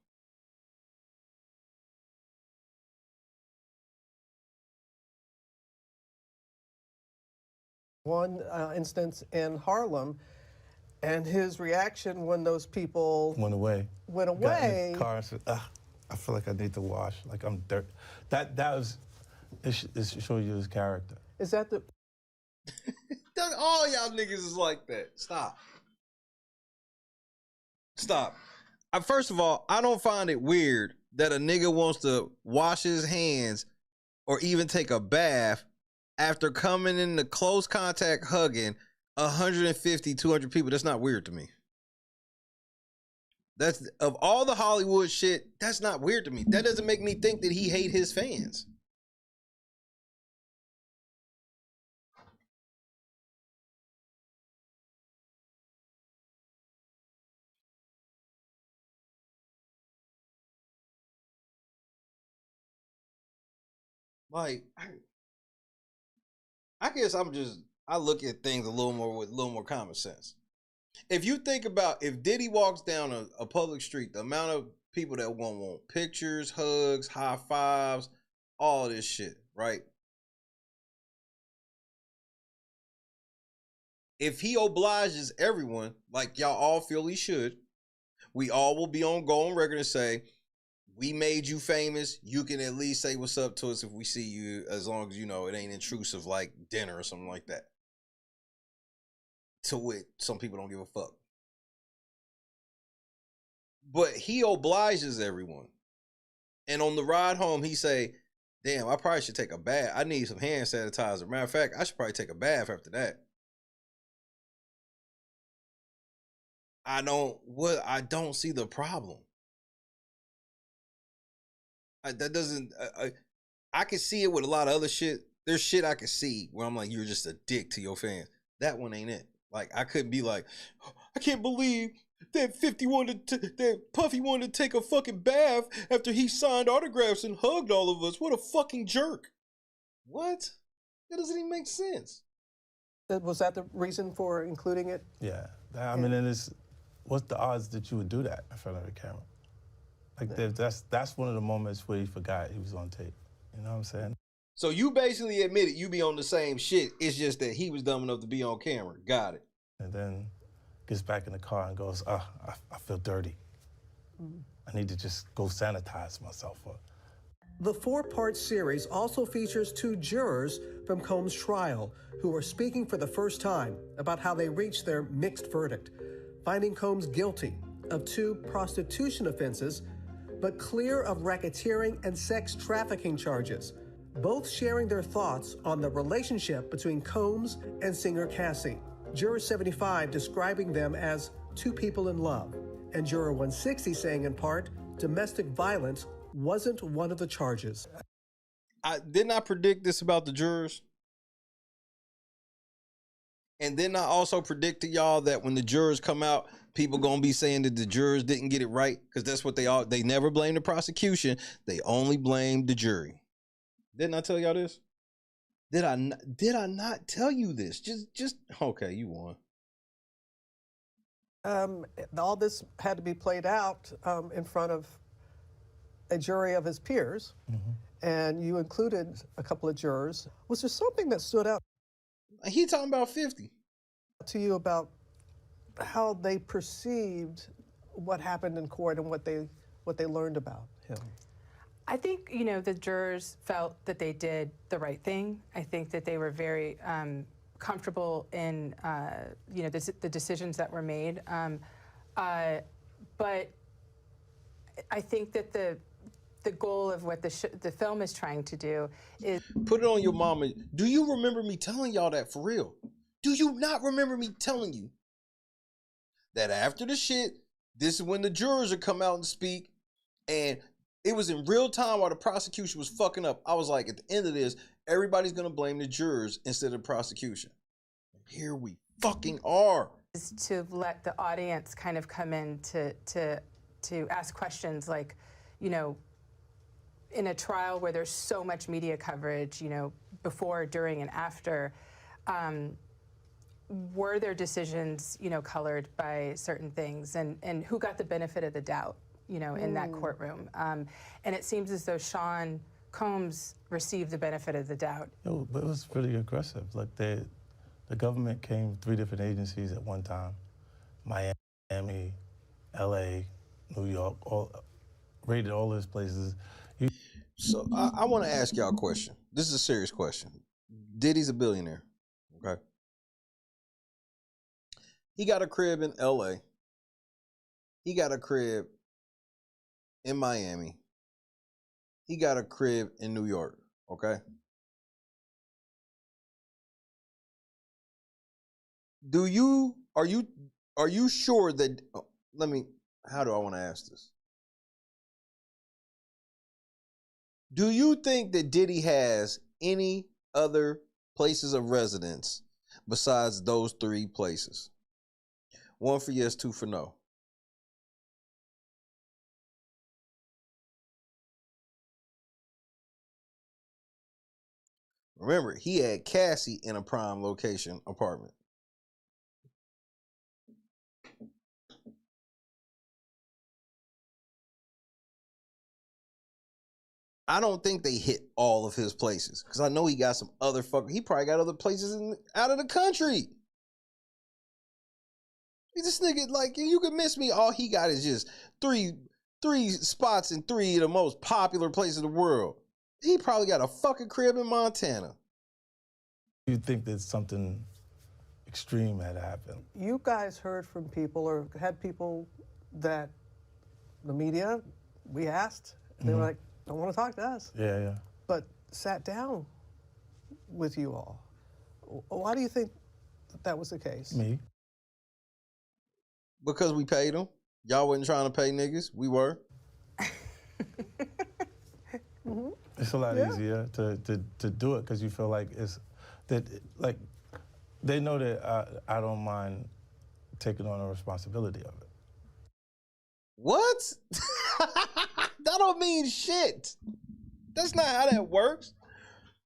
One instance in Harlem, and his reaction when those people went away. Got in the car and said, I feel like I need to wash, like I'm dirt. That was, it shows you his character. Is that the... All y'all niggas is like that. Stop. First of all, I don't find it weird that a nigga wants to wash his hands or even take a bath after coming into close contact hugging 150, 200 people. That's not weird to me. That's, of all the Hollywood shit, that's not weird to me. That doesn't make me think that he hate his fans. Like, I guess I look at things a little more with a little more common sense. If you think about, if Diddy walks down a public street, the amount of people that want pictures, hugs, high fives, all this shit, right? If he obliges everyone, like y'all all feel he should, we all will go on record and say, we made you famous. You can at least say what's up to us if we see you, as long as you know it ain't intrusive like dinner or something like that. To wit, some people don't give a fuck. But he obliges everyone. And on the ride home, he say, damn, I probably should take a bath. I need some hand sanitizer. Matter of fact, I should probably take a bath after that. I don't see the problem. I can see it with a lot of other shit. There's shit I can see where I'm like, you're just a dick to your fans. That one ain't it. Like, I couldn't be like, I can't believe that that Puffy wanted to take a fucking bath after he signed autographs and hugged all of us. What a fucking jerk. What? That doesn't even make sense. Was that the reason for including it? Yeah. I mean, what's the odds that you would do that in front of the camera? Like, that's one of the moments where he forgot he was on tape. You know what I'm saying? So you basically admitted you be on the same shit. It's just that he was dumb enough to be on camera. Got it. And then gets back in the car and goes, I feel dirty. I need to just go sanitize myself up. The 4-part series also features 2 jurors from Combs' trial who are speaking for the first time about how they reached their mixed verdict, finding Combs guilty of 2 prostitution offenses, but clear of racketeering and sex trafficking charges, both sharing their thoughts on the relationship between Combs and singer Cassie. Juror 75 describing them as 2 people in love, and Juror 160 saying in part, domestic violence wasn't one of the charges. Didn't I predict this about the jurors? And then I also predict to y'all that when the jurors come out, people gonna be saying that the jurors didn't get it right, because that's what they never blame the prosecution. They only blame the jury. Didn't I tell y'all this? Did I not tell you this? Just okay, you won. All this had to be played out in front of a jury of his peers, and you included a couple of jurors. Was there something that stood out? He talking about 50. To you about how they perceived what happened in court and what they learned about him? I think, you know, the jurors felt that they did the right thing. I think that they were very comfortable in, you know, the decisions that were made. But I think that the goal of what the film is trying to do is... Put it on your mama. Do you remember me telling y'all that for real? Do you not remember me telling you that after the shit, this is when the jurors would come out and speak, and it was in real time while the prosecution was fucking up. I was like, at the end of this, everybody's gonna blame the jurors instead of the prosecution. Here we fucking are. Is to let the audience kind of come in to ask questions like, you know, in a trial where there's so much media coverage, you know, before, during, and after, were there decisions, you know, colored by certain things, and who got the benefit of the doubt, you know, in that courtroom? And it seems as though Sean Combs received the benefit of the doubt. But it was pretty aggressive. Like the government came 3 different agencies at one time: Miami, LA, New York, raided all those places. So I want to ask y'all a question. This is a serious question. Diddy's a billionaire, okay? He got a crib in LA. He got a crib in Miami. He got a crib in New York, okay? Are you sure that, how do I want to ask this? Do you think that Diddy has any other places of residence besides those 3 places? 1 for yes, 2 for no. Remember, he had Cassie in a prime location apartment. I don't think they hit all of his places, because I know he got some other he probably got other places out of the country. This nigga, like, you can miss me. All he got is just three spots in 3 of the most popular places in the world. He probably got a fucking crib in Montana. You think that something extreme had happened? You guys heard from people or had people that the media, we asked, they were like, don't want to talk to us. Yeah. But sat down with you all. Why do you think that was the case? Me. Because we paid them. Y'all wasn't trying to pay niggas. We were. It's a lot easier to do it because you feel like they know that I don't mind taking on the responsibility of it. What? That don't mean shit. That's not how that works.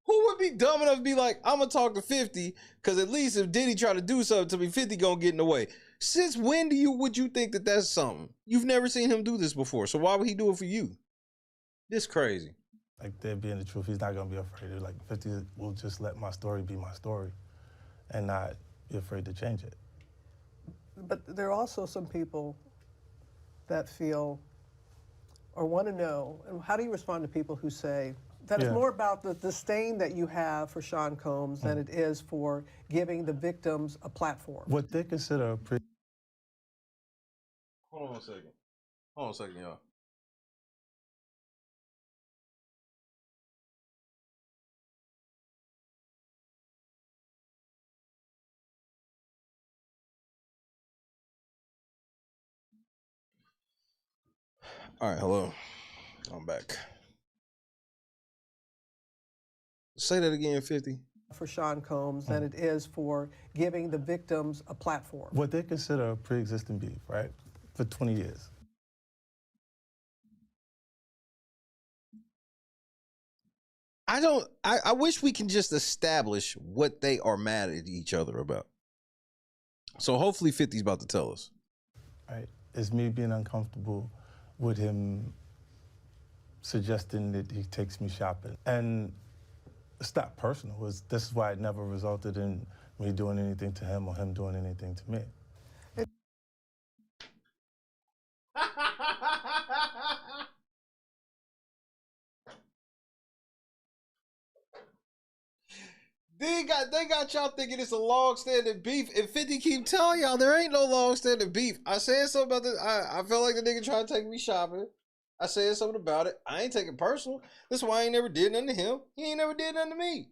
Who would be dumb enough to be like, I'm gonna talk to 50, because at least if Diddy try to do something to me, 50 gonna get in the way. Since when would you think that that's something? You've never seen him do this before, so why would he do it for you? This crazy. Like, there being the truth, he's not gonna be afraid of, like, 50 will just let my story be my story and not be afraid to change it. But there are also some people that feel or want to know, and how do you respond to people who say that it's more about the disdain that you have for Sean Combs than it is for giving the victims a platform? What they consider Hold on a second. Hold on a second, y'all. All right, hello. I'm back. Say that again, 50. For Sean Combs than it is for giving the victims a platform. What they consider a pre-existing beef, right? For 20 years. I wish we can just establish what they are mad at each other about. So hopefully 50's about to tell us. Right. It's me being uncomfortable with him suggesting that he takes me shopping. And it's not personal. This is why it never resulted in me doing anything to him or him doing anything to me. They got y'all thinking it's a long-standing beef, and 50 keep telling y'all there ain't no long-standing beef. I said something about this. I felt like the nigga trying to take me shopping. I said something about it. I ain't taking personal. That's why I ain't never did nothing to him. He ain't never did nothing to me.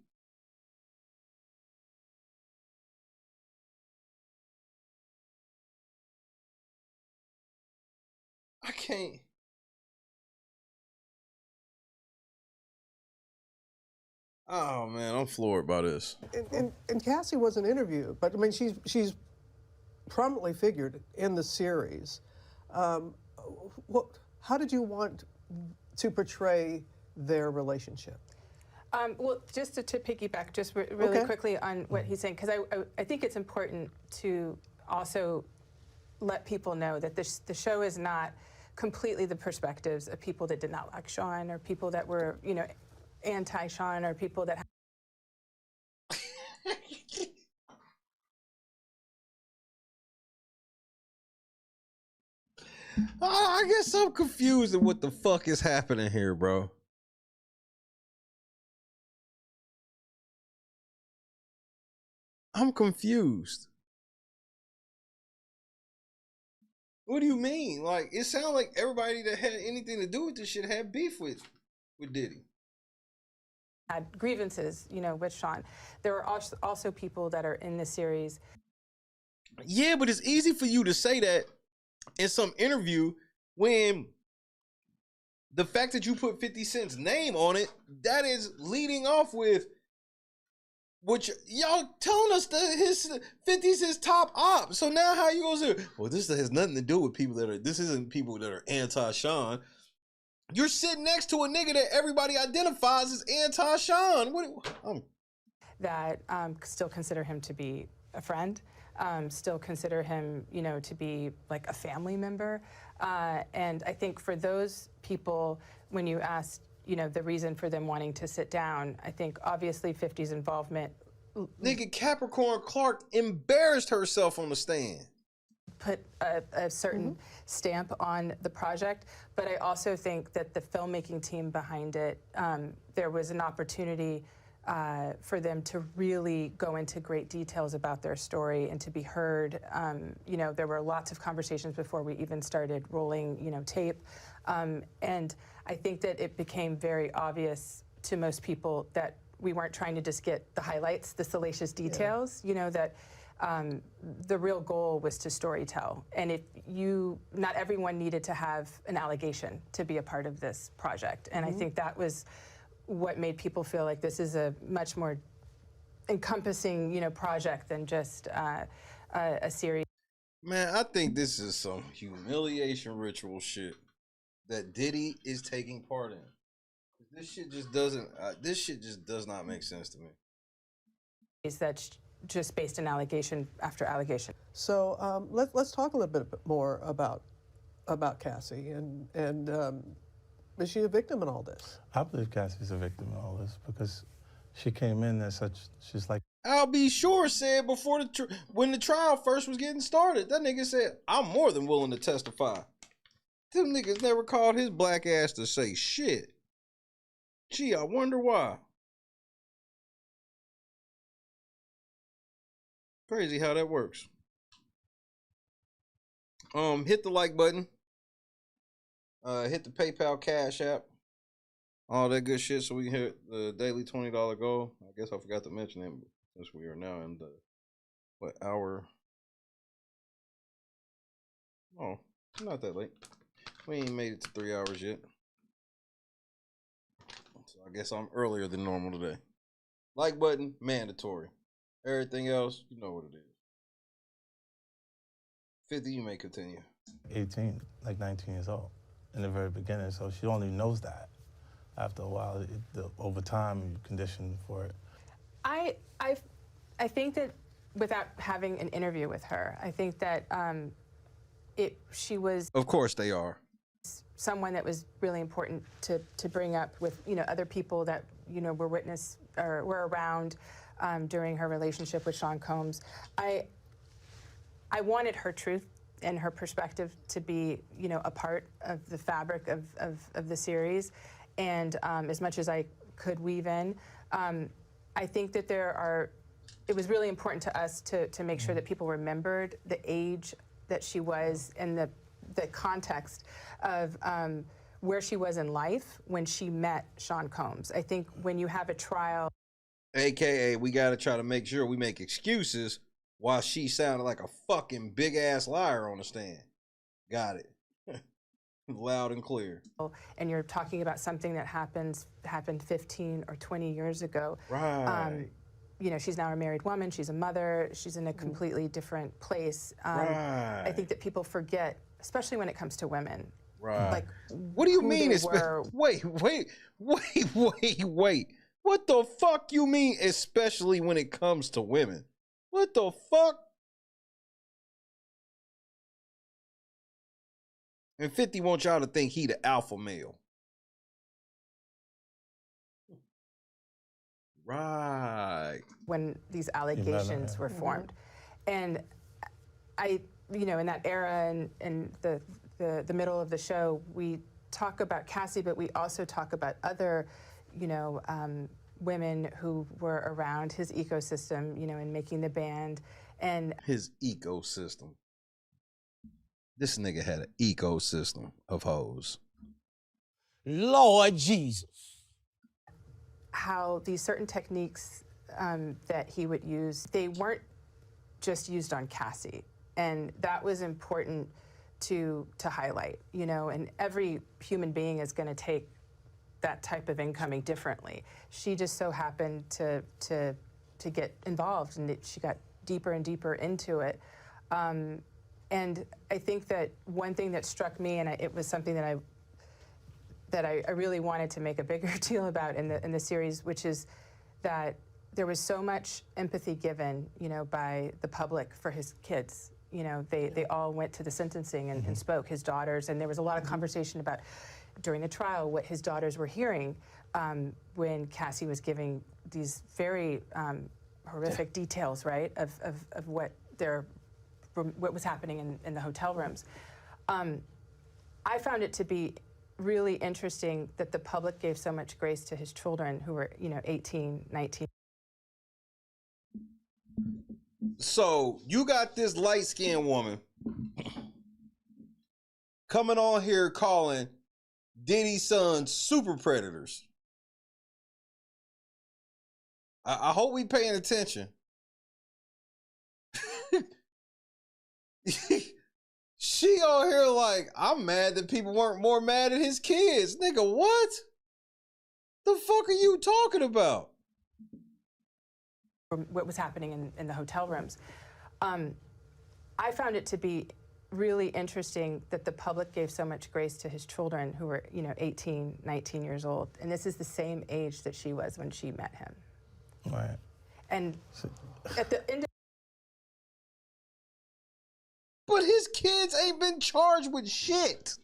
I can't. Oh man, I'm floored by this. And Cassie wasn't interviewed, but I mean, she's prominently figured in the series. How did you want to portray their relationship? Well, just to piggyback just really quickly on what he's saying, because I think it's important to also let people know that the show is not completely the perspectives of people that did not like Sean or people that were, you know, anti-Sean or people that... I guess I'm confused at what the fuck is happening here, bro. I'm confused. What do you mean? Like, it sounded like everybody that had anything to do with this shit had beef with Diddy. Had grievances, you know, with Sean. There are also people that are in the series. Yeah, but it's easy for you to say that in some interview when the fact that you put 50 Cent's name on it, that is leading off with which y'all telling us that his 50's his top op. So now how you gonna say, well, this has nothing to do with people that are, this isn't people that are anti-Sean. You're sitting next to a nigga that everybody identifies as anti-Sean. That still consider him to be a friend, still consider him, you know, to be like a family member. And I think for those people, when you ask, you know, the reason for them wanting to sit down, I think obviously 50's involvement. Nigga, Capricorn Clark embarrassed herself on the stand. Put a certain stamp on the project, but I also think that the filmmaking team behind it, there was an opportunity for them to really go into great details about their story and to be heard. You know, there were lots of conversations before we even started rolling, you know, tape. And I think that it became very obvious to most people that we weren't trying to just get the highlights, the salacious details, you know, that the real goal was to storytell. And if not everyone needed to have an allegation to be a part of this project. And I think that was what made people feel like this is a much more encompassing, you know, project than just a series. Man, I think this is some humiliation ritual shit that Diddy is taking part in. This shit just doesn't. This shit just does not make sense to me. Is that just based on allegation after allegation? So let's talk a little bit more about Cassie and is she a victim in all this? I believe Cassie's a victim in all this because she came in as such. She's like. I'll be sure said before when the trial first was getting started, that nigga said, "I'm more than willing to testify." Them niggas never called his black ass to say shit. Gee, I wonder why. Crazy how that works. Hit the like button. Hit the PayPal Cash App. All that good shit so we can hit the daily $20 goal. I guess I forgot to mention it since we are now in the, hour? Oh, not that late. We ain't made it to 3 hours yet. So I guess I'm earlier than normal today. Like button, mandatory. Everything else, you know what it is. 50, you may continue. 18, like 19 years old in the very beginning, so she only knows that. After a while, over time, you condition for it. I think that without having an interview with her, I think that she was. Of course they are. someone that was really important to bring up with, other people that, were witness or were around during her relationship with Sean Combs. I wanted her truth and her perspective to be, a part of the fabric of the series. And as much as I could weave in, I think that it was really important to us to make sure that people remembered the age that she was and the context of where she was in life when she met Sean Combs. I think when you have a trial... AKA, we got to try to make sure we make excuses while she sounded like a fucking big-ass liar on the stand. Got it. Loud and clear. And you're talking about something that happened 15 or 20 years ago. Right. She's now a married woman. She's a mother. She's in a completely different place. Right. I think that people forget, especially when it comes to women. Right. Like, what do you who mean? they were. Wait. What the fuck you mean, especially when it comes to women? What the fuck? And 50 wants y'all to think he the alpha male. Right. When these allegations were formed. And I, in that era and the middle of the show, we talk about Cassie, but we also talk about other, women who were around his ecosystem, in making the band. And his ecosystem. This nigga had an ecosystem of hoes. Lord Jesus. How these certain techniques that he would use, they weren't just used on Cassie. And that was important to highlight, and every human being is going to take that type of incoming differently. She just so happened to get involved, and she got deeper and deeper into it. And I think that one thing that struck me, and it was something that I really wanted to make a bigger deal about in the series, which is that there was so much empathy given, by the public for his kids. They all went to the sentencing and spoke, his daughters, and there was a lot of conversation about, during the trial, what his daughters were hearing when Cassie was giving these very horrific details, right, of what was happening in the hotel rooms. I found it to be really interesting that the public gave so much grace to his children who were, 18, 19. So you got this light-skinned woman coming on here calling Diddy's sons super predators. I hope we paying attention. She on here like, I'm mad that people weren't more mad at his kids. Nigga, what? The fuck are you talking about? What was happening in the hotel rooms. I found it to be really interesting that the public gave so much grace to his children who were, 18, 19 years old. And this is the same age that she was when she met him. Right. And at the end of... But his kids ain't been charged with shit.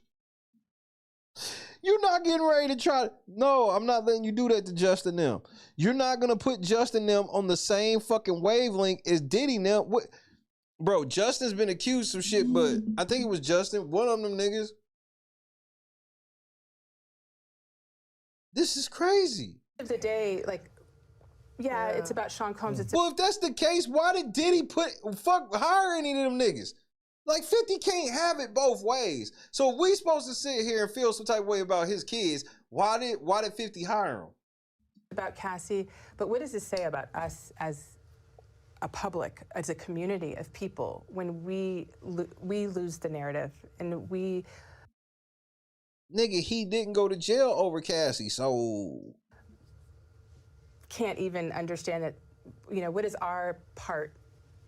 You're not getting ready to try. No, I'm not letting you do that to Justin them. You're not going to put Justin them on the same fucking wavelength as Diddy them. What? Bro, Justin's been accused of shit, but I think it was Justin, one of them niggas. This is crazy. At the end of the day, like, yeah, it's about Sean Combs. Well, if that's the case, why did Diddy hire any of them niggas? Like, 50 can't have it both ways. So if we supposed to sit here and feel some type of way about his kids, why did 50 hire him? About Cassie, but what does this say about us as a public, as a community of people, when we lose the narrative and we... Nigga, he didn't go to jail over Cassie, so... Can't even understand that, what is our part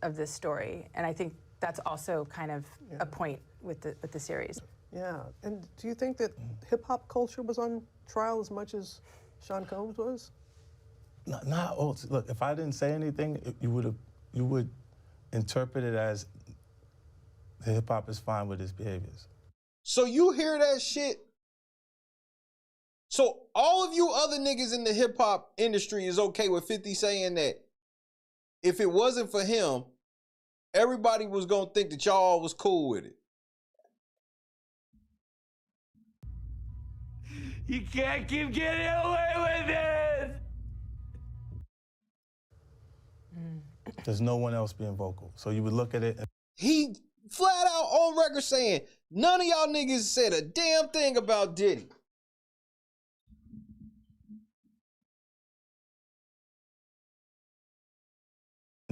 of this story? And I think that's also kind of a point with the series. Yeah, and do you think that hip-hop culture was on trial as much as Sean Combs was? Not all. Look, if I didn't say anything, you would interpret it as the hip-hop is fine with his behaviors. So you hear that shit So all of you other niggas in the hip hop industry is okay with 50 saying that if it wasn't for him, everybody was gonna think that y'all was cool with it. You can't keep getting away with it. There's no one else being vocal. So you would look at it and He flat out on record saying none of y'all niggas said a damn thing about Diddy.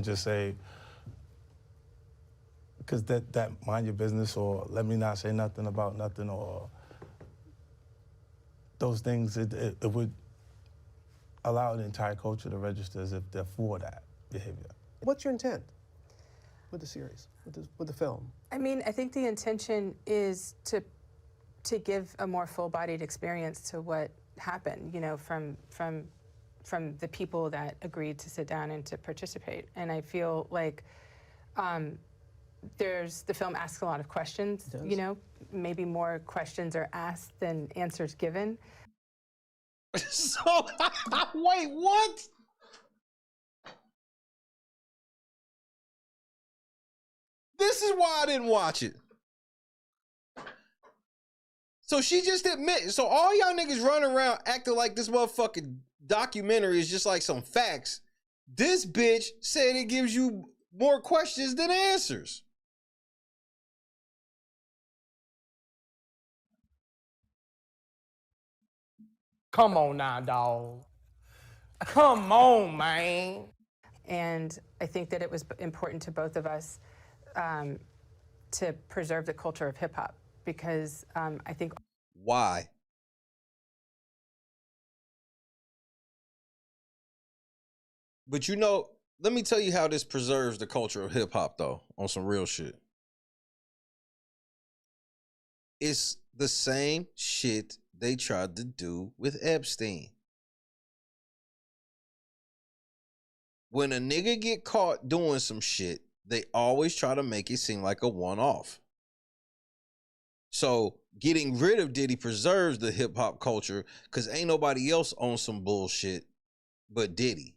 just say, because that mind your business, or let me not say nothing about nothing, or those things, it would allow the entire culture to register as if they're for that behavior. What's your intent with the series, with the film? I mean, I think the intention is to give a more full-bodied experience to what happened, you know, from the people that agreed to sit down and to participate. And I feel like the film asks a lot of questions, you know, maybe more questions are asked than answers given. So, wait, what? This is why I didn't watch it. So she just admit, so all y'all niggas running around acting like this motherfucking documentary is just like some facts. This bitch said it gives you more questions than answers. Come on now, dog. Come on, man. And I think that it was important to both of us to preserve the culture of hip hop, because I think. Why? But you know, let me tell you how this preserves the culture of hip hop, though, on some real shit. It's the same shit they tried to do with Epstein. When a nigga get caught doing some shit, they always try to make it seem like a one-off. So getting rid of Diddy preserves the hip hop culture, because ain't nobody else on some bullshit but Diddy.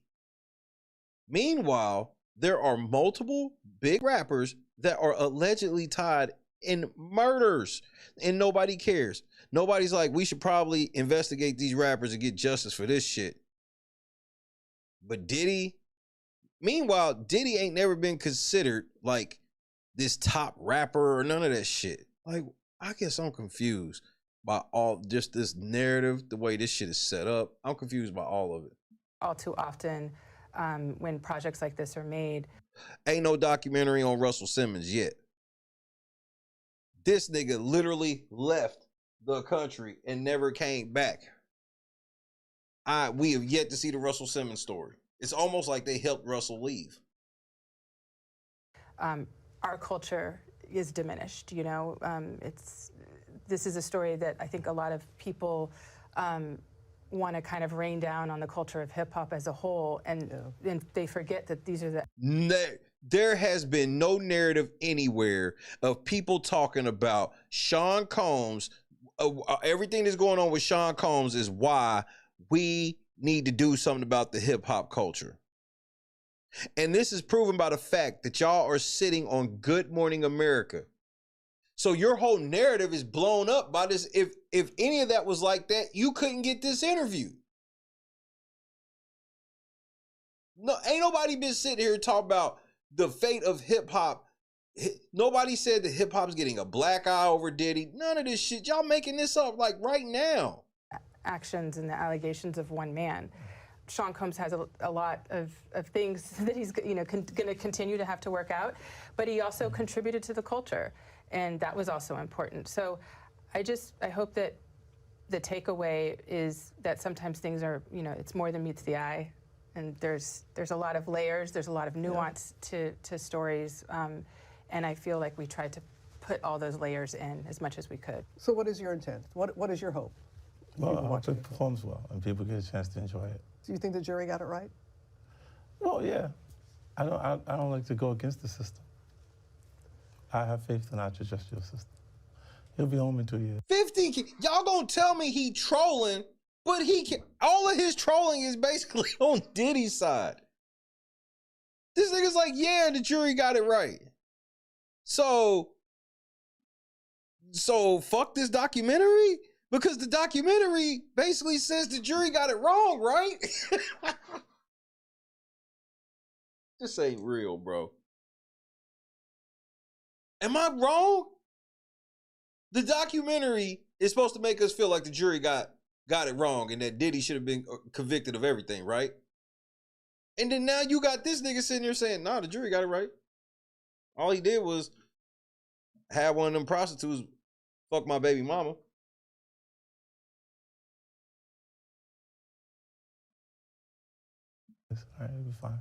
Meanwhile, there are multiple big rappers that are allegedly tied in murders, and nobody cares. Nobody's like, we should probably investigate these rappers and get justice for this shit. But Diddy, meanwhile, Diddy ain't never been considered like this top rapper or none of that shit. Like, I guess I'm confused by all just this narrative, the way this shit is set up. I'm confused by all of it. All too often, when projects like this are made, ain't no documentary on Russell Simmons yet. This nigga literally left the country and never came back. We have yet to see the Russell Simmons story. It's almost like they helped Russell leave. Our culture is diminished, you know. This is a story that I think a lot of people want to kind of rain down on the culture of hip hop as a whole, and they forget that these are the. There has been no narrative anywhere of people talking about Sean Combs. Everything that's going on with Sean Combs is why we need to do something about the hip hop culture. And this is proven by the fact that y'all are sitting on Good Morning America. So your whole narrative is blown up by this. If any of that was like that, you couldn't get this interview. No, ain't nobody been sitting here talking about the fate of hip hop. Nobody said that hip hop's getting a black eye over Diddy. None of this shit. Y'all making this up like right now. Actions and the allegations of one man. Sean Combs has a lot of things that he's going to continue to have to work out, but he also contributed to the culture, and that was also important. So I hope that the takeaway is that sometimes things are, it's more than meets the eye, and there's a lot of layers, there's a lot of nuance to stories, and I feel like we tried to put all those layers in as much as we could. So what is your intent? What is your hope? Well, I hope it performs well and people get a chance to enjoy it. Do you think the jury got it right? Well, yeah. I don't like to go against the system. I have faith in our judicial system. He'll be home in 2 years. 50, y'all gonna tell me he trolling, But all of his trolling is basically on Diddy's side. This nigga's like, yeah, the jury got it right. So fuck this documentary? Because the documentary basically says the jury got it wrong, right? This ain't real, bro. Am I wrong? The documentary is supposed to make us feel like the jury got it wrong and that Diddy should have been convicted of everything, right? And then now you got this nigga sitting there saying, nah, the jury got it right. All he did was have one of them prostitutes fuck my baby mama. All right, it'll be fine.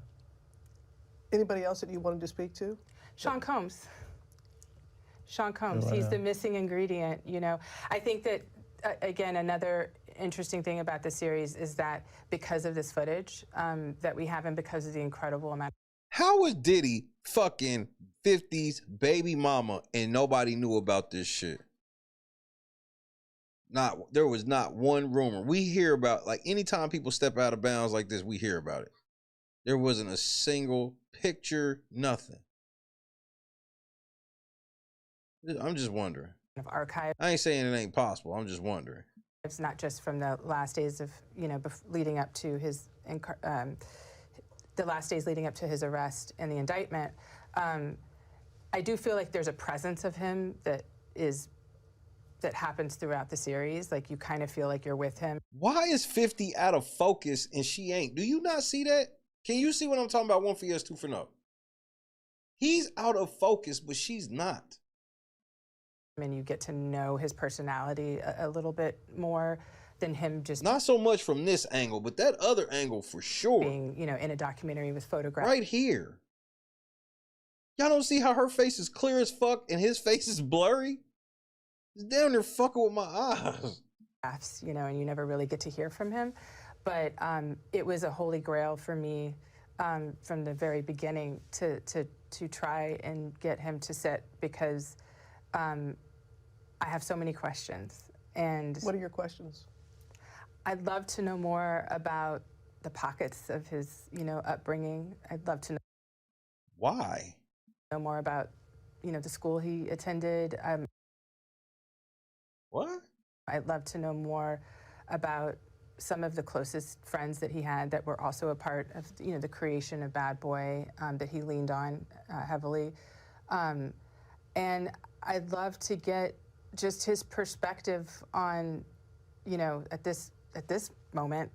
Anybody else that you wanted to speak to? Sean Combs. Sean Combs, Yeah, he's the missing ingredient, you know. I think that, again, another interesting thing about the series is that because of this footage that we have and because of the incredible amount. How was Diddy fucking 50's baby mama and nobody knew about this shit? There was not one rumor. We hear about, like, anytime people step out of bounds like this, we hear about it. There wasn't a single picture, nothing. I'm just wondering. Of archive. I ain't saying it ain't possible. I'm just wondering. It's not just from the last days of, you know, leading up to his, the last days leading up to his arrest and the indictment. I do feel like there's a presence of him that happens throughout the series. Like, you kind of feel like you're with him. Why is 50 out of focus and she ain't? Do you not see that? Can you see what I'm talking about? 1 for yes, 2 for no. He's out of focus, but she's not. And you get to know his personality a little bit more than him just not so much from this angle, but that other angle for sure. Being, you know, in a documentary with photographs. Right here. Y'all don't see how her face is clear as fuck and his face is blurry? He's down there fucking with my eyes. You know, and you never really get to hear from him. But it was a holy grail for me from the very beginning to try and get him to sit because I have so many questions. And what are your questions? I'd love to know more about the pockets of his, you know, upbringing. I'd love to know. Why? Know more about, you know, the school he attended. What? I'd love to know more about some of the closest friends that he had that were also a part of, you know, the creation of Bad Boy that he leaned on heavily. And I'd love to get just his perspective on, you know, at this moment,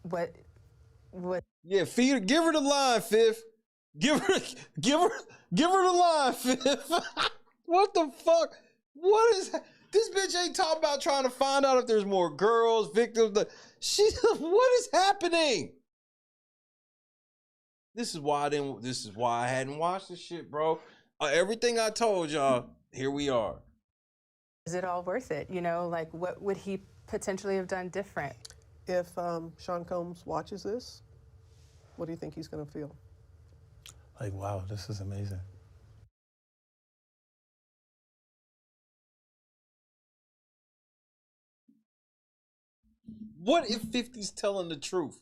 what yeah, give her the line, Fifth. Give her the line, Fifth. What the fuck? What is this bitch ain't talking about trying to find out if there's more girls, victims. What is happening? This is why I hadn't watched this shit, bro. Everything I told y'all, here we are. Is it all worth it? You know, like, what would he potentially have done different? If Sean Combs watches this, what do you think he's going to feel? Like, wow, this is amazing. What if 50's telling the truth?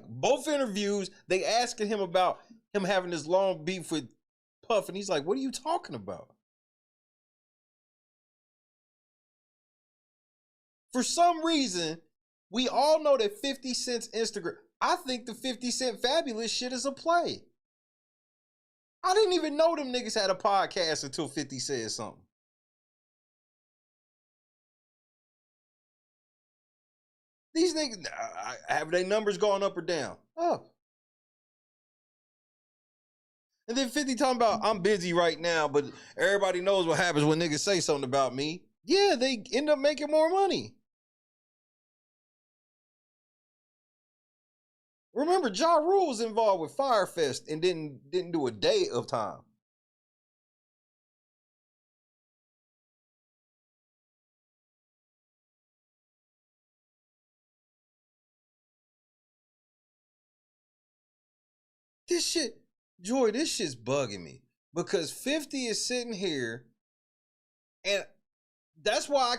Both interviews, they asking him about him having this long beef with Puff, and he's like, what are you talking about? For some reason, we all know that 50 Cent's Instagram, I think the 50 Cent Fabulous shit is a play. I didn't even know them niggas had a podcast until 50 said something. These niggas, have their numbers gone up or down? Up. And then 50 talking about, I'm busy right now, but everybody knows what happens when niggas say something about me. Yeah, they end up making more money. Remember, Ja Rule was involved with Firefest and didn't do a day of time. This shit, Joy, this shit's bugging me. because 50 is sitting here, and that's why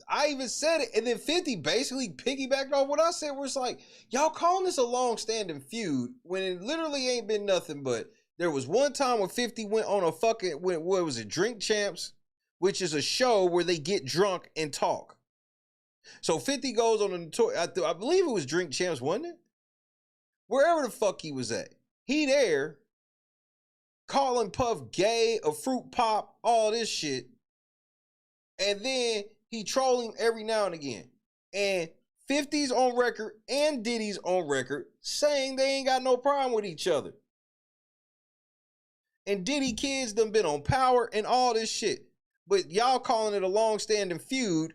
I even said it, and then 50 basically piggybacked off what I said, where it's like, y'all calling this a long-standing feud when it literally ain't been nothing but there was one time when 50 went on a fucking, what was it, Drink Champs, which is a show where they get drunk and talk. So 50 goes on a tour, I believe it was Drink Champs, wasn't it? Wherever the fuck he was at. He there, calling Puff gay, a fruit pop, all this shit. And then he trolling every now and again. And 50's on record and Diddy's on record saying they ain't got no problem with each other. And Diddy kids done been on Power and all this shit. But y'all calling it a long-standing feud.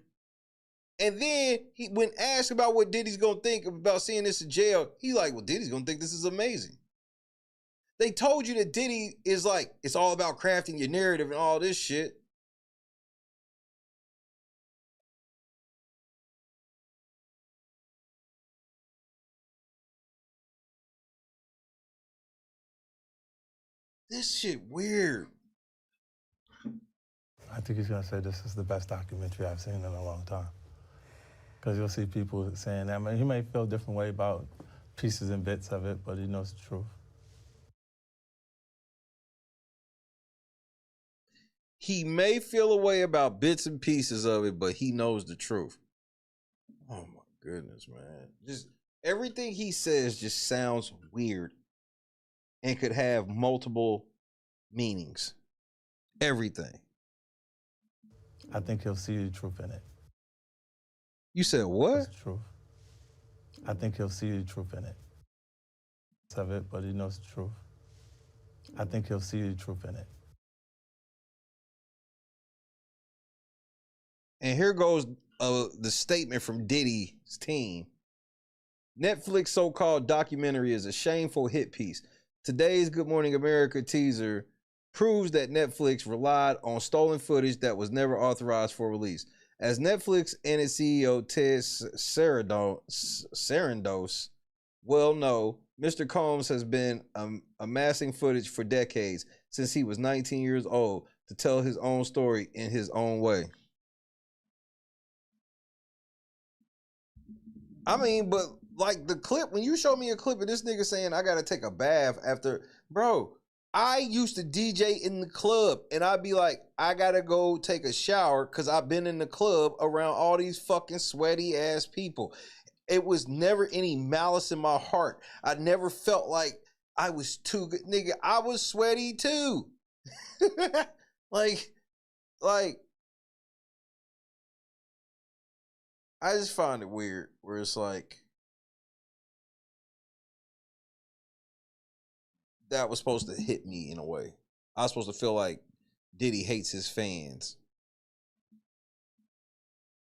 And then when asked about what Diddy's gonna think about seeing this in jail, he like, well, Diddy's gonna think this is amazing. They told you that Diddy is like, it's all about crafting your narrative and all this shit. This shit weird. I think he's gonna say this is the best documentary I've seen in a long time. Because you'll see people saying that. I mean, he may feel a different way about pieces and bits of it, but he knows the truth. He may feel a way about bits and pieces of it, but he knows the truth. Oh my goodness, man. Just everything he says just sounds weird and could have multiple meanings. Everything. I think he'll see the truth in it. You said what? It's the truth. I think he'll see the truth in it. Of it, but he knows the truth. I think he'll see the truth in it. And here goes the statement from Diddy's team. Netflix so-called documentary is a shameful hit piece. Today's Good Morning America teaser proves that Netflix relied on stolen footage that was never authorized for release. As Netflix and its CEO Ted Sarandos well know, Mr. Combs has been amassing footage for decades, since he was 19 years old, to tell his own story in his own way. I mean, but like the clip, when you show me a clip of this nigga saying, I gotta take a bath after, bro, I used to DJ in the club and I'd be like, I gotta go take a shower because I've been in the club around all these fucking sweaty ass people. It was never any malice in my heart. I never felt like I was too good. Nigga, I was sweaty too. like, I just find it weird where it's like, that was supposed to hit me in a way. I was supposed to feel like Diddy hates his fans.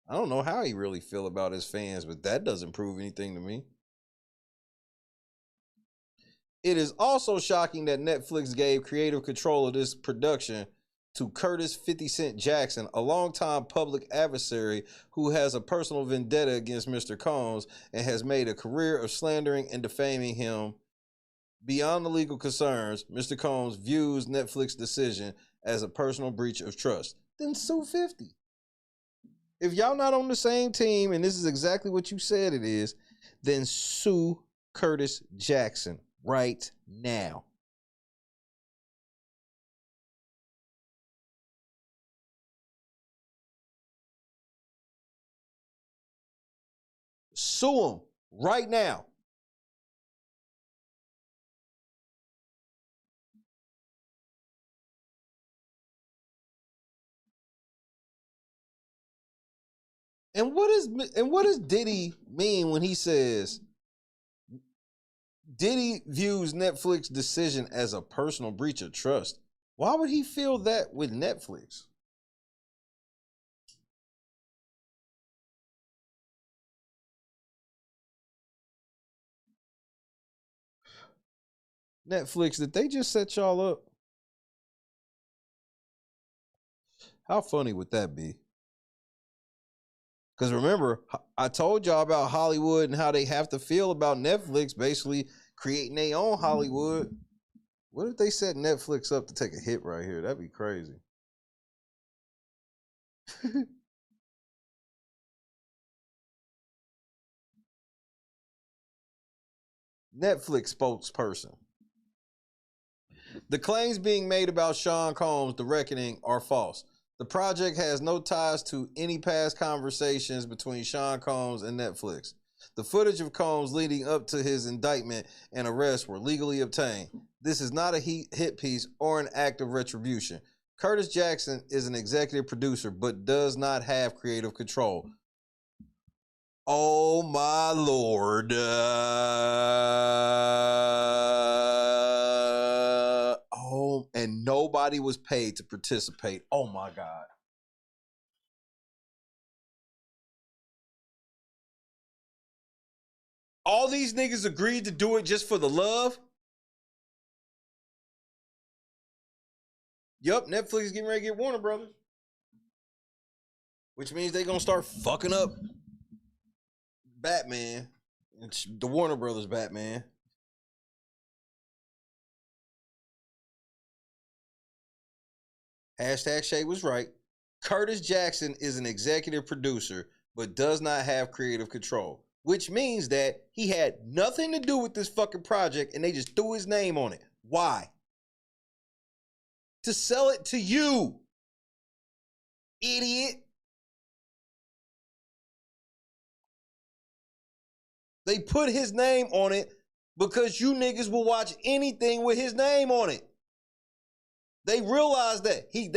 I don't know how he really feel about his fans, but that doesn't prove anything to me. It is also shocking that Netflix gave creative control of this production to Curtis 50 Cent Jackson, a longtime public adversary who has a personal vendetta against Mr. Combs and has made a career of slandering and defaming him. Beyond the legal concerns, Mr. Combs views Netflix's decision as a personal breach of trust. Then sue 50. If y'all not on the same team and this is exactly what you said it is, then sue Curtis Jackson right now. Sue him right now. And what does Diddy mean when he says Diddy views Netflix's decision as a personal breach of trust? Why would he feel that with Netflix? Netflix, did they just set y'all up? How funny would that be? Because remember, I told y'all about Hollywood and how they have to feel about Netflix basically creating their own Hollywood. What if they set Netflix up to take a hit right here? That'd be crazy. Netflix spokesperson. The claims being made about Sean Combs, The Reckoning, are false. The project has no ties to any past conversations between Sean Combs and Netflix. The footage of Combs leading up to his indictment and arrest were legally obtained. This is not a hit piece or an act of retribution. Curtis Jackson is an executive producer but does not have creative control. Oh my Lord. And nobody was paid to participate. Oh my God. All these niggas agreed to do it just for the love? Yup, Netflix is getting ready to get Warner Brothers. Which means they gonna start fucking up Batman. It's the Warner Brothers Batman. Hashtag Shay was right. Curtis Jackson is an executive producer, but does not have creative control. Which means that he had nothing to do with this fucking project and they just threw his name on it. Why? To sell it to you, idiot. They put his name on it because you niggas will watch anything with his name on it. They realized that he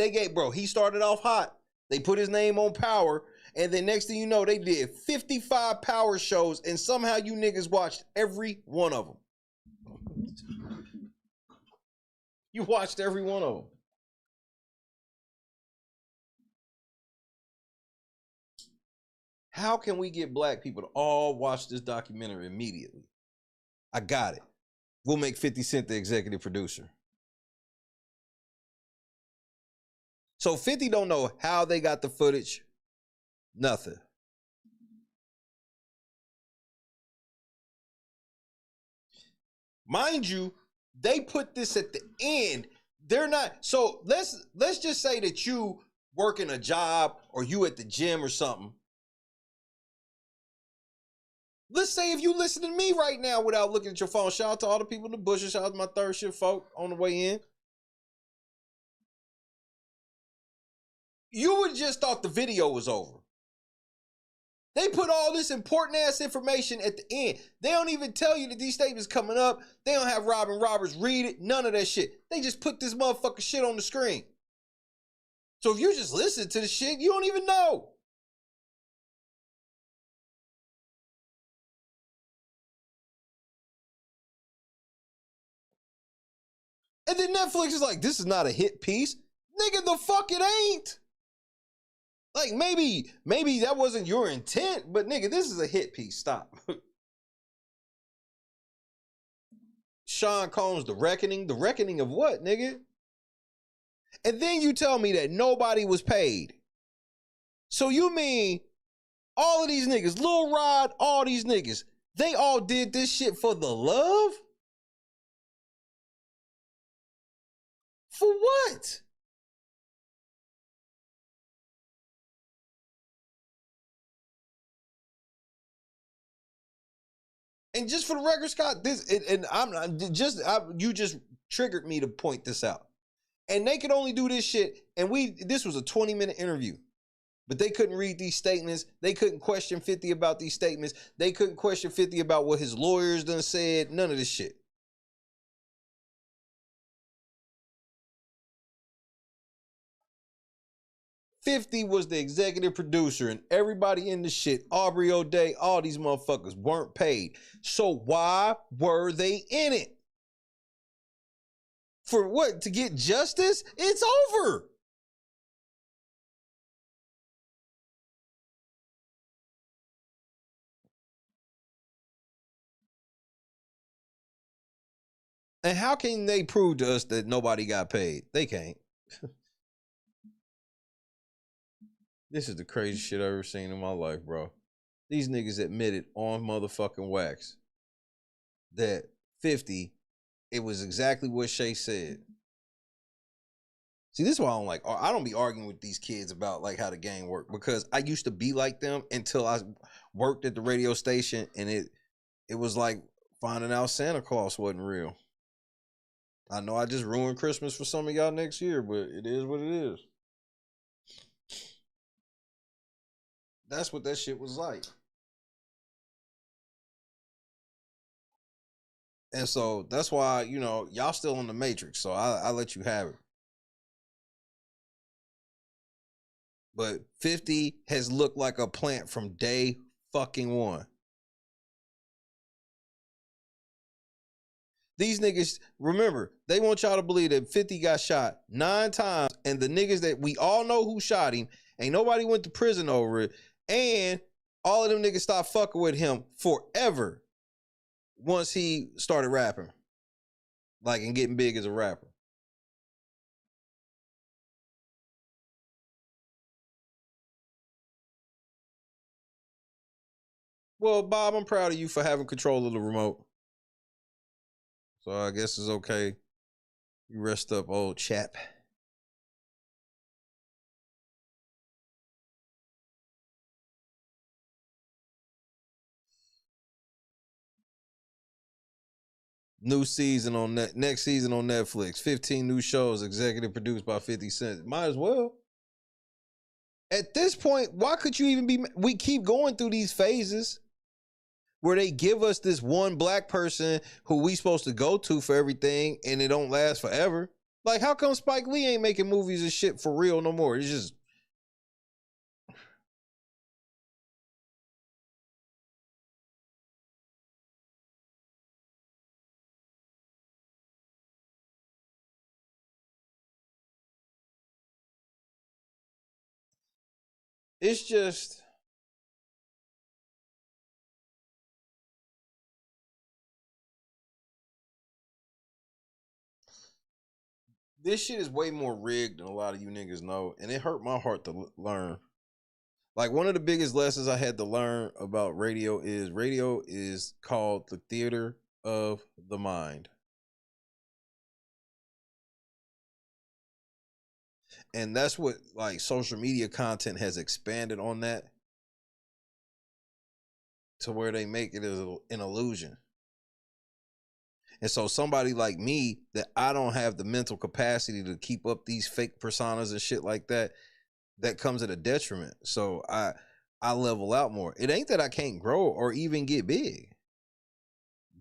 started off hot. They put his name on Power, and then next thing you know, they did 55 Power shows, and somehow you niggas watched every one of them. You watched every one of them. How can we get black people to all watch this documentary immediately? I got it. We'll make 50 Cent the executive producer. So 50 don't know how they got the footage. Nothing. Mind you, they put this at the end. They're not. So let's just say that you working a job or you at the gym or something. Let's say if you listen to me right now without looking at your phone. Shout out to all the people in the bushes. Shout out to my third shift folk on the way in. You would just thought the video was over. They put all this important ass information at the end. They don't even tell you that these statements coming up. They don't have Robin Roberts read it. None of that shit. They just put this motherfucking shit on the screen. So if you just listen to the shit, you don't even know. And then Netflix is like, this is not a hit piece. Nigga, the fuck it ain't. Like, maybe that wasn't your intent, but nigga, this is a hit piece. Stop. Sean Combs, The Reckoning. The Reckoning of what, nigga? And then you tell me that nobody was paid. So you mean all of these niggas, Lil Rod, all these niggas, they all did this shit for the love? For what? And just for the record, Scott, you just triggered me to point this out. And they could only do this shit, and this was a 20-minute interview. But they couldn't read these statements. They couldn't question 50 about these statements. They couldn't question 50 about what his lawyers done said. None of this shit. $50 was the executive producer, and everybody in the shit, Aubrey O'Day, all these motherfuckers weren't paid. So why were they in it? For what? To get justice? It's over. And how can they prove to us that nobody got paid? They can't. This is the craziest shit I've ever seen in my life, bro. These niggas admitted on motherfucking wax that 50 it was exactly what Shay said. See, this is why I don't be arguing with these kids about like how the game work, because I used to be like them until I worked at the radio station, and it was like finding out Santa Claus wasn't real. I know I just ruined Christmas for some of y'all next year, but it is what it is. That's what that shit was like. And so that's why, y'all still on the Matrix, so I let you have it. But 50 has looked like a plant from day fucking one. These niggas, remember, they want y'all to believe that 50 got shot 9 times, and the niggas that we all know who shot him, ain't nobody went to prison over it, and all of them niggas stopped fucking with him forever once he started rapping. Like, and getting big as a rapper. Well, Bob, I'm proud of you for having control of the remote. So I guess it's okay. You rest up, old chap. New season on next season on Netflix. 15 new shows, executive produced by 50 Cent. Might as well. At this point, why could you even be? We keep going through these phases where they give us this one black person who we supposed to go to for everything, and it don't last forever. Like, how come Spike Lee ain't making movies and shit for real no more? It's just... It's just... This shit is way more rigged than a lot of you niggas know, and it hurt my heart to learn. Like, one of the biggest lessons I had to learn about radio is called the theater of the mind. And that's what, like, social media content has expanded on that to where they make it as an illusion. And so somebody like me, that I don't have the mental capacity to keep up these fake personas and shit like that, that comes at a detriment. So I level out more. It ain't that I can't grow or even get big,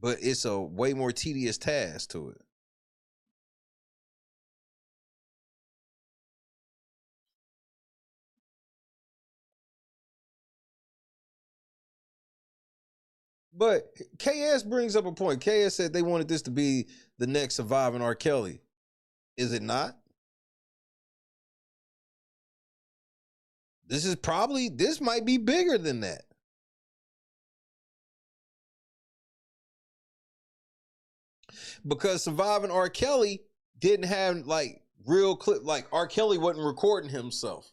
but it's a way more tedious task to it. But KS brings up a point. KS said they wanted this to be the next Surviving R. Kelly. Is it not? This might be bigger than that. Because Surviving R. Kelly didn't have like real clip, like R. Kelly wasn't recording himself.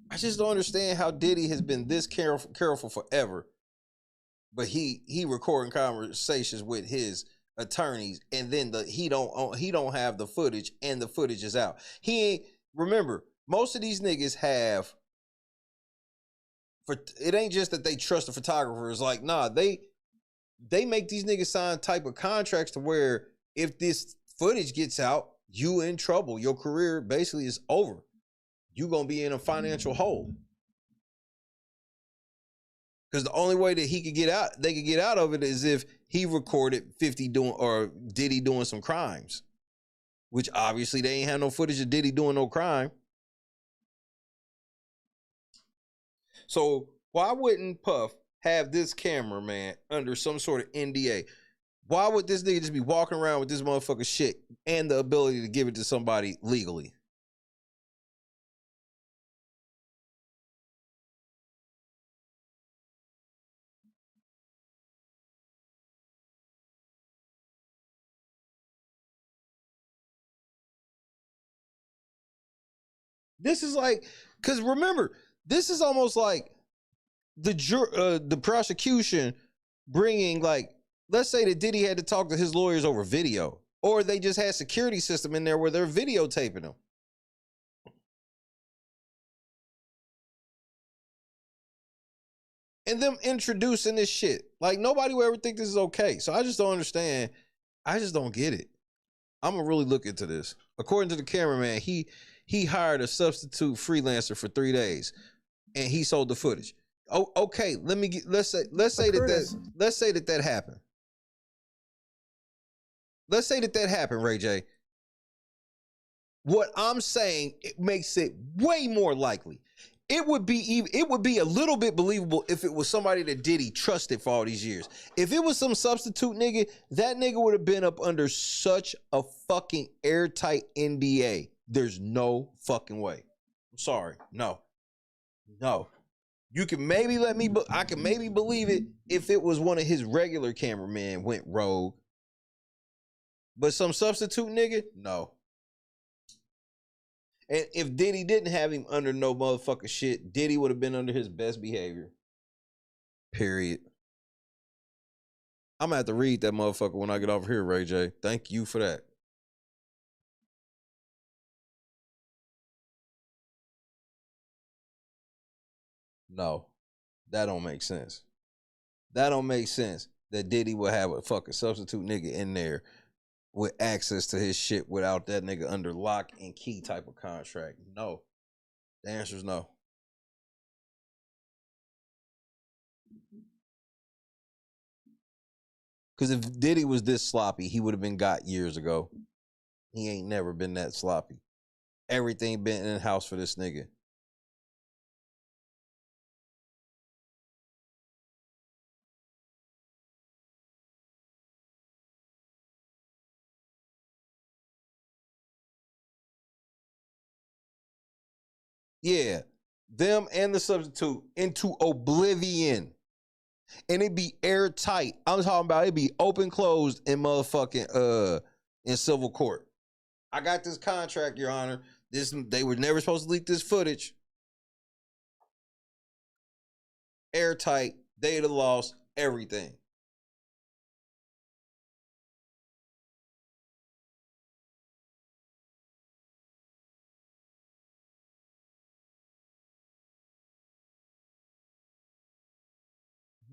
I just don't understand how Diddy has been this careful forever. But he recording conversations with his attorneys, and then he don't have the footage, and the footage is out. He ain't... Remember, most of these niggas have... It ain't just that they trust the photographers. Like, nah, they make these niggas sign type of contracts to where if this footage gets out, you in trouble. Your career basically is over. You gonna be in a financial hole. Because the only way that they could get out of it is if he recorded 50 doing, or Diddy doing some crimes. Which obviously they ain't have no footage of Diddy doing no crime. So why wouldn't Puff have this cameraman under some sort of NDA? Why would this nigga just be walking around with this motherfucker shit and the ability to give it to somebody legally? This is like, because remember, this is almost like the prosecution bringing like Let's say that Diddy had to talk to his lawyers over video, or they just had security system in there where they're videotaping them. And them introducing this shit. Like, nobody will ever think this is okay. So I just don't understand. I just don't get it. I'm going to really look into this. According to the cameraman, he hired a substitute freelancer for 3 days, and he sold the footage. Oh, okay. Let's say that happened. Let's say that happened, Ray J. What I'm saying, it makes it way more likely. It would be a little bit believable if it was somebody that Diddy trusted for all these years. If it was some substitute nigga, that nigga would have been up under such a fucking airtight NDA. There's no fucking way. I'm sorry. No. You can maybe I can maybe believe it if it was one of his regular cameramen went rogue. But some substitute nigga, no. And if Diddy didn't have him under no motherfucking shit, Diddy would have been under his best behavior. Period. I'm gonna have to read that motherfucker when I get off here, Ray J. Thank you for that. No, that don't make sense. That don't make sense that Diddy would have a fucking substitute nigga in there with access to his shit without that nigga under lock and key type of contract. No. The answer is no. Because if Diddy was this sloppy, he would have been got years ago. He ain't never been that sloppy. Everything been in the house for this nigga. Yeah, them and the substitute into oblivion. And it be airtight. I'm talking about it be open closed in motherfucking in civil court. I got this contract, Your Honor. They were never supposed to leak this footage. Airtight, date of loss, everything.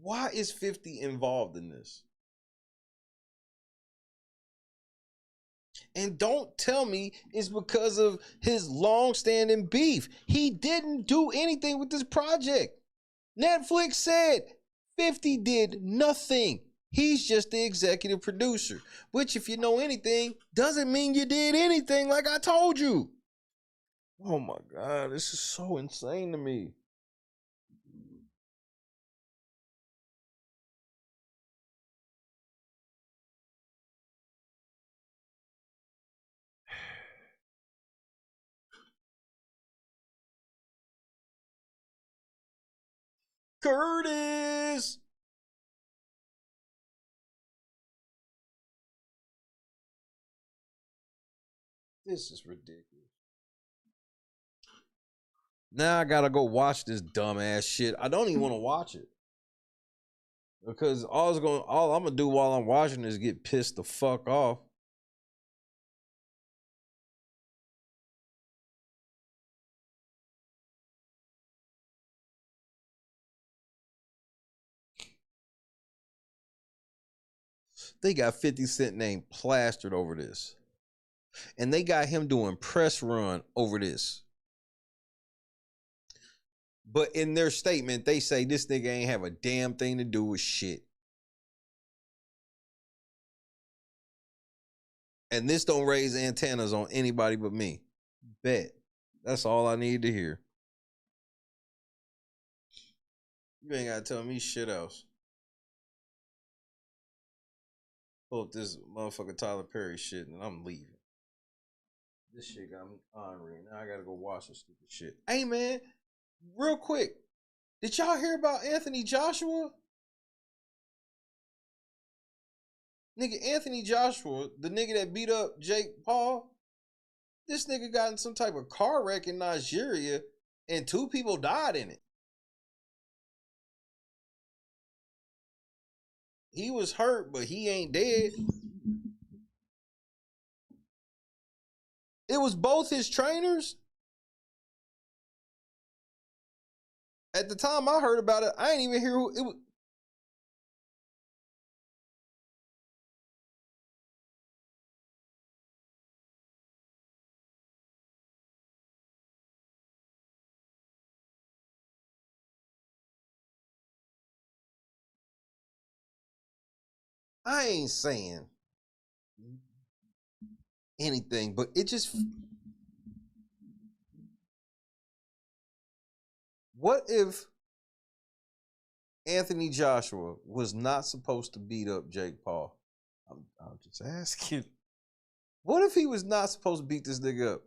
Why is 50 involved in this? And don't tell me it's because of his long-standing beef. He didn't do anything with this project. Netflix said 50 did nothing. He's just the executive producer, which, if you know anything, doesn't mean you did anything, like I told you. Oh my God, this is so insane to me. Curtis! This is ridiculous. Now I gotta go watch this dumbass shit. I don't even want to watch it. Because all I'm gonna do while I'm watching is get pissed the fuck off. They got 50 Cent name plastered over this. And they got him doing press run over this. But in their statement, they say this nigga ain't have a damn thing to do with shit. And this don't raise antennas on anybody but me. Bet. That's all I need to hear. You ain't gotta tell me shit else. Pull up this motherfucker Tyler Perry shit and I'm leaving. This shit got me ornery. Now I gotta go watch this stupid shit. Hey man, real quick. Did y'all hear about Anthony Joshua? Nigga, Anthony Joshua, the nigga that beat up Jake Paul, this nigga got in some type of car wreck in Nigeria and 2 people died in it. He was hurt, but he ain't dead. It was both his trainers. At the time I heard about it, I ain't even hear who it was. I ain't saying anything, but it just, what if Anthony Joshua was not supposed to beat up Jake Paul? I'm just asking. What if he was not supposed to beat this nigga up?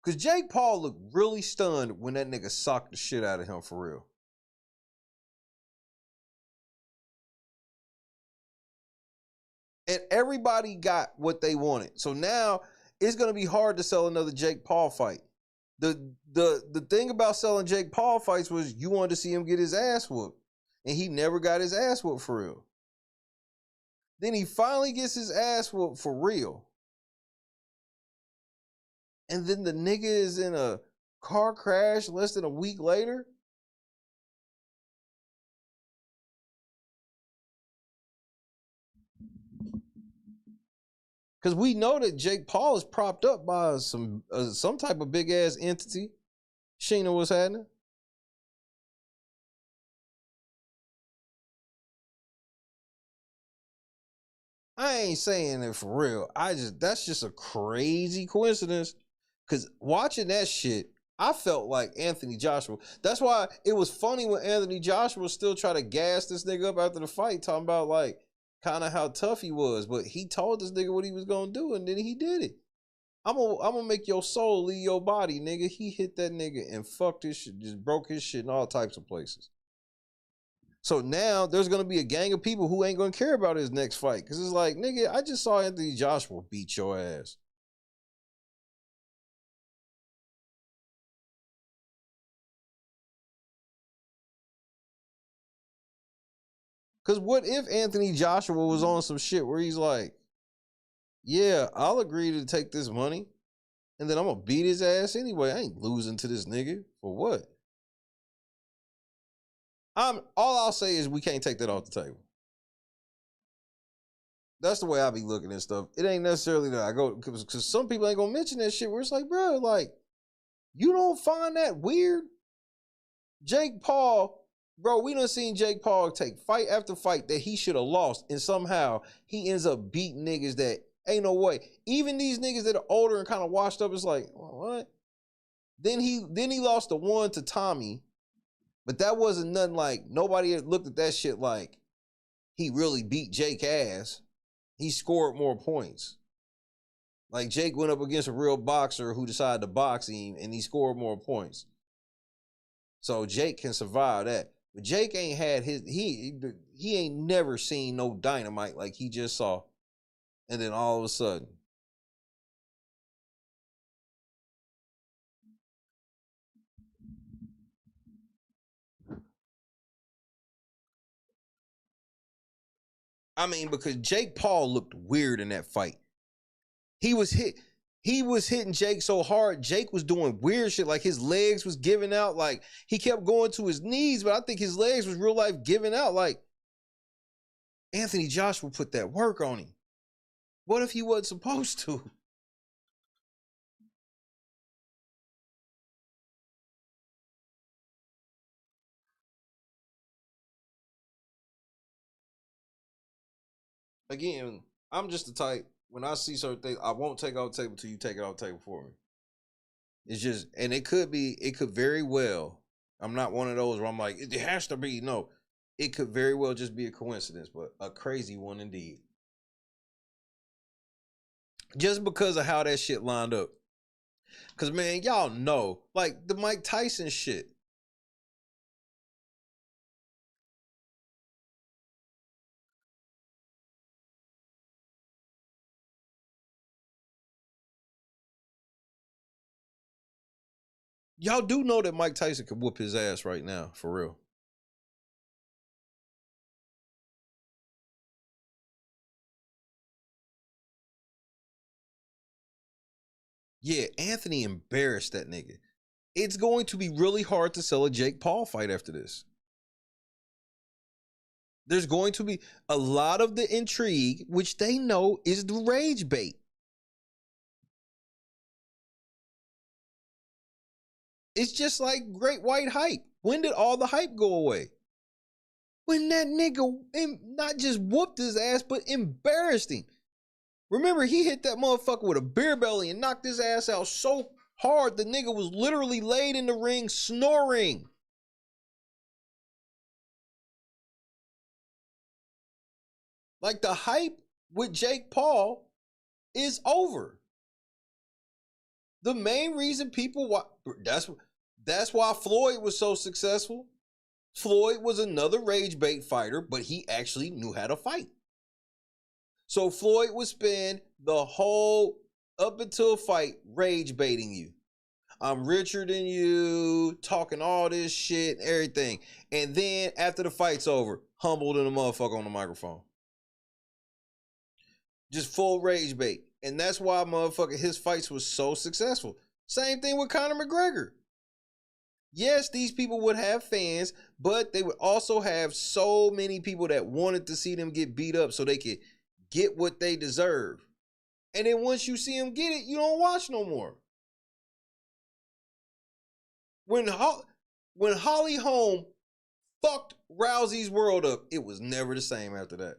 Because Jake Paul looked really stunned when that nigga socked the shit out of him for real. And everybody got what they wanted. So now it's going to be hard to sell another Jake Paul fight. The thing about selling Jake Paul fights was you wanted to see him get his ass whooped. And he never got his ass whooped for real. Then he finally gets his ass whooped for real. And then the nigga is in a car crash less than a week later. Because we know that Jake Paul is propped up by some type of big ass entity. Sheena, what's happening? I ain't saying it for real. That's just a crazy coincidence. Because watching that shit, I felt like Anthony Joshua. That's why it was funny when Anthony Joshua still tried to gas this nigga up after the fight, talking about like kind of how tough he was. But he told this nigga what he was gonna do, and then he did it. I'm gonna make your soul leave your body, nigga. He hit that nigga and fucked his shit, just broke his shit in all types of places. So now there's gonna be a gang of people who ain't gonna care about his next fight. Cause it's like, nigga, I just saw Anthony Joshua beat your ass. Cause what if Anthony Joshua was on some shit where he's like, yeah, I'll agree to take this money, and then I'm gonna beat his ass anyway. I ain't losing to this nigga for what? All I'll say is we can't take that off the table. That's the way I be looking at stuff. It ain't necessarily that I go, because some people ain't gonna mention that shit where it's like, bro, like, you don't find that weird? Jake Paul, bro, we done seen Jake Paul take fight after fight that he should have lost, and somehow he ends up beating niggas that ain't no way. Even these niggas that are older and kind of washed up, it's like, what? Then he lost the one to Tommy, but that wasn't nothing like, nobody had looked at that shit like he really beat Jake ass. He scored more points. Like Jake went up against a real boxer who decided to box him and he scored more points. So Jake can survive that. But Jake ain't had he ain't never seen no dynamite like he just saw. And then all of a sudden. I mean, because Jake Paul looked weird in that fight. He was hitting Jake so hard, Jake was doing weird shit, like his legs was giving out, like he kept going to his knees, but I think his legs was real life giving out. Like Anthony Joshua put that work on him. What if he wasn't supposed to? Again, I'm just the type, when I see certain things, I won't take it off the table until you take it off the table for me. It's just, and it could very well, I'm not one of those where I'm like, it has to be. No, it could very well just be a coincidence, but a crazy one indeed. Just because of how that shit lined up. Because, man, y'all know, like the Mike Tyson shit. Y'all do know that Mike Tyson could whoop his ass right now, for real. Yeah, Anthony embarrassed that nigga. It's going to be really hard to sell a Jake Paul fight after this. There's going to be a lot of the intrigue, which they know is the rage bait. It's just like Great White Hype. When did all the hype go away? When that nigga not just whooped his ass, but embarrassed him. Remember, he hit that motherfucker with a beer belly and knocked his ass out so hard the nigga was literally laid in the ring snoring. Like, the hype with Jake Paul is over. The main reason people that's why Floyd was so successful. Floyd was another rage bait fighter, but he actually knew how to fight. So Floyd would spend the whole up until fight rage baiting you. I'm richer than you, talking all this shit and everything. And then after the fight's over, humbled in a motherfucker on the microphone. Just full rage bait. And that's why motherfucker his fights was so successful. Same thing with Conor McGregor. Yes, these people would have fans, but they would also have so many people that wanted to see them get beat up so they could get what they deserve. And then once you see them get it, you don't watch no more. When Holly Holm fucked Rousey's world up, it was never the same after that.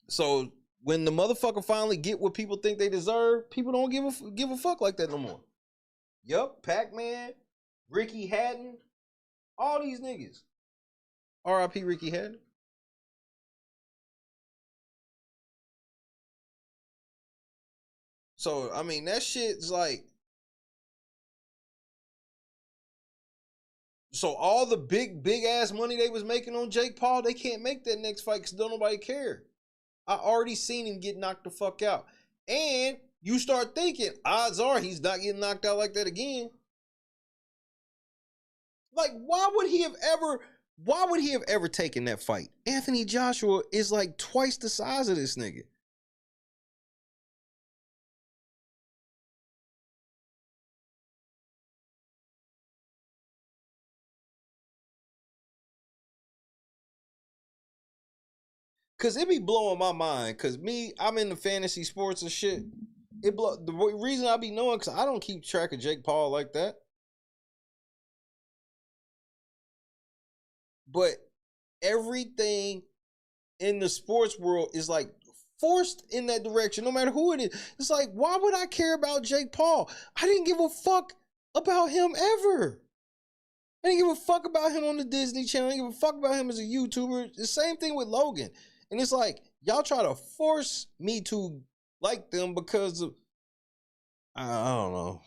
So when the motherfucker finally get what people think they deserve, people don't give a fuck like that no more. Yup, Pac-Man, Ricky Hatton, all these niggas. R.I.P. Ricky Hatton. So, I mean, that shit's like... So all the big ass money they was making on Jake Paul, they can't make that next fight because don't nobody care. I already seen him get knocked the fuck out. And you start thinking, odds are he's not getting knocked out like that again. Like, why would he have ever taken that fight? Anthony Joshua is like twice the size of this nigga. Cause it be blowing my mind. Cause I'm in the fantasy sports and shit. The reason I be knowing, cause I don't keep track of Jake Paul like that. But everything in the sports world is like forced in that direction, no matter who it is. It's like, why would I care about Jake Paul? I didn't give a fuck about him ever. I didn't give a fuck about him on the Disney Channel. I didn't give a fuck about him as a YouTuber. The same thing with Logan. And it's like, y'all try to force me to like them because of, I don't know.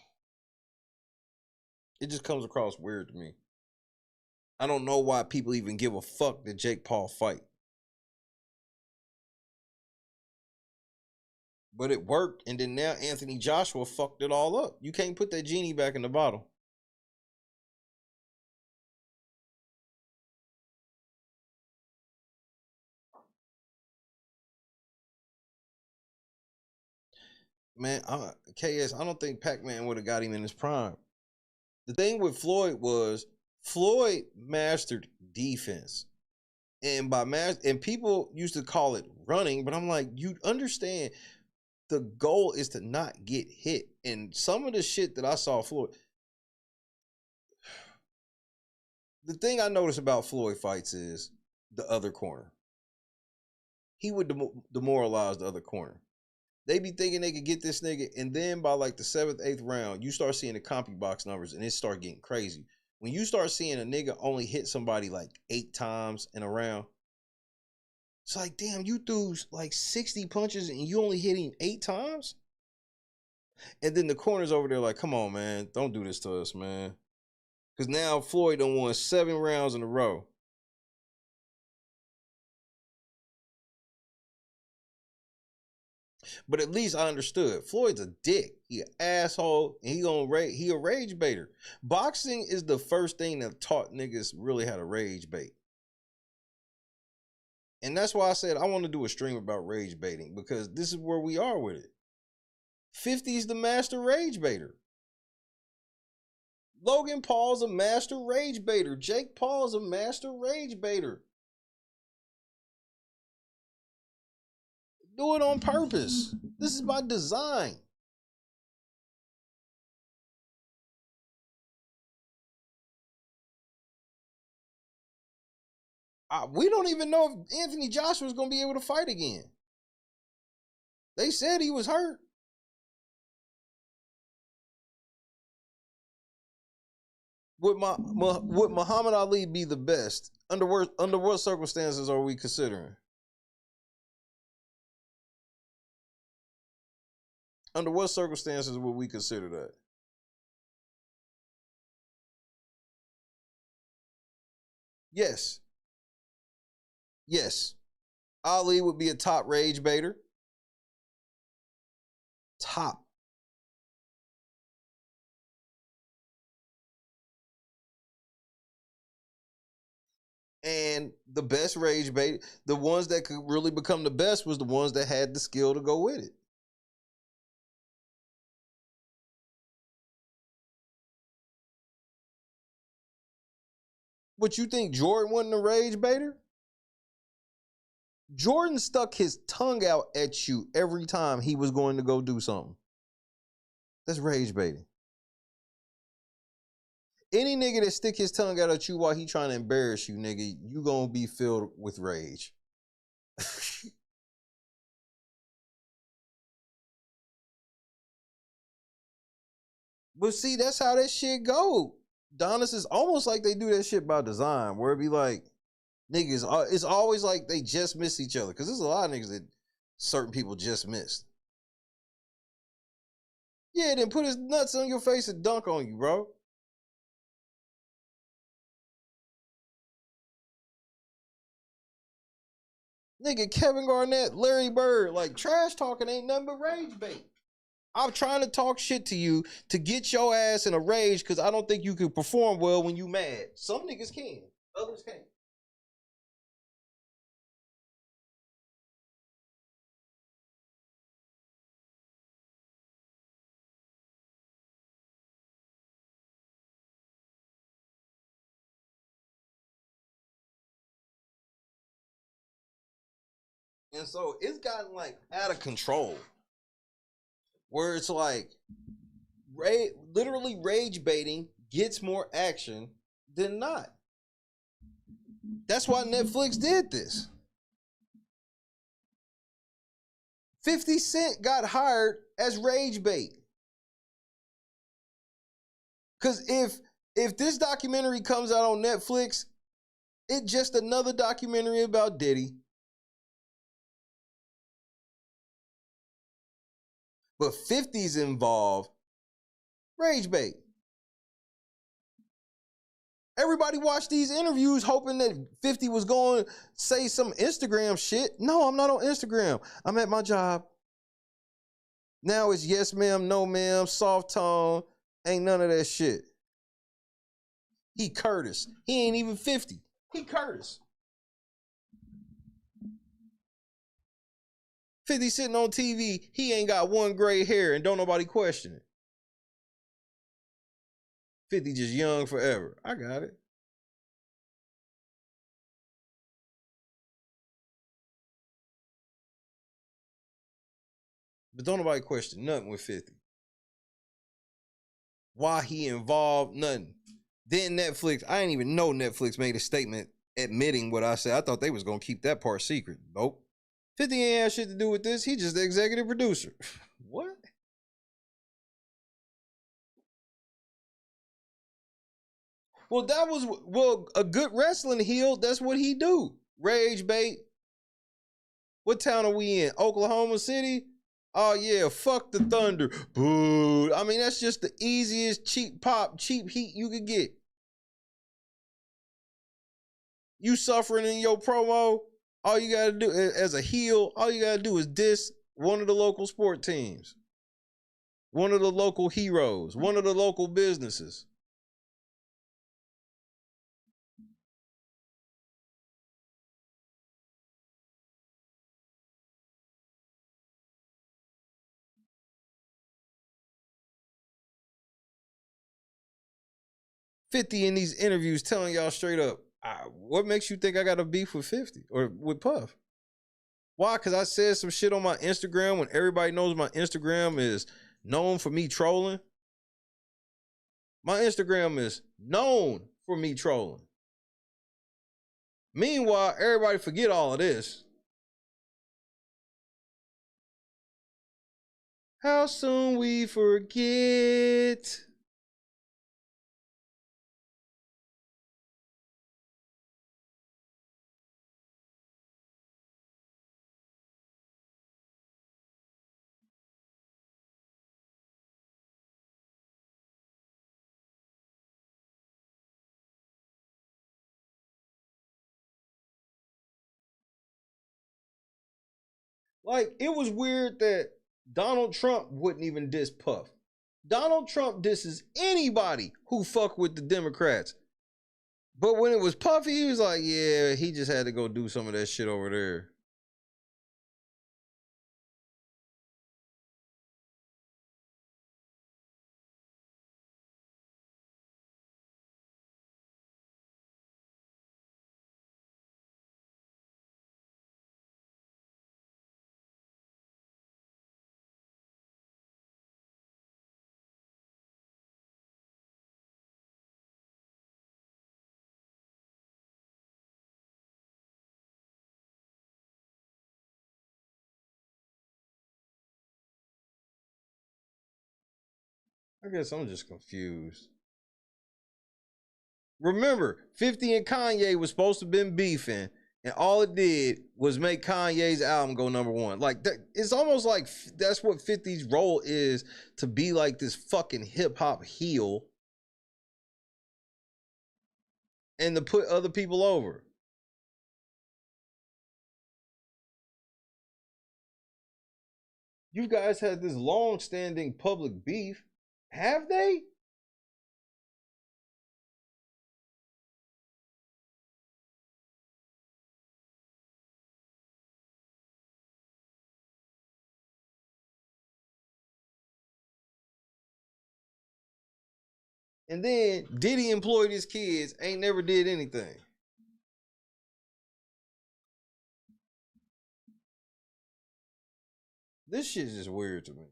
It just comes across weird to me. I don't know why people even give a fuck that Jake Paul fight. But it worked, and then now Anthony Joshua fucked it all up. You can't put that genie back in the bottle. Man, KS, I don't think Pac-Man would have got him in his prime. The thing with Floyd was Floyd mastered defense. And and people used to call it running, but I'm like, you understand the goal is to not get hit. And some of the shit that I saw Floyd, the thing I noticed about Floyd fights is the other corner. He would demoralize the other corner. They be thinking they could get this nigga, and then by like the 7th, 8th round, you start seeing the CompuBox numbers, and it start getting crazy. When you start seeing a nigga only hit somebody like 8 times in a round, it's like, damn, you threw like 60 punches and you only hit him 8 times? And then the corner's over there like, come on, man, don't do this to us, man. Because now Floyd done won 7 rounds in a row. But at least I understood. Floyd's a dick. He an asshole, and he a rage baiter. Boxing is the first thing that taught niggas really how to rage bait. And that's why I said I want to do a stream about rage baiting, because this is where we are with it. 50's the master rage baiter. Logan Paul's a master rage baiter. Jake Paul's a master rage baiter. Do it on purpose. This is by design. We don't even know if Anthony Joshua is going to be able to fight again. They said he was hurt. Would Muhammad Ali be the best? Under what circumstances are we considering? Under what circumstances would we consider that? Yes. Yes. Ali would be a top rage baiter. Top. And the best rage bait, the ones that could really become the best was the ones that had the skill to go with it. But you think Jordan wasn't a rage baiter? Jordan stuck his tongue out at you every time he was going to go do something. That's rage baiting. Any nigga that stick his tongue out at you while he trying to embarrass you, nigga, you gonna be filled with rage. But see, that's how that shit go. Donis is almost like they do that shit by design, where it be like, niggas, it's always like they just miss each other. Because there's a lot of niggas that certain people just missed. Yeah, then put his nuts on your face and dunk on you, bro. Nigga, Kevin Garnett, Larry Bird, like trash talking ain't nothing but rage bait. I'm trying to talk shit to you to get your ass in a rage because I don't think you can perform well when you mad. Some niggas can, others can't. And so it's gotten like out of control. Where it's like literally rage baiting gets more action than not. That's why Netflix did this. 50 Cent got hired as rage bait. Cause if this documentary comes out on Netflix, it's just another documentary about Diddy. But 50's involved, rage bait. Everybody watched these interviews hoping that 50 was going to say some Instagram shit. No, I'm not on Instagram. I'm at my job. Now it's yes ma'am, no ma'am, soft tone. Ain't none of that shit. He Curtis. He ain't even 50. He Curtis. 50 sitting on TV, he ain't got one gray hair and don't nobody question it. 50 just young forever. I got it. But don't nobody question nothing with 50. Why he involved, nothing. Then Netflix, I didn't even know Netflix made a statement admitting what I said. I thought they was going to keep that part secret. Nope. 50 ain't had shit to do with this. He just the executive producer. What? Well, a good wrestling heel, that's what he do. Rage bait. What town are we in? Oklahoma City? Oh yeah, fuck the Thunder. Boo. I mean, that's just the easiest cheap pop, cheap heat you could get. You suffering in your promo, all you gotta do as a heel, all you gotta do is diss one of the local sport teams, one of the local heroes, one of the local businesses. 50 in these interviews telling y'all straight up, what makes you think I got a beef with 50 or with Puff? Why? Because I said some shit on my Instagram when everybody knows my Instagram is known for me trolling. My Instagram is known for me trolling. Meanwhile, everybody forget all of this. How soon we forget. Like, it was weird that Donald Trump wouldn't even diss Puff. Donald Trump disses anybody who fuck with the Democrats. But when it was Puffy, he was like, yeah, he just had to go do some of that shit over there. I guess I'm just confused. Remember, 50 and Kanye was supposed to have been beefing, and all it did was make Kanye's album go #1. Like, that, it's almost like that's what 50's role is, to be like this fucking hip-hop heel and to put other people over. You guys had this long-standing public beef. Have they? And then Diddy employed his kids, ain't never did anything. This shit is just weird to me.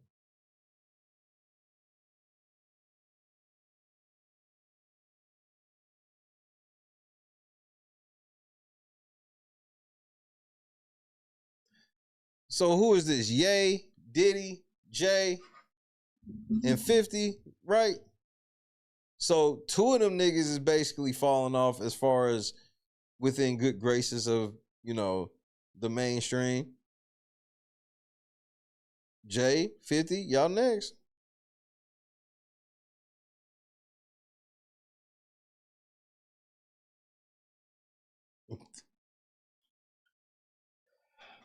So who is this? Ye, Diddy, Jay, and 50, right? So 2 of them niggas is basically falling off as far as within good graces of, you know, the mainstream. Jay, 50, y'all next.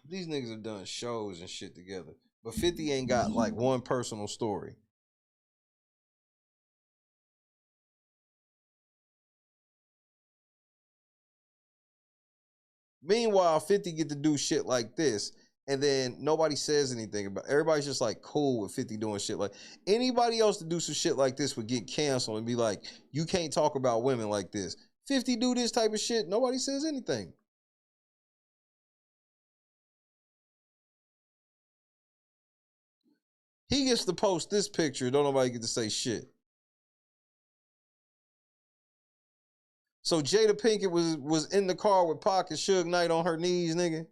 These niggas have done shows and shit together. But 50 ain't got like one personal story. Meanwhile, 50 get to do shit like this, and then nobody says anything about it. Everybody's just like cool with 50 doing shit like anybody else to do some shit like this would get canceled and be like, you can't talk about women like this. 50 do this type of shit, nobody says anything. He gets to post this picture, don't nobody get to say shit. So Jada Pinkett was in the car with Pac and Suge Knight on her knees, nigga.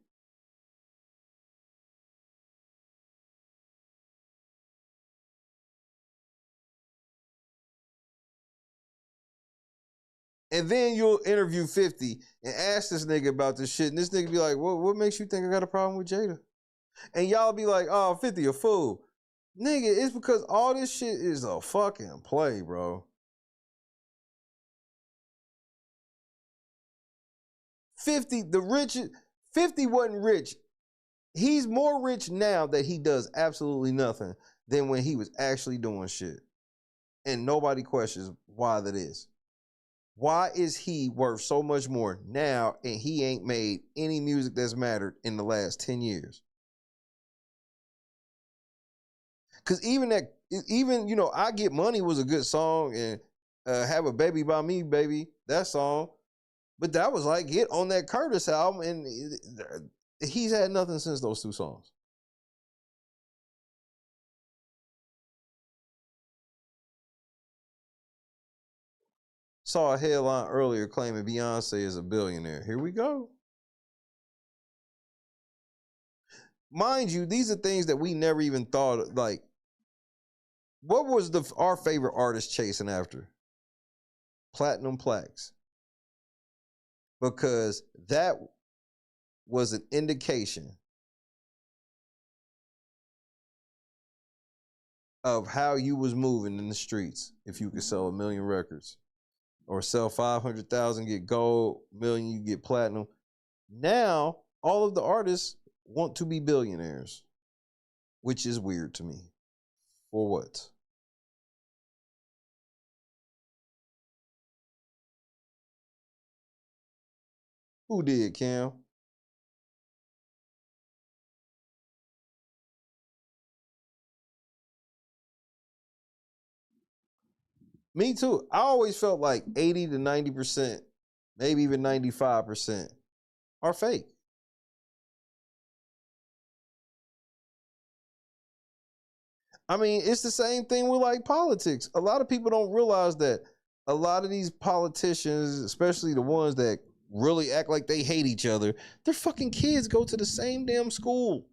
And then you'll interview 50 and ask this nigga about this shit. And this nigga be like, what makes you think I got a problem with Jada? And y'all be like, oh, 50, a fool. Nigga, it's because all this shit is a fucking play, bro. 50, the richest, 50 wasn't rich. He's more rich now that he does absolutely nothing than when he was actually doing shit. And nobody questions why that is. Why is he worth so much more now and he ain't made any music that's mattered in the last 10 years? Because even, you know, I Get Money was a good song, and Have a Baby by Me, Baby, that song. But that was like it on that Curtis album, and he's had nothing since those two songs. Saw a headline earlier claiming Beyonce is a billionaire. Here we go. Mind you, these are things that we never even thought, like, what was our favorite artist chasing after? Platinum plaques. Because that was an indication of how you was moving in the streets if you could sell 1 million records. Or sell 500,000, get gold, 1 million, you get platinum. Now, all of the artists want to be billionaires, which is weird to me. For what? Who did, Cam? Me too. I always felt like 80 to 90%, maybe even 95% are fake. I mean, it's the same thing with like politics. A lot of people don't realize that a lot of these politicians, especially the ones that really act like they hate each other, their fucking kids go to the same damn school.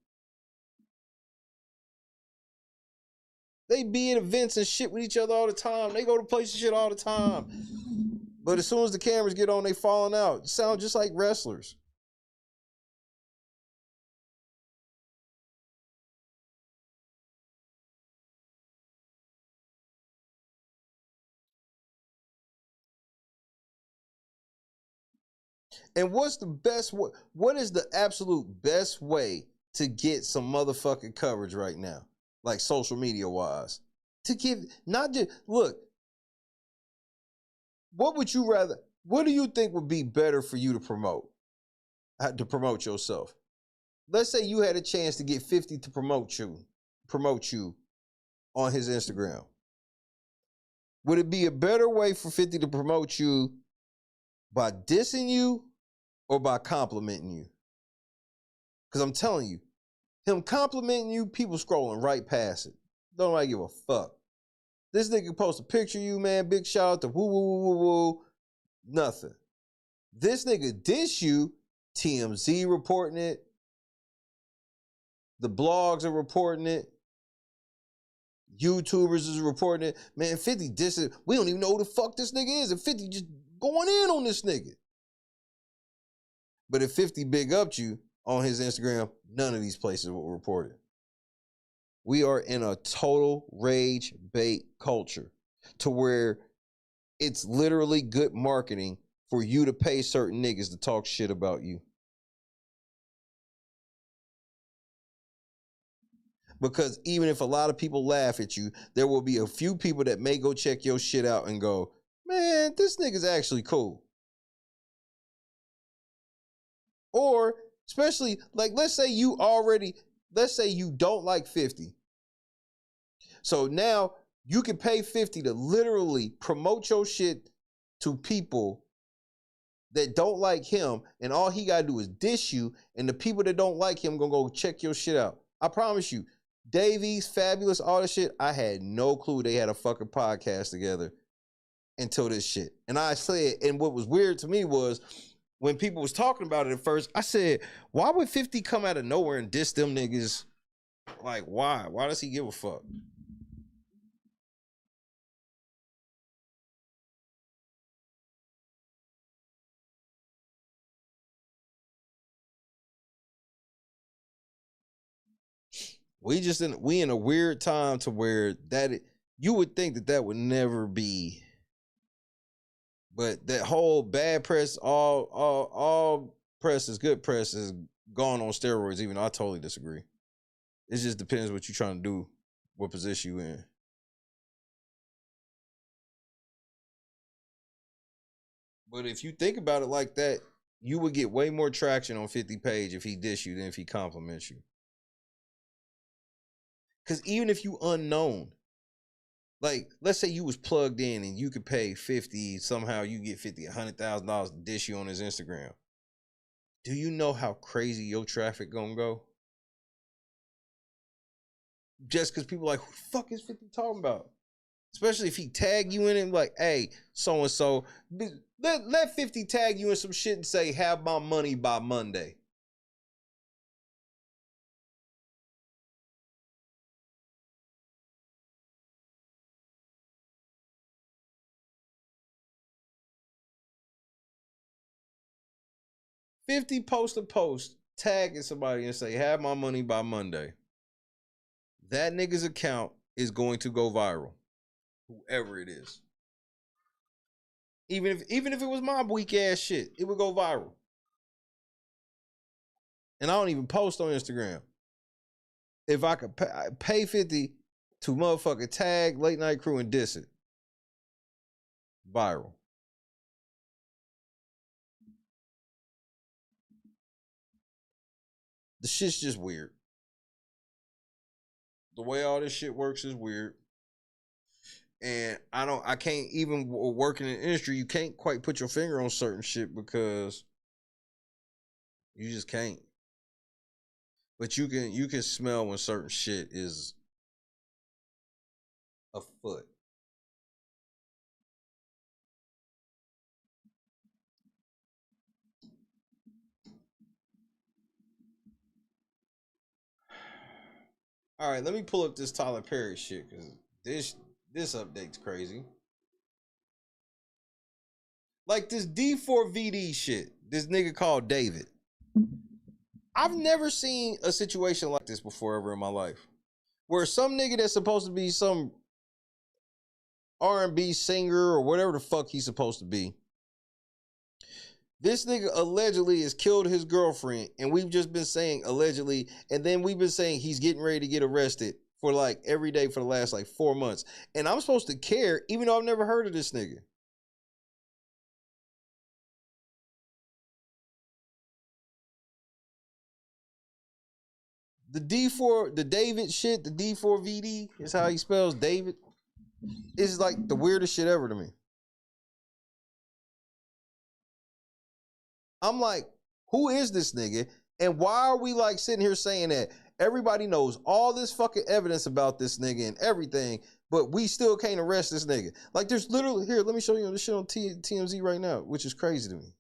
They be at events and shit with each other all the time. They go to places and shit all the time. But as soon as the cameras get on, they falling out. Sound just like wrestlers. And what's the best way? What is the absolute best way to get some motherfucking coverage right now? Like social media wise. To give, not just, look, what would you rather, what do you think would be better for you to promote yourself? Let's say you had a chance to get 50 to promote you on his Instagram. Would it be a better way for 50 to promote you by dissing you or by complimenting you? Because I'm telling you, him complimenting you, people scrolling right past it. Don't nobody give a fuck. This nigga post a picture of you, man. Big shout out to woo, woo, woo, woo, woo. Nothing. This nigga diss you, TMZ reporting it. The blogs are reporting it. YouTubers is reporting it. Man, 50 dissing. We don't even know who the fuck this nigga is. And 50 just going in on this nigga. But if 50 big upped you on his Instagram, none of these places will report it. We are in a total rage bait culture to where it's literally good marketing for you to pay certain niggas to talk shit about you. Because even if a lot of people laugh at you, there will be a few people that may go check your shit out and go, man, this nigga's actually cool. Or, especially, like, let's say you don't like 50. So now you can pay 50 to literally promote your shit to people that don't like him, and all he gotta do is diss you, and the people that don't like him gonna go check your shit out. I promise you, Davies, Fabulous, all this shit, I had no clue they had a fucking podcast together until this shit. And I said, and what was weird to me was, when people was talking about it at first, I said, why would 50 come out of nowhere and diss them niggas? Like, why? Why does he give a fuck? We in a weird time to where you would think that would never be. But that whole bad press, all press is good press is gone on steroids, even though I totally disagree. It just depends what you're trying to do, what position you in. But if you think about it like that, you would get way more traction on 50 page if he diss you than if he compliments you. Because even if you unknown, Like, let's say you was plugged in and you could pay 50, somehow you get $100,000 to dish you on his Instagram. Do you know how crazy your traffic gonna go? Just because people like, who the fuck is 50 talking about? Especially if he tag you in it, like, hey, so-and-so, let 50 tag you in some shit and say, have my money by Monday. $50 post a post, tagging somebody and say, have my money by Monday. That nigga's account is going to go viral. Whoever it is. Even if it was my weak ass shit, it would go viral. And I don't even post on Instagram. If I could pay 50 to motherfucking tag Late Night Crew and diss it. Viral. The shit's just weird. The way all this shit works is weird. And I can't even work in the industry. You can't quite put your finger on certain shit because you just can't. But you can smell when certain shit is afoot. All right, let me pull up this Tyler Perry shit because this update's crazy. Like this D4VD shit, this nigga called David. I've never seen a situation like this before ever in my life. Where some nigga that's supposed to be some R&B singer or whatever the fuck he's supposed to be. This nigga allegedly has killed his girlfriend, and we've just been saying allegedly, and then we've been saying he's getting ready to get arrested for like every day for the last like 4 months. And I'm supposed to care even though I've never heard of this nigga. The David shit, the D4VD is how he spells David. It's like the weirdest shit ever to me. I'm like, who is this nigga? And why are we like sitting here saying that everybody knows all this fucking evidence about this nigga and everything, but we still can't arrest this nigga? Like there's literally, here, let me show you this shit on TMZ right now, which is crazy to me.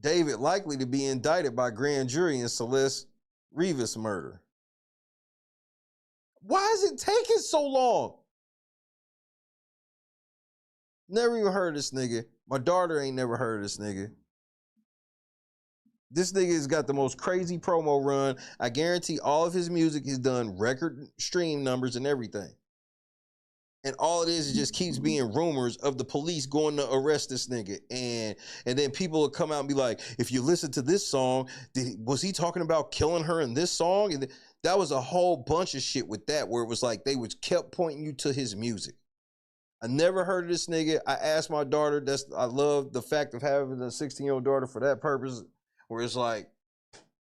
David likely to be indicted by grand jury in Celeste Rivas murder. Why is it taking so long? Never even heard of this nigga. My daughter ain't never heard of this nigga. This nigga has got the most crazy promo run. I guarantee all of his music has done record stream numbers and everything. And all it is just keeps being rumors of the police going to arrest this nigga. And then people will come out and be like, if you listen to this song, was he talking about killing her in this song? And that was a whole bunch of shit with that where it was like they kept pointing you to his music. I never heard of this nigga. I asked my daughter, I love the fact of having a 16-year-old daughter for that purpose, where it's like,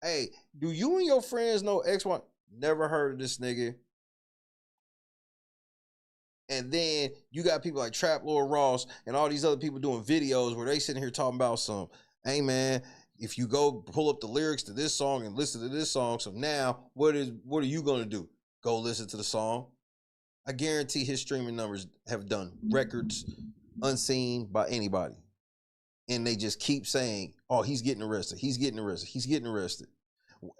hey, do you and your friends know X1? Never heard of this nigga. And then you got people like Trap Lord Ross and all these other people doing videos where they sitting here talking about some, hey man, if you go pull up the lyrics to this song and listen to this song, so now what are you gonna do? Go listen to the song? I guarantee his streaming numbers have done records unseen by anybody. And they just keep saying, oh, he's getting arrested. He's getting arrested. He's getting arrested.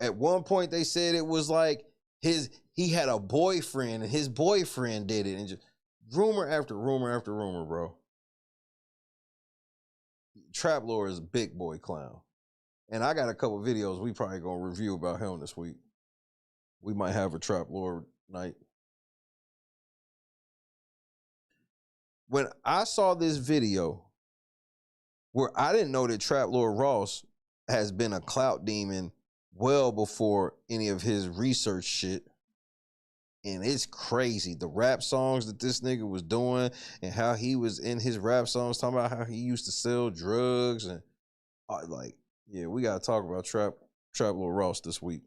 At one point, they said it was like he had a boyfriend and his boyfriend did it. And just rumor after rumor after rumor, bro. Trap Lord is a big boy clown. And I got a couple videos we probably going to review about him this week. We might have a Trap Lord night. When I saw this video where I didn't know that Trap Lord Ross has been a clout demon well before any of his research shit. And it's crazy. The rap songs that this nigga was doing and how he was in his rap songs talking about how he used to sell drugs and like, yeah, we got to talk about Trap Trap Lord Ross this week.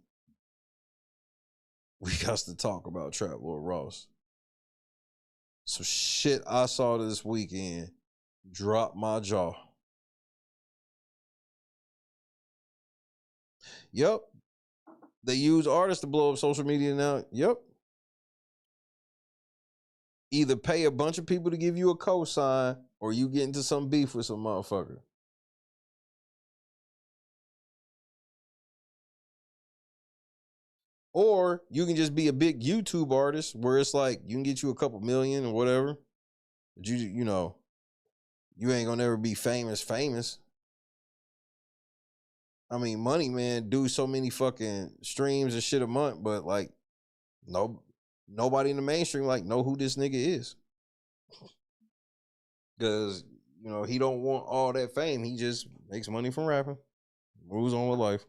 We got to talk about Trap Lord Ross. Some shit I saw this weekend dropped my jaw. Yep. They use artists to blow up social media now. Yep. Either pay a bunch of people to give you a cosign or you get into some beef with some motherfucker. Or you can just be a big YouTube artist where it's like you can get you a couple million or whatever. But you know, you ain't gonna never be famous. I mean, Money Man do so many fucking streams and shit a month, but like nobody in the mainstream like know who this nigga is. Cause, you know, he don't want all that fame. He just makes money from rapping. Moves on with life.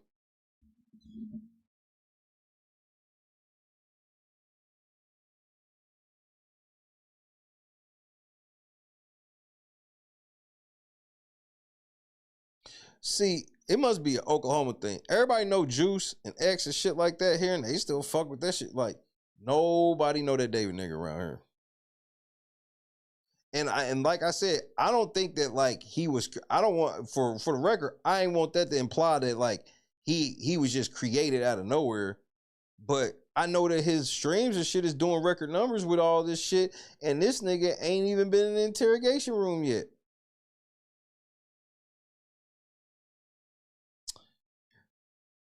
See, it must be an Oklahoma thing. Everybody know Juice and X and shit like that here, and they still fuck with that shit. Like, nobody know that David nigga around here. And like I said, I don't think that like he was. I don't want for the record. I ain't want that to imply that like he was just created out of nowhere. But I know that his streams and shit is doing record numbers with all this shit, and this nigga ain't even been in the interrogation room yet.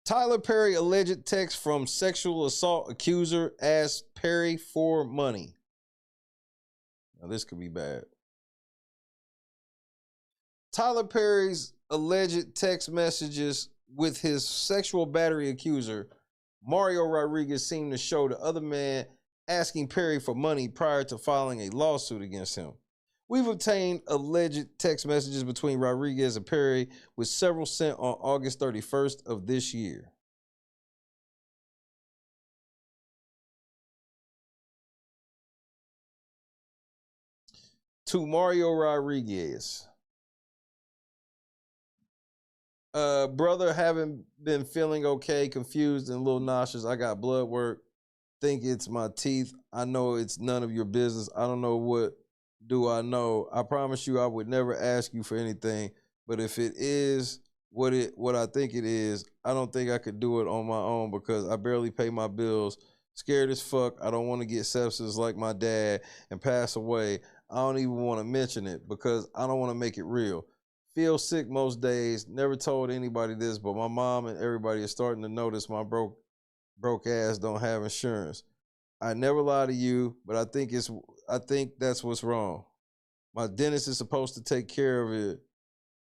Tyler Perry alleged text from sexual assault accuser asks Perry for money. Now this could be bad. Tyler Perry's alleged text messages with his sexual battery accuser, Mario Rodriguez, seemed to show the other man asking Perry for money prior to filing a lawsuit against him. We've obtained alleged text messages between Rodriguez and Perry, with several sent on August 31st of this year. To Mario Rodriguez. Brother, haven't been feeling okay, confused and a little nauseous. I got blood work. Think it's my teeth. I know it's none of your business. I don't know what do I know. I promise you I would never ask you for anything, but if it is what I think it is, I don't think I could do it on my own because I barely pay my bills. Scared as fuck. I don't want to get sepsis like my dad and pass away. I don't even want to mention it because I don't want to make it real. Feel sick most days. Never told anybody this, but my mom and everybody is starting to notice my broke ass don't have insurance. I never lie to you, but I think that's what's wrong. My dentist is supposed to take care of it,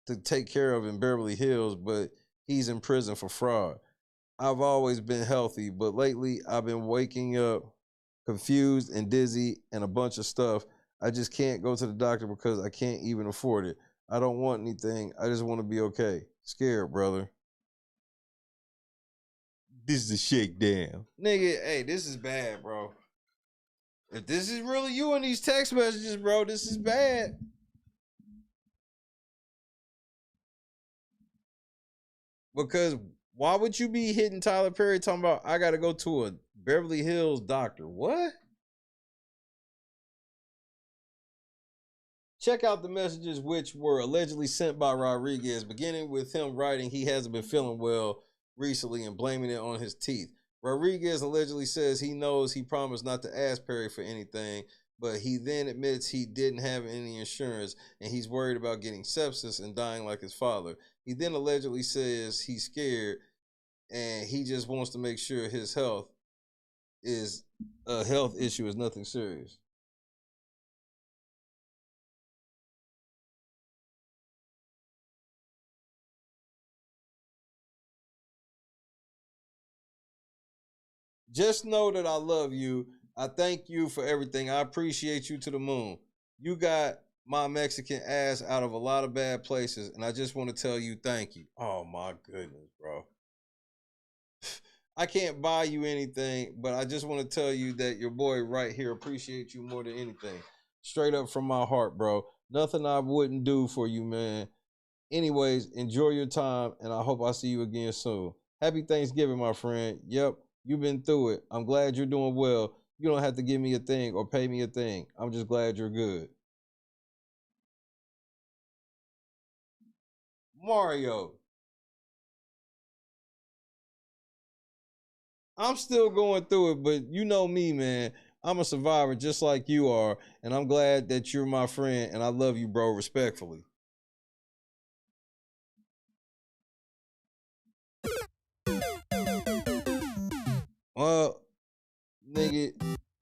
in Beverly Hills, but he's in prison for fraud. I've always been healthy, but lately I've been waking up confused and dizzy and a bunch of stuff. I just can't go to the doctor because I can't even afford it. I don't want anything. I just want to be okay. Scared, brother. This is a shakedown. Nigga, hey, this is bad, bro. If this is really you in these text messages, bro, this is bad. Because why would you be hitting Tyler Perry talking about, I got to go to a Beverly Hills doctor? What? Check out the messages which were allegedly sent by Rodriguez, beginning with him writing he hasn't been feeling well recently and blaming it on his teeth. Rodriguez allegedly says he knows he promised not to ask Perry for anything, but he then admits he didn't have any insurance and he's worried about getting sepsis and dying like his father. He then allegedly says he's scared and he just wants to make sure his health issue is nothing serious. Just know that I love you. I thank you for everything. I appreciate you to the moon. You got my Mexican ass out of a lot of bad places, and I just want to tell you thank you. Oh, my goodness, bro. I can't buy you anything, but I just want to tell you that your boy right here appreciates you more than anything. Straight up from my heart, bro. Nothing I wouldn't do for you, man. Anyways, enjoy your time, and I hope I see you again soon. Happy Thanksgiving, my friend. Yep, you've been through it. I'm glad you're doing well. You don't have to give me a thing or pay me a thing. I'm just glad you're good. Mario. I'm still going through it, but you know me, man. I'm a survivor just like you are, and I'm glad that you're my friend, and I love you, bro, respectfully. Well, nigga,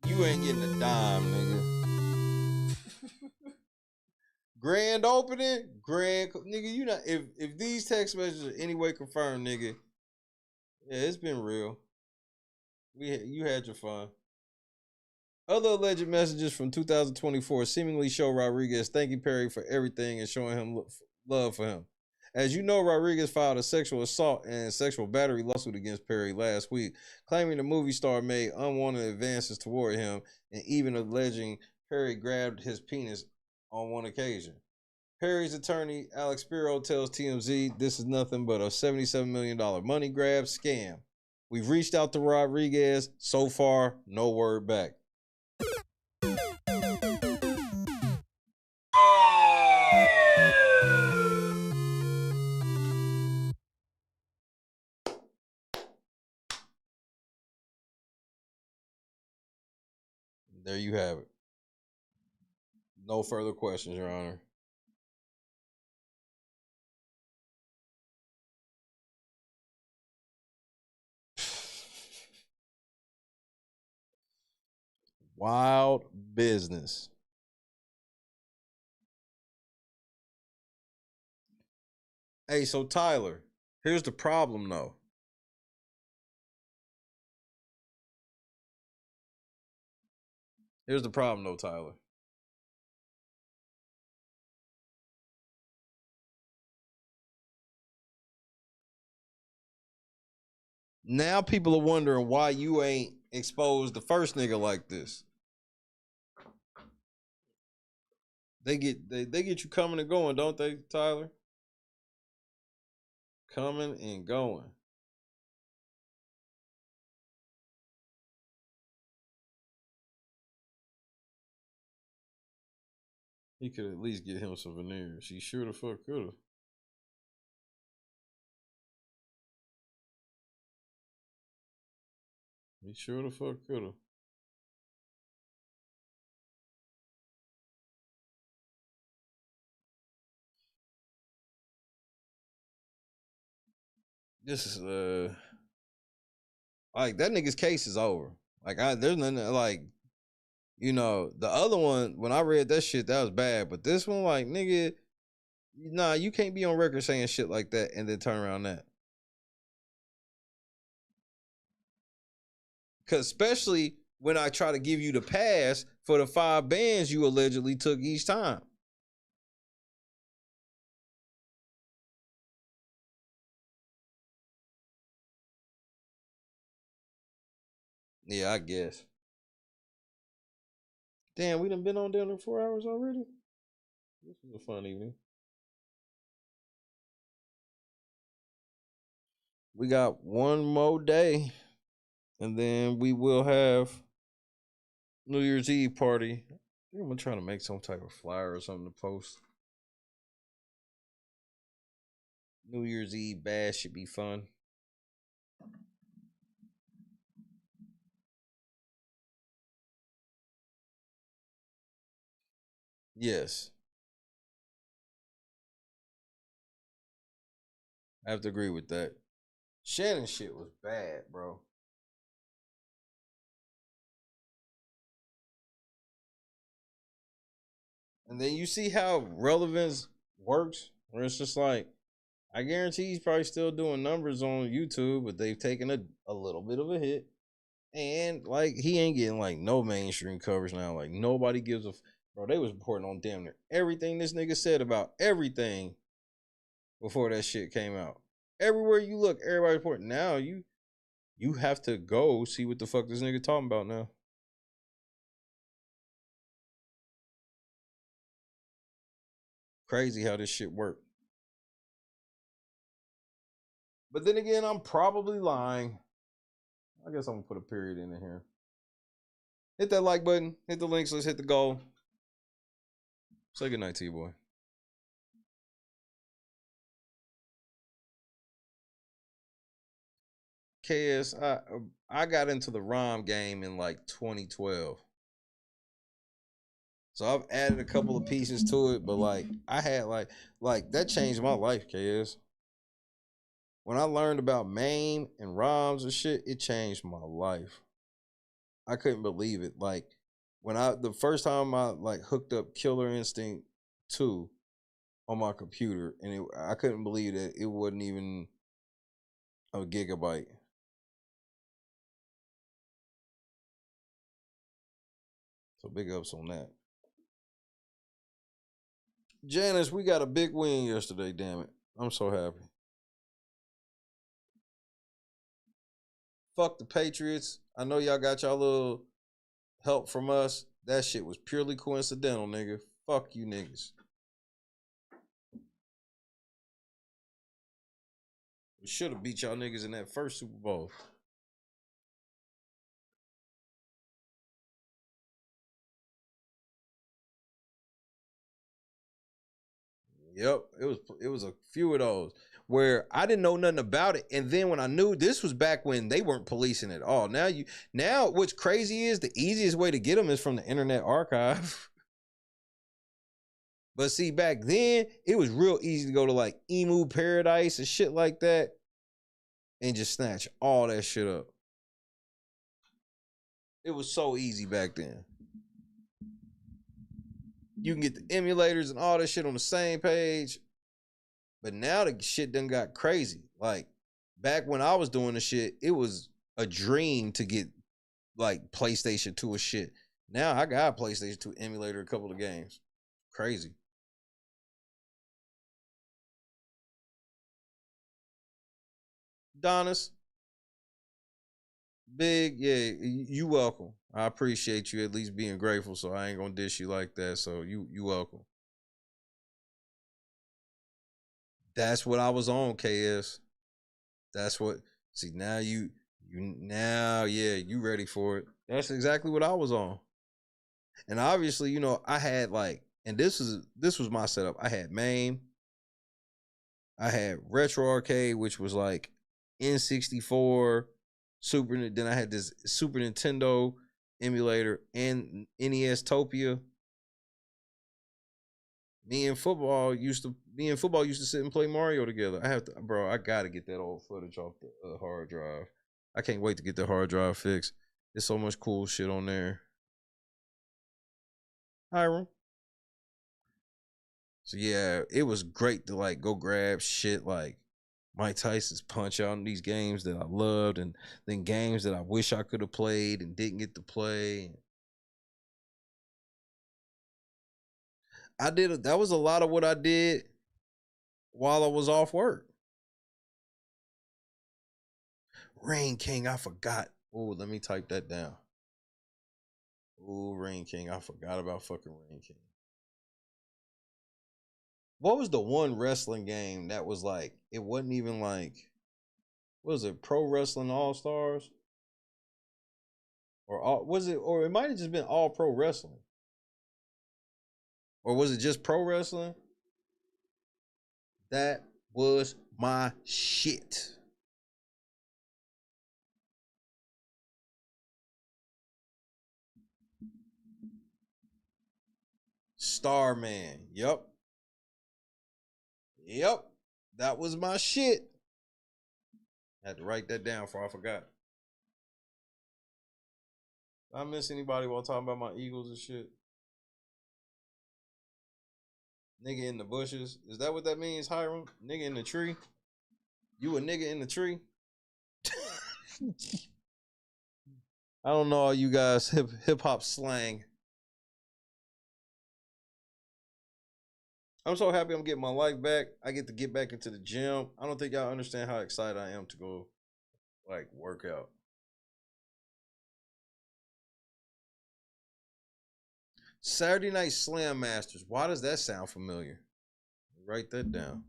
you ain't getting a dime, nigga. Grand opening, nigga, you not if these text messages are any way confirmed, nigga, yeah, it's been real. You had your fun. Other alleged messages from 2024 seemingly show Rodriguez thanking Perry for everything and showing him love for him. As you know, Rodriguez filed a sexual assault and sexual battery lawsuit against Perry last week, claiming the movie star made unwanted advances toward him and even alleging Perry grabbed his penis on one occasion. Perry's attorney, Alex Spiro, tells TMZ this is nothing but a $77 million money grab scam. We've reached out to Rodriguez. So far, no word back. There you have it. No further questions, Your Honor. Wild business. Hey, so Tyler, here's the problem though. Here's the problem though, Tyler. Now people are wondering why you ain't exposed the first nigga like this. They get you coming and going, don't they, Tyler? Coming and going. He could at least get him some veneers. He sure the fuck could have. He sure the fuck could have. This is like that nigga's case is over. Like there's nothing like, you know, the other one when I read that shit that was bad, but this one like nigga, nah, you can't be on record saying shit like that and then turn around that. Cause especially when I try to give you the pass for the 5 bands you allegedly took each time. Yeah, I guess. Damn, we done been on down there 4 hours already. This was a fun evening. We got one more day, and then we will have New Year's Eve party. I think I'm gonna try to make some type of flyer or something to post. New Year's Eve bash should be fun. Yes. I have to agree with that. Shannon shit was bad, bro. And then you see how relevance works, where it's just like, I guarantee he's probably still doing numbers on YouTube, but they've taken a little bit of a hit. And like he ain't getting like no mainstream coverage now. Like nobody gives a bro. They was reporting on damn near everything this nigga said about everything before that shit came out. Everywhere you look, everybody reporting. Now you have to go see what the fuck this nigga talking about now. Crazy how this shit worked. But then again, I'm probably lying. I guess I'm gonna put a period in here. Hit that like button. Hit the links. Let's hit the goal. Say goodnight to you, boy. KS, I got into the ROM game in like 2012. So I've added a couple of pieces to it, but like I had like that changed my life, KS. When I learned about MAME and ROMs and shit, it changed my life. I couldn't believe it. Like when the first time I like hooked up Killer Instinct 2 on my computer, and I couldn't believe that it wasn't even a gigabyte. So big ups on that. Janice, we got a big win yesterday, damn it. I'm so happy. Fuck the Patriots. I know y'all got y'all little help from us. That shit was purely coincidental, nigga. Fuck you niggas. We should have beat y'all niggas in that first Super Bowl. Yep, it was a few of those where I didn't know nothing about it, and then when I knew, this was back when they weren't policing at all. Now what's crazy is the easiest way to get them is from the Internet Archive. But see, back then it was real easy to go to like Emu Paradise and shit like that, and just snatch all that shit up. It was so easy back then. You can get the emulators and all that shit on the same page. But now the shit done got crazy. Like, back when I was doing the shit, it was a dream to get, like, PlayStation 2 or shit. Now I got a PlayStation 2 emulator, a couple of games. Crazy. Donis. Big, yeah, you welcome. I appreciate you at least being grateful, so I ain't gonna dish you like that. So you welcome. That's what I was on, KS. That's what. See, now you ready for it. That's exactly what I was on. And obviously, you know, I had like, and this was my setup. I had MAME. I had Retro Arcade, which was like N64, then I had this Super Nintendo emulator and NES Topia. Me and football used to sit and play Mario together. I gotta get that old footage off the hard drive. I can't wait to get the hard drive fixed. There's so much cool shit on there. Hiram. So yeah, it was great to like go grab shit like Mike Tyson's Punch Out in these games that I loved, and then games that I wish I could have played and didn't get to play. That was a lot of what I did while I was off work. Rain King, I forgot. Oh, let me type that down. Oh, Rain King, I forgot about fucking Rain King. What was the one wrestling game that was like, it wasn't even like, what was it, Pro Wrestling All-Stars? Or it might have just been All Pro Wrestling. Or was it just Pro Wrestling? That was my shit. Starman. Yep. That was my shit. I had to write that down before I forgot. Did I miss anybody while talking about my Eagles and shit? Nigga in the bushes. Is that what that means, Hiram? Nigga in the tree? You a nigga in the tree? I don't know all you guys hip hop slang. I'm so happy I'm getting my life back. I get to get back into the gym. I don't think y'all understand how excited I am to go like work out. Saturday Night Slam Masters. Why does that sound familiar? Write that down.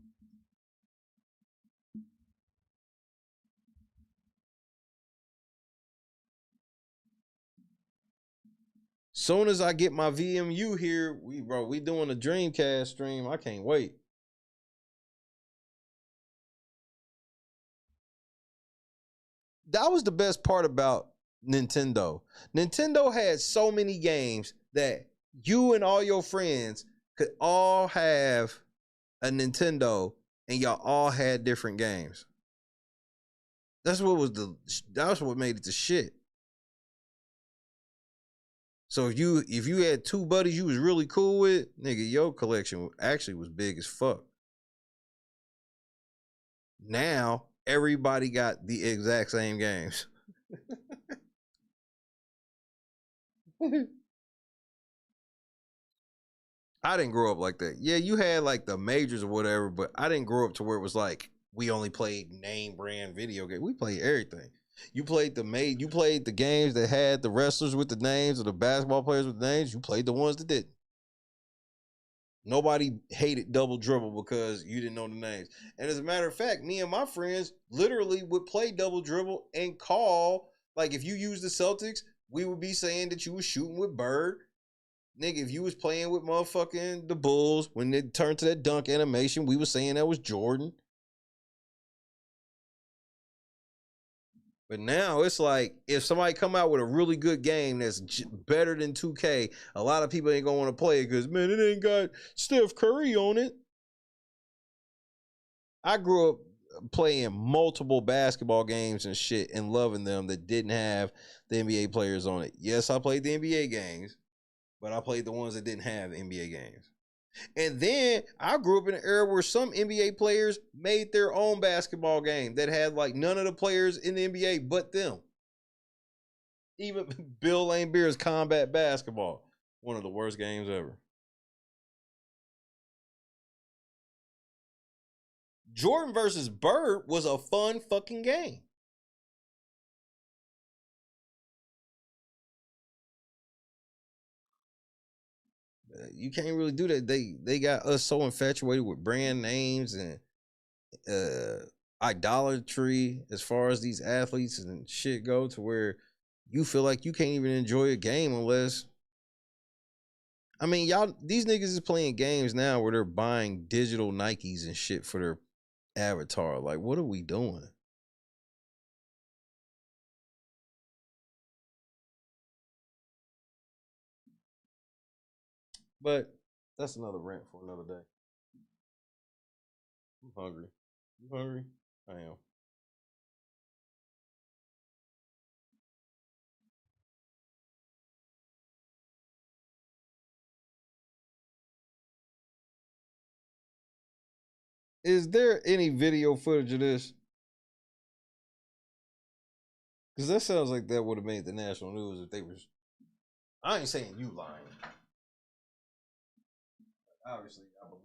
Soon as I get my VMU here, we doing a Dreamcast stream. I can't wait. That was the best part about Nintendo. Nintendo had so many games that you and all your friends could all have a Nintendo and y'all all had different games. That's what made it the shit. So if you had two buddies you was really cool with, nigga, your collection actually was big as fuck. Now everybody got the exact same games. I didn't grow up like that. Yeah, you had like the majors or whatever, but I didn't grow up to where it was like we only played name brand video games. We played everything. You played the games that had the wrestlers with the names or the basketball players with the names. You played the ones that didn't. Nobody hated Double Dribble because you didn't know the names. And as a matter of fact, me and my friends literally would play Double Dribble and call, like if you used the Celtics, we would be saying that you was shooting with Bird. Nigga, if you was playing with motherfucking the Bulls, when it turned to that dunk animation, we was saying that was Jordan. But now it's like, if somebody come out with a really good game that's better than 2K, a lot of people ain't gonna want to play it because, man, it ain't got Steph Curry on it. I grew up playing multiple basketball games and shit and loving them that didn't have the NBA players on it. Yes, I played the NBA games, but I played the ones that didn't have NBA games. And then I grew up in an era where some NBA players made their own basketball game that had like none of the players in the NBA but them. Even Bill Laimbeer's Combat Basketball, one of the worst games ever. Jordan versus Bird was a fun fucking game. You can't really do that. They got us so infatuated with brand names and idolatry as far as these athletes and shit go, to where you feel like you can't even enjoy a game unless, I mean, these niggas is playing games now where they're buying digital Nikes and shit for their avatar. Like, what are we doing? But that's another rant for another day. I'm hungry. You hungry? I am. Is there any video footage of this? Because that sounds like that would have made the national news if they was. I ain't saying you lying. Obviously, I believe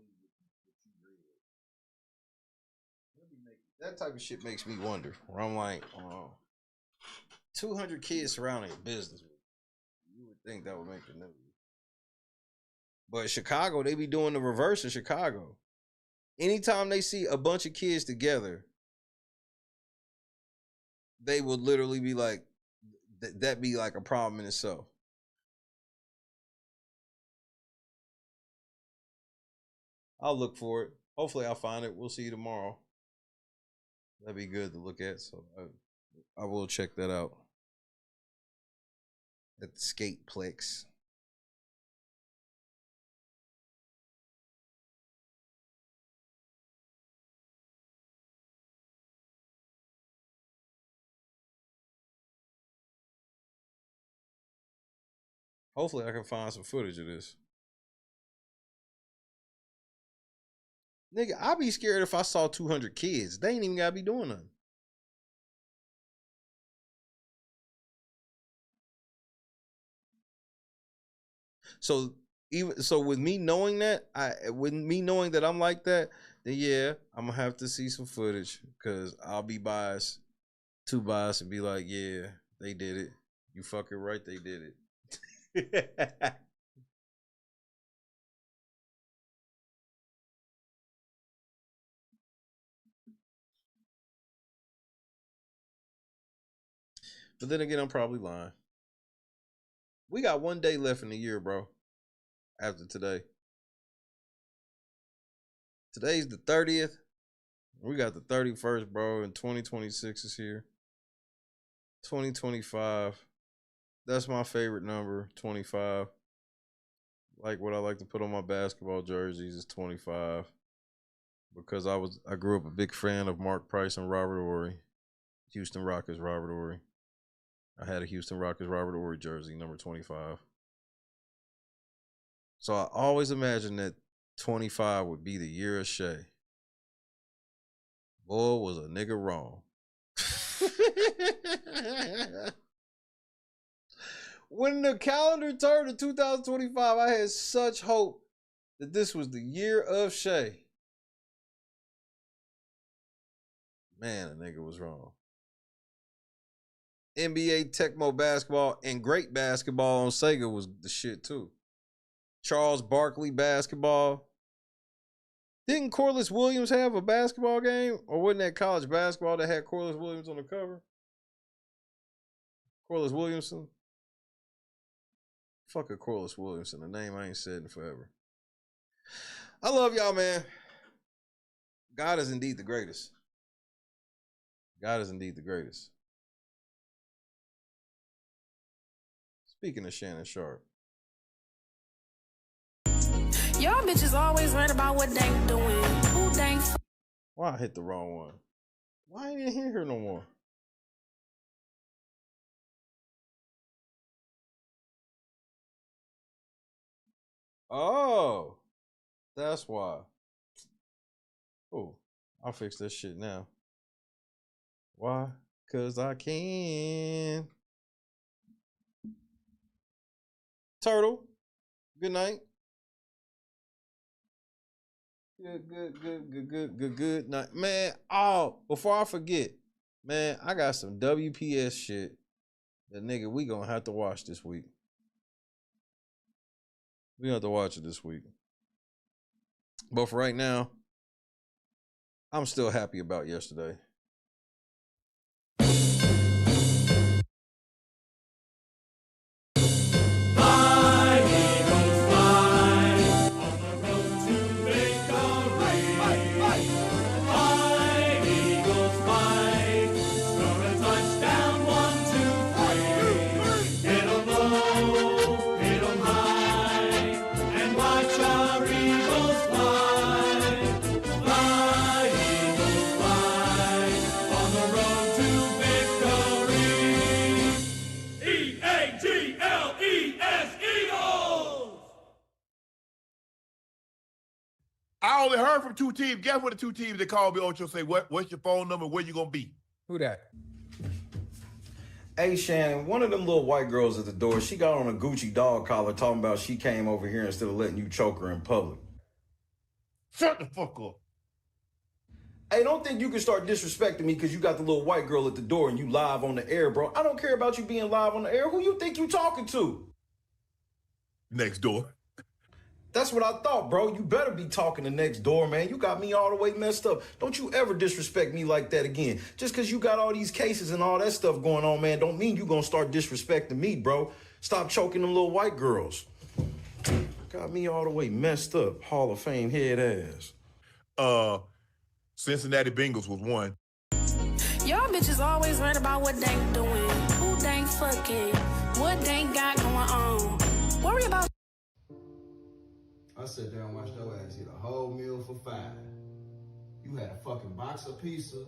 what you read. That type of shit makes me wonder. Where I'm like, 200 kids surrounding a business. You would think that would make the news. But Chicago, they be doing the reverse in Chicago. Anytime they see a bunch of kids together, they would literally be like, that be like a problem in itself. I'll look for it. Hopefully I'll find it. We'll see you tomorrow. That'd be good to look at. So I will check that out. At the Skateplex. Hopefully I can find some footage of this. Nigga, I'd be scared if I saw 200 kids. They ain't even gotta be doing nothing. So with me knowing that, I'm like that, then yeah, I'm gonna have to see some footage because I'll be too biased and be like, yeah, they did it. You fucking right, they did it. But then again, I'm probably lying. We got 1 day left in the year, bro. After today. Today's the 30th. We got the 31st, bro, and 2026 is here. 2025. That's my favorite number, 25. Like what I like to put on my basketball jerseys is 25. Because I grew up a big fan of Mark Price and Robert Horry. Houston Rockets Robert Horry. I had a Houston Rockets Robert Horry jersey, number 25. So I always imagined that 25 would be the year of Shay. Boy, was a nigga wrong. When the calendar turned to 2025, I had such hope that this was the year of Shay. Man, a nigga was wrong. NBA Tecmo basketball and great basketball on Sega was the shit too. Charles Barkley basketball. Didn't Corliss Williams have a basketball game? Or wasn't that college basketball that had Corliss Williams on the cover? Corliss Williamson? Fuck a Corliss Williamson, a name I ain't said in forever. I love y'all, man. God is indeed the greatest. God is indeed the greatest. Speaking of Shannon Sharp. Y'all bitches always worried about what they doing. Who they Why I hit the wrong one? Why ain't I hear her no more? Oh, that's why. Oh, I'll fix this shit now. Why? 'Cause I can. Turtle, good night. Good night. Man, before I forget, man, I got some WPS shit that nigga we gonna have to watch this week. We gonna have to watch it this week. But for right now, I'm still happy about yesterday. I only heard from two teams. Guess what the two teams that called me, Ocho, say, what's your phone number, where you gonna be? Who that? Hey, Shannon, one of them little white girls at the door, she got on a Gucci dog collar talking about she came over here instead of letting you choke her in public. Shut the fuck up. Hey, don't think you can start disrespecting me because you got the little white girl at the door and you live on the air, bro. I don't care about you being live on the air. Who you think you talking to? Next door. That's what I thought, bro. You better be talking to next door, man. You got me all the way messed up. Don't you ever disrespect me like that again. Just because you got all these cases and all that stuff going on, man, don't mean you gonna start disrespecting me, bro. Stop choking them little white girls. Got me all the way messed up. Hall of Fame head ass. Cincinnati Bengals was one. Y'all bitches always worried about what they doing. Who they fucking. What they got going on. Worry about. I sat there and watched your ass eat a whole meal for $5. You had a fucking box of pizza,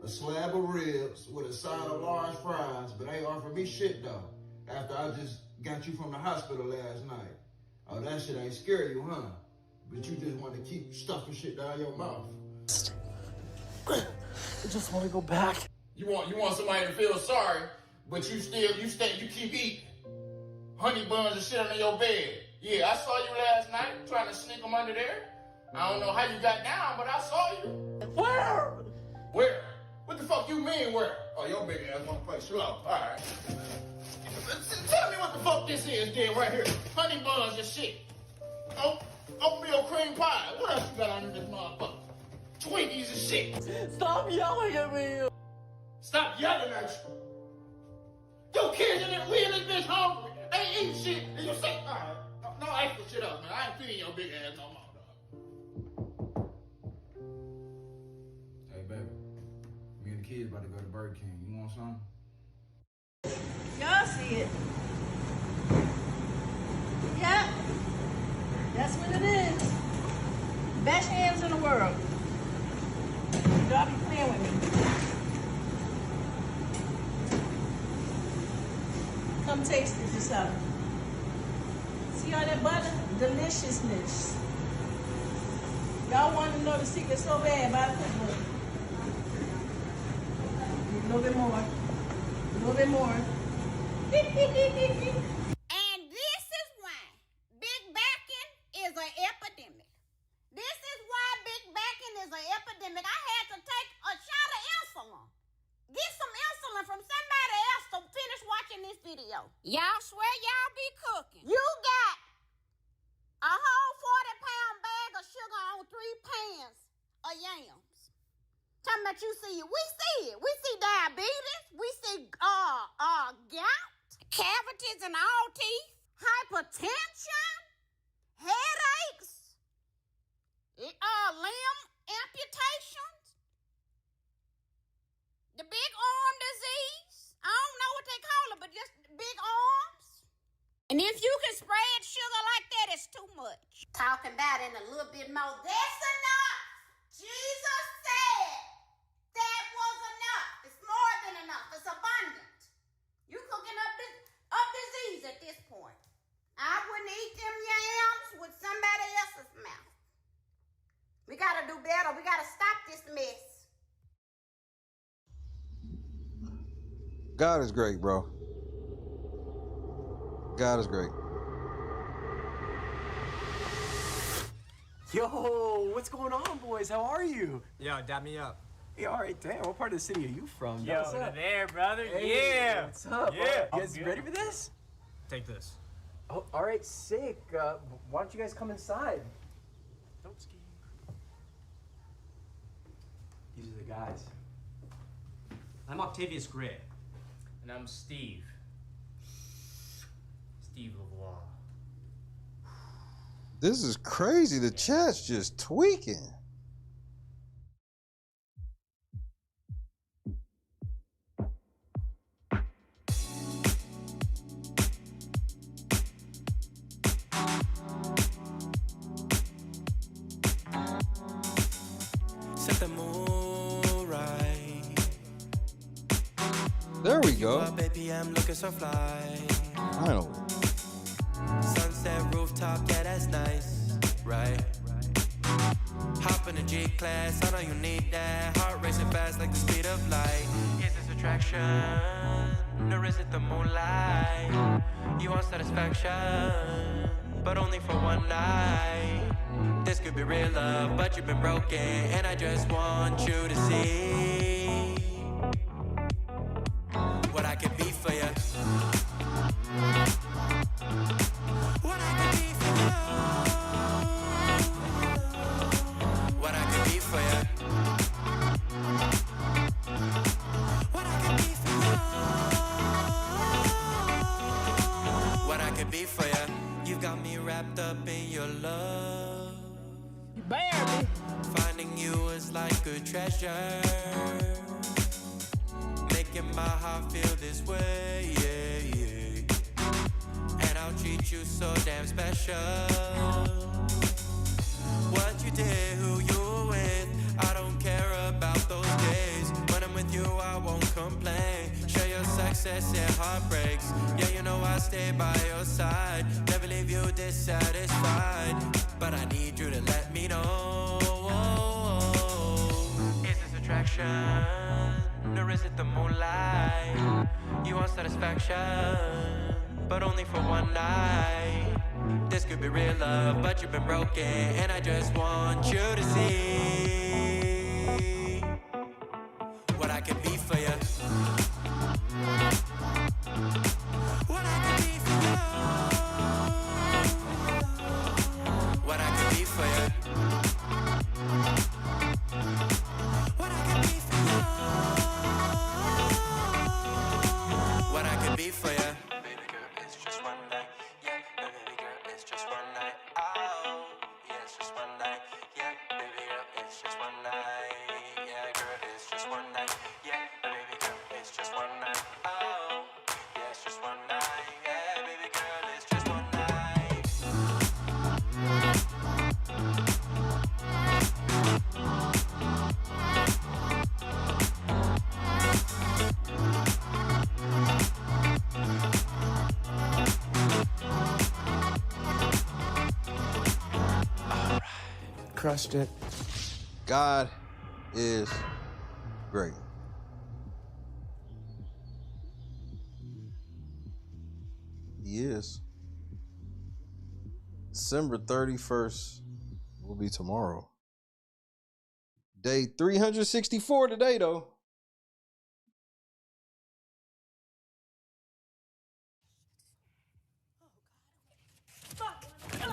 a slab of ribs with a side of large fries, but ain't offered me shit though. After I just got you from the hospital last night. Oh, that shit ain't scare you, huh? But you just want to keep stuffing shit down your mouth. I just want to go back. You want somebody to feel sorry, but you keep eating honey buns and shit under your bed. Yeah, I saw you last night trying to sneak them under there. I don't know how you got down, but I saw you. Where? Where? What the fuck you mean where? Oh, your big ass wanna play slow. All right. Tell me what the fuck this is then right here. Honey buns and shit. Oatmeal cream pie. What else you got under this motherfucker? Twinkies and shit. Stop yelling at me. Stop yelling at you. Your kids in this, we in this bitch hungry. They ain't eating shit, and you say, all right, no extra shit up, man. I ain't feeding your big ass no more, dog. Hey, baby. Me and the kids about to go to Burger King. You want something? Y'all see it. Yep. That's what it is. Best hands in the world. Y'all be playing with me. Come taste it yourself. See all that butter? Deliciousness. Y'all want to know the secret so bad about it? A little bit more. A little bit more. And this is why big backing is an epidemic. This is why big backing is an epidemic. I had to take a shot of insulin. Get some insulin from somebody else to finish watching this video. Y'all swear y'all be cooking. You got a whole 40-pound bag of sugar on 3 pans of yams. Talking about you see it. We see it. We see diabetes. We see gout, cavities in all teeth, hypertension, headaches, limb amputations, the big arm disease. I don't know what they call it, but just big arms. And if you can spread sugar like that, it's too much. Talking about it in a little bit more. That's enough. Jesus said that was enough. It's more than enough. It's abundant. You cooking up disease at this point. I wouldn't eat them yams with somebody else's mouth. We gotta do better. We gotta stop this mess. God is great, bro. God is great. Yo, what's going on, boys? How are you? Yo, dab me up. Hey, all right, damn. What part of the city are you from? Yo, What's up? there, brother. Hey, Yeah. What's up? Yeah. You guys ready for this? Take this. Oh, all right, sick. Why don't you guys come inside? Don't ski. These are the guys. I'm Octavius Gray. And I'm Steve. Steve LeVois. This is crazy. The chat's just tweaking. Set the mood right. There we go. Oh, baby, I'm looking so fly. Finally. Sunset rooftop, yeah, that's nice, right? Hop in the G-Class, I know you need that. Heart racing fast like the speed of light. Is this attraction, or is it the moonlight? You want satisfaction, but only for one night. This could be real love, but you've been broken, and I just want you to see what I can be for you. What I can be for you. What I can be for you. What I can be for you. What I can be for you. You got me wrapped up in your love. You bear me. Finding you is like a treasure. Making my heart feel this way, yeah, yeah. And I'll treat you so damn special. What you did, who you were with, I don't care about those days. When I'm with you, I won't complain. Share your success and heartbreaks. Yeah, you know I stay by your side. Never leave you dissatisfied. But I need you to let me know. Is this attraction, or is it the moonlight? You want satisfaction, but only for one night. This could be real love, but you've been broken, and I just want you to see what I can be for you. What I can be for you. What I can be for you. What I can be for you. What I can be for you. Baby girl, it's just one crushed it. God is great. He is. December 31st will be tomorrow. Day 364 today, though.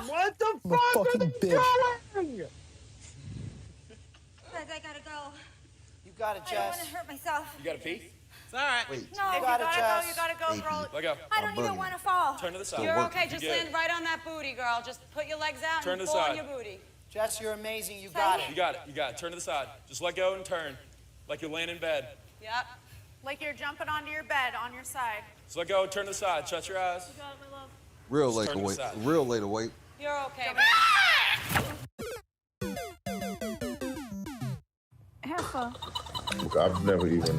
What the I'm a fucking bitch. doing? Guys, I gotta go. You got it, I don't Jess. want to hurt myself. You got a pee? It's all right. Wait. No, You if got you it, gotta Jess. go, you gotta go, girl. Let go. I don't even want to fall. Turn to the side. You're working. okay. Just You're good. land right on that booty, girl. Just put your legs out Turn and to the fall on side. your booty. Jess, you're amazing. You Say got it. it. You got it. You got it. Turn to the side. Just let go and turn. Like you're laying in bed. Yep. Like you're jumping onto your bed on your side. Just let go and turn to the side. Shut your eyes. You got it, my love. Real Just late turn to to the wait. side. Real late to wait. You're okay. Careful. I've never even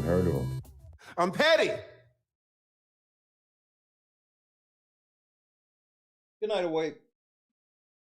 heard of him. I'm petty. Good night, awake.